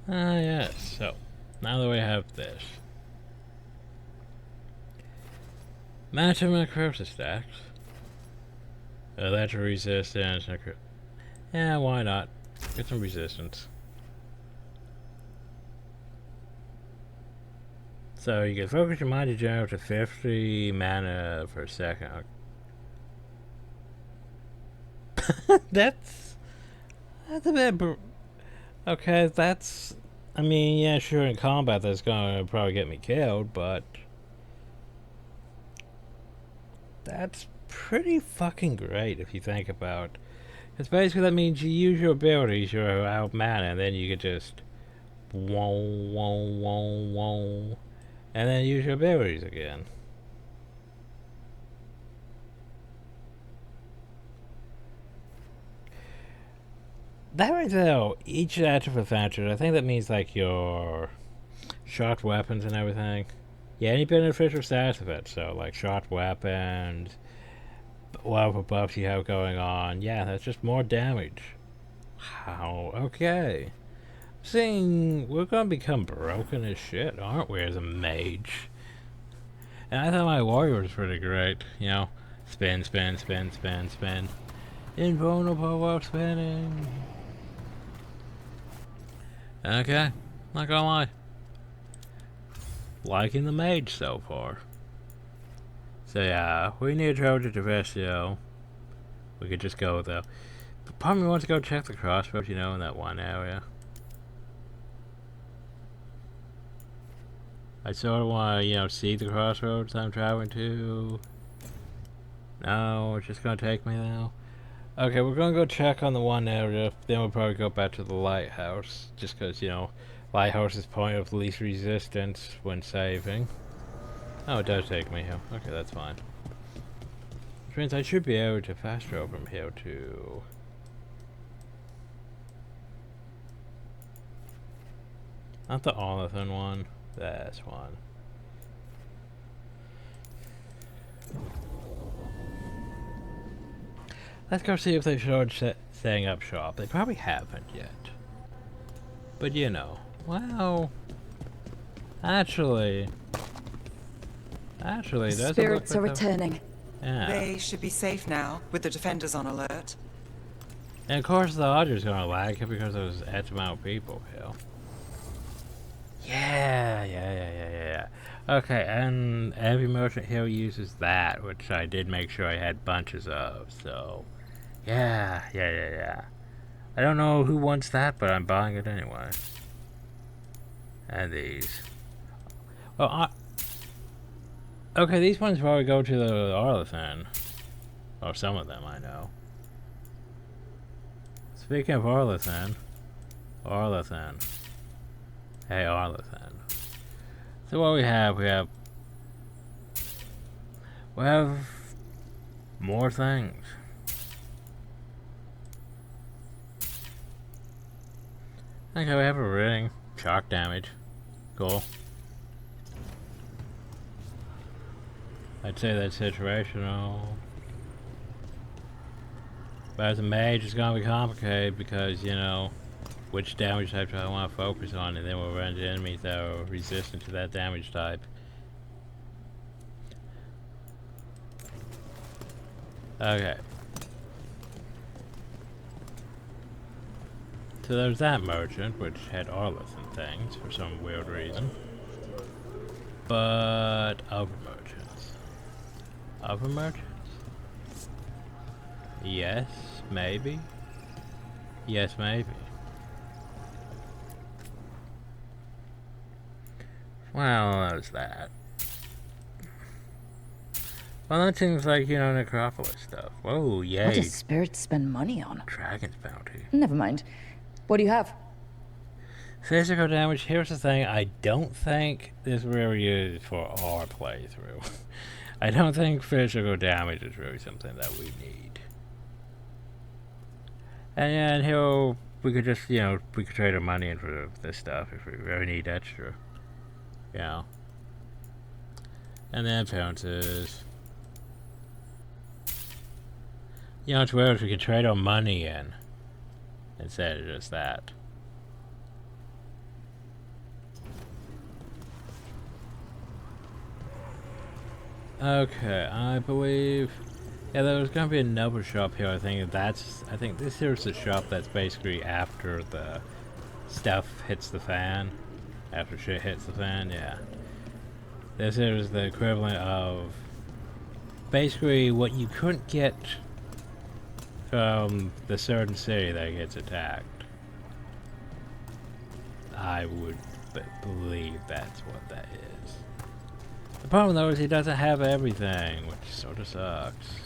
Yes, so, now that we have this. Match of necrosis stacks. Electric resistance, yeah, why not? Get some resistance. So you can focus your mind to generate up to 50 mana per second. That's a bit... Okay, that's... I mean, yeah, sure, in combat that's gonna probably get me killed, but... That's pretty fucking great if you think about it. Because basically that means you use your abilities, you're out mana, and then you can just... and then use your abilities again. That right there, each active advantage, I think that means like your shot weapons and everything. Yeah, any beneficial stats of it, so like shot weapons, whatever buffs you have going on. Yeah, that's just more damage. How? Okay. Seeing we're gonna become broken as shit, aren't we, as a mage? And I thought my warrior was pretty great, you know. Spin, spin, spin, spin, spin. Invulnerable while spinning. Okay, not gonna lie. Liking the mage so far. So yeah, we need to travel to Vestio. We could just go though. But part of me wants to go check the crossroads, you know, in that one area. I sort of want to, you know, see the crossroads I'm traveling to. No, it's just gonna take me now. Okay, we're gonna go check on the one area, then we'll probably go back to the lighthouse, just because, you know, lighthouse is point of least resistance when saving. Oh, it does take me here. Okay, that's fine. Which means I should be able to fast travel from here to... Not the Olithan one, this one. Let's go see if they started setting up shop. They probably haven't yet. But you know, well, actually, there's spirits are returning. Yeah. They should be safe now, with the defenders on alert. And of course the Odger's gonna lag because there's X amount of people here. Yeah. Okay, and every merchant here uses that, which I did make sure I had bunches of, so... Yeah. I don't know who wants that, but I'm buying it anyway. And these. Well, okay, these ones probably go to the Arlethan. Or some of them, I know. Speaking of Arlethan. Hey, Arlethan. So what we have more things. Okay, we have a ring. Shock damage. Cool. I'd say that's situational. But as a mage, it's gonna be complicated because, you know, which damage type do I want to focus on, and then we'll run into enemies that are resistant to that damage type. Okay. So there's that merchant, which had armless and things for some weird reason. But other merchants. Other merchants? Yes, maybe. Yes, maybe. Well, there's that. Well, that seems like, you know, necropolis stuff. Whoa, yay. What does spirits spend money on? Dragon's bounty. Never mind. What do you have? Physical damage, here's the thing, I don't think this really is for our playthrough. I don't think physical damage is really something that we need. And yeah, and here we could just, you know, we could trade our money in for this stuff if we really need extra. You know. And then appearances. You know, it's weird if we could trade our money in instead of just that. Okay, I believe, yeah, there was gonna be another shop here. I think this here's the shop that's basically after the stuff hits the fan, after shit hits the fan. Yeah, this is the equivalent of basically what you couldn't get from the certain city that gets attacked. I would believe that's what that is. The problem though is he doesn't have everything, which sort of sucks.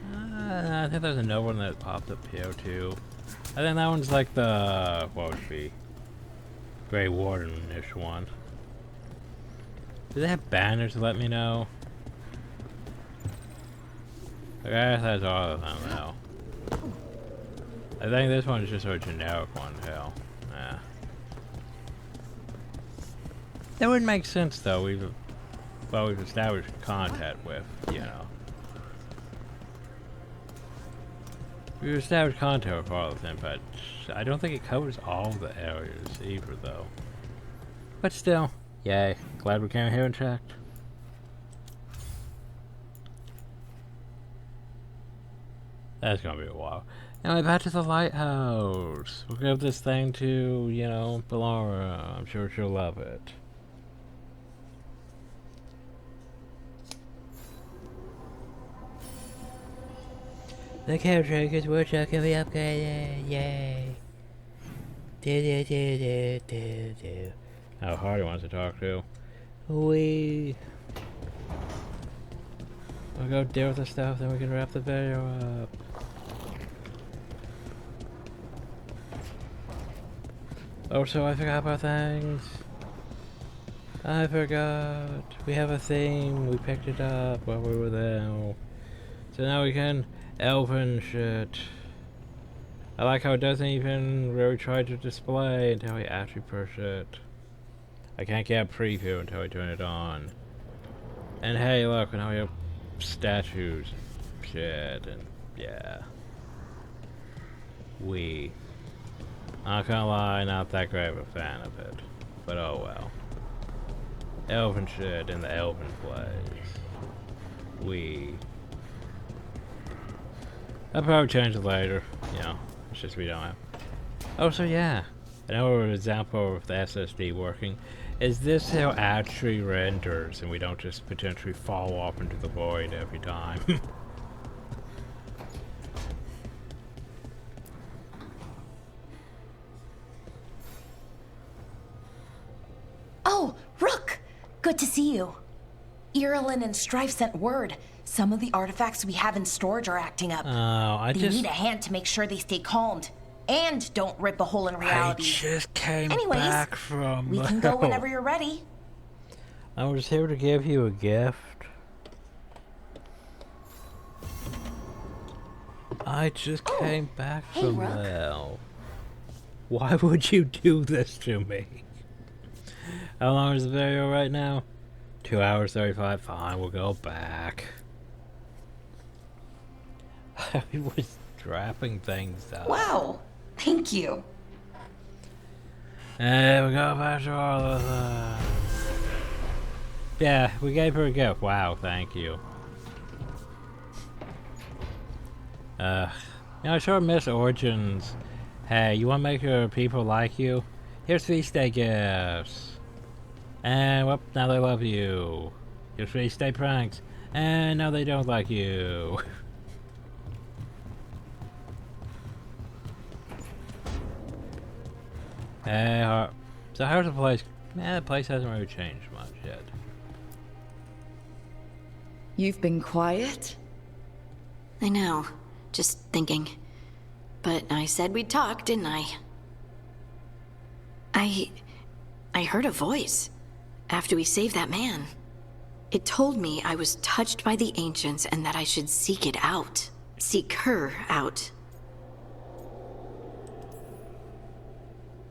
I think there's another one that popped up here too. I think that one's like the, what would it be? Grey Warden-ish one. Do they have banners to let me know? I guess that's all of them now. I think this one is just a generic one, hell. Yeah. That would make sense though, we've established contact with, you know. We've established contact with all of them, but I don't think it covers all the areas either though. But still, yay, glad we came here and checked. That's gonna be a while. Anyway, back to the lighthouse. We'll give this thing to, you know, Bioware. I'm sure she'll love it. The caretakers workshop can be upgraded. Yay. Do. Oh, Hardy wants to talk to. We'll go deal with the stuff, then we can wrap the video up. Oh, so I forgot about things. I forgot. We have a theme. We picked it up while we were there. So now we can elven shit. I like how it doesn't even really try to display until we actually push it. I can't get a preview until I turn it on. And hey, look, now we have statues and shit, and yeah. Not gonna lie, not that great of a fan of it. But oh well. Elven shit in the elven place. I'll probably change it later, you know. It's just we don't have. Oh, so yeah. Another example of the SSD working is this how it actually renders and we don't just potentially fall off into the void every time. Oh, Rook! Good to see you. Irilyn and Strife sent word. Some of the artifacts we have in storage are acting up. Oh, They need a hand to make sure they stay calmed. And don't rip a hole in reality. I just came Anyways, back from... we can go whenever you're ready. I was here to give you a gift. I just came back from Rook. hell. Why would you do this to me? How long is the video right now? 2 hours 35. Fine, we'll go back. I was dropping things down. Wow, thank you. And we go back to all of the... Yeah, we gave her a gift. Wow, thank you. You know, I sure miss Origins. Hey, you want to make your people like you? Here's feast day gifts. And, whoop, now they love you. Here's feast day pranks. And now they don't like you. Hey, so how's the place? The place hasn't really changed much yet. You've been quiet? I know. Just thinking. But I said we'd talk, didn't I? I heard a voice after we saved that man. It told me I was touched by the ancients and that I should seek it out. Seek her out.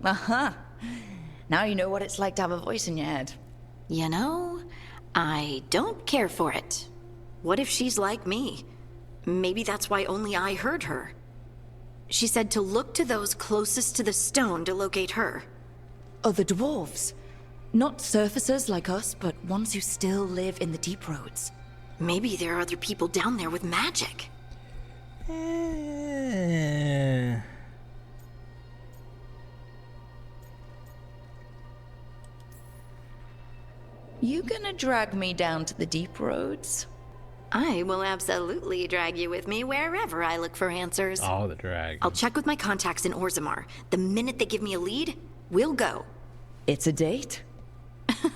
Uh-huh. Now you know what it's like to have a voice in your head. You know, I don't care for it. What if she's like me? Maybe that's why only I heard her. She said to look to those closest to the stone to locate her. Other dwarves. Not surfacers like us, but ones who still live in the deep roads. Maybe there are other people down there with magic. You gonna drag me down to the deep roads? I will absolutely drag you with me wherever I look for answers. Oh, the drag. I'll check with my contacts in Orzammar. The minute they give me a lead, we'll go. It's a date?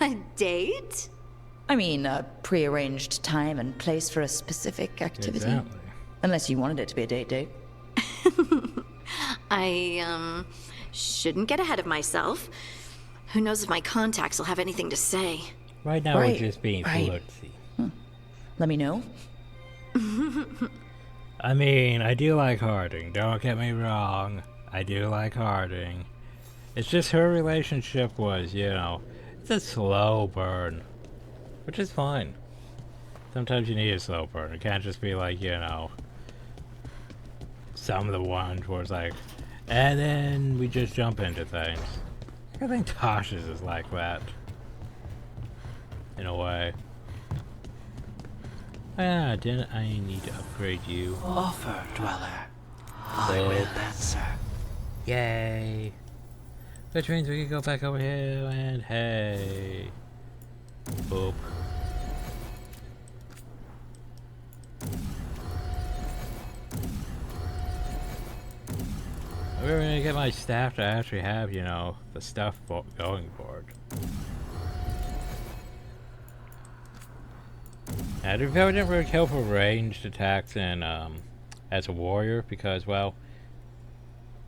A date? I mean, a pre-arranged time and place for a specific activity. Exactly. Unless you wanted it to be a date. I, shouldn't get ahead of myself. Who knows if my contacts will have anything to say. Right now we're just being flirty. Let me know. I mean, I do like Harding, don't get me wrong. I do like Harding. It's just her relationship was, you know, it's a slow burn. Which is fine. Sometimes you need a slow burn. It can't just be like, you know, some of the ones where it's like, and then we just jump into things. I think Tasha's is like that. In a way. Ah, didn't I need to upgrade you? Offer, Dweller. I will answer. Yay. Which means we can go back over here and hey. Boop. We're gonna get my staff to actually have, you know, the stuff going for it. Now, to be fair, I didn't really kill for ranged attacks in, as a warrior because, well,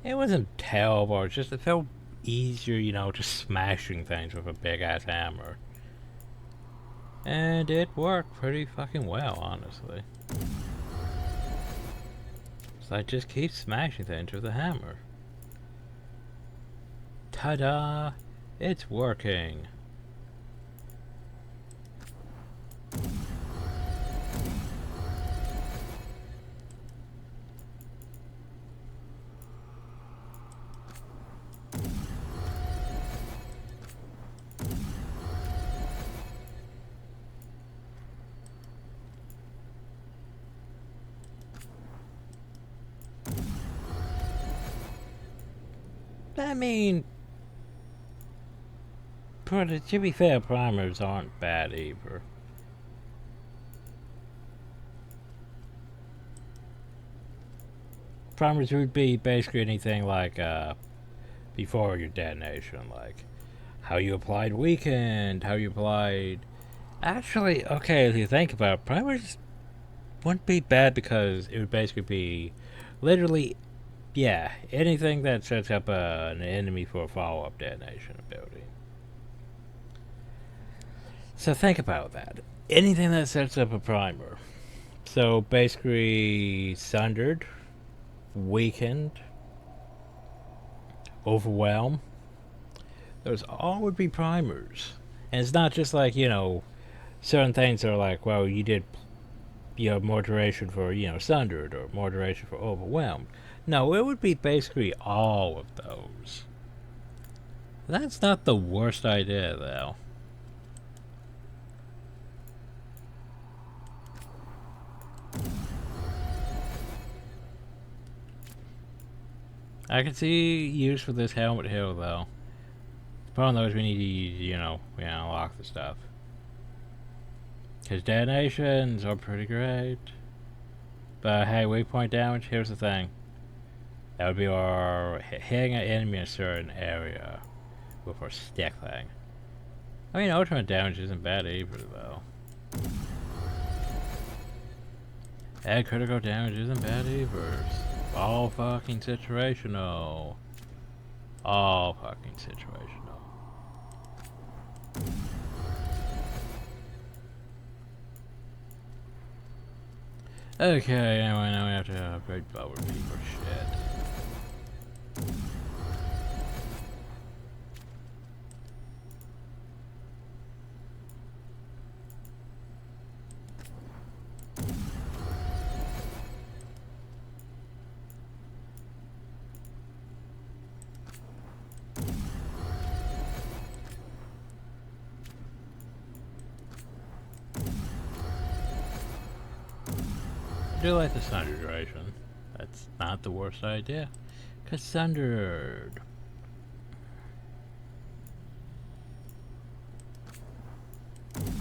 it wasn't terrible, it just it felt easier, you know, just smashing things with a big-ass hammer. And it worked pretty fucking well, honestly. So I just keep smashing things with a hammer. Ta-da! It's working! I mean, to be fair, primers aren't bad either. Primers would be basically anything like before your detonation, like how you applied weakened, how you applied... Actually, okay, if you think about it, primers wouldn't be bad because it would basically be literally... Yeah, anything that sets up an enemy for a follow-up detonation ability. So think about that. Anything that sets up a primer. So basically, Sundered, Weakened, Overwhelm. those all would be primers. And it's not just like, you know, certain things are like, well, you did, you know, more duration for, you know, Sundered, or more duration for Overwhelmed. No, it would be basically all of those. That's not the worst idea, though. I can see use for this helmet hill, though. The problem, though, is we need to, you know, we unlock the stuff. Because detonations are pretty great. But hey, waypoint damage, here's the thing. That would be our hitting an enemy in a certain area with our stick thing. I mean, ultimate damage isn't bad either, though. And critical damage isn't bad either. All fucking situational. All fucking situational. Okay, anyway, now we have to upgrade power people shit. I do like the Sundered duration. That's not the worst idea. 'Cause Sundered.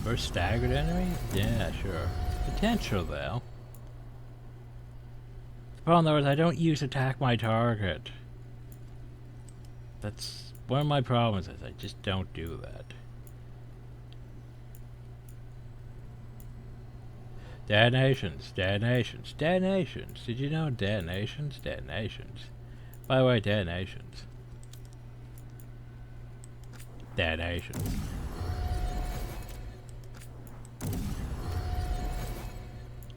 For staggered enemies? Yeah, sure. Potential, though. The problem, though, is I don't use attack my target. That's one of my problems, is I just don't do that. Detonations, detonations, detonations. Did you know detonations? Detonations. By the way, detonations. Detonations.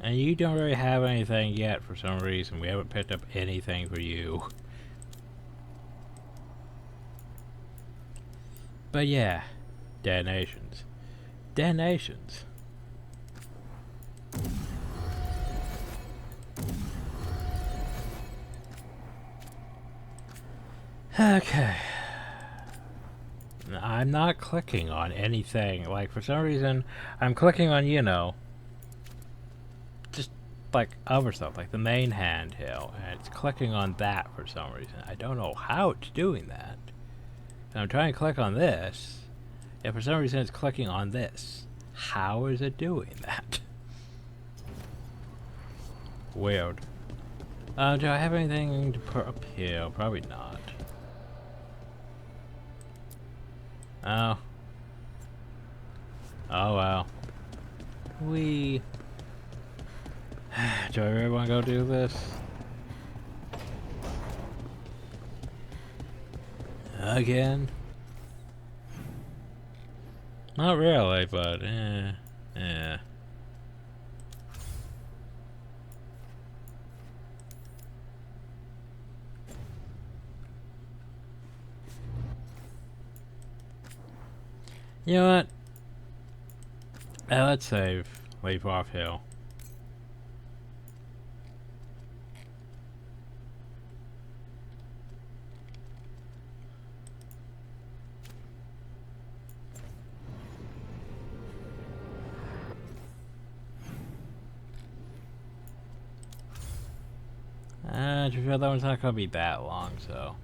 And you don't really have anything yet for some reason. We haven't picked up anything for you. But yeah, detonations. Detonations. Okay. I'm not clicking on anything. Like, for some reason, I'm clicking on, you know, just like other stuff, like the main handheld, and it's clicking on that for some reason. I don't know how it's doing that. And I'm trying to click on this, and for some reason it's clicking on this. How is it doing that? Weird. Do I have anything to put up here? Probably not. Oh. Oh well. Do I really want to go do this? Again? Not really, but yeah. You know what? Let's save. Leap off hill. To be fair, that one's not gonna be that long, so.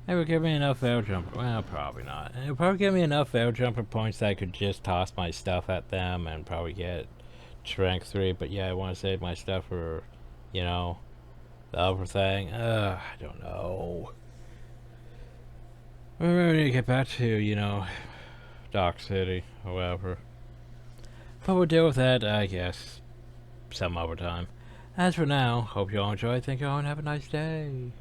It would give me enough veil jumper. Well, probably not. It would probably give me enough veil jumper points that I could just toss my stuff at them and probably get strength 3. But yeah, I want to save my stuff for, you know, the other thing. I don't know. We're ready to get back to, you know, Dock City or whatever. But we'll deal with that, I guess, some other time. As for now, hope you all enjoyed. Thank you all and have a nice day.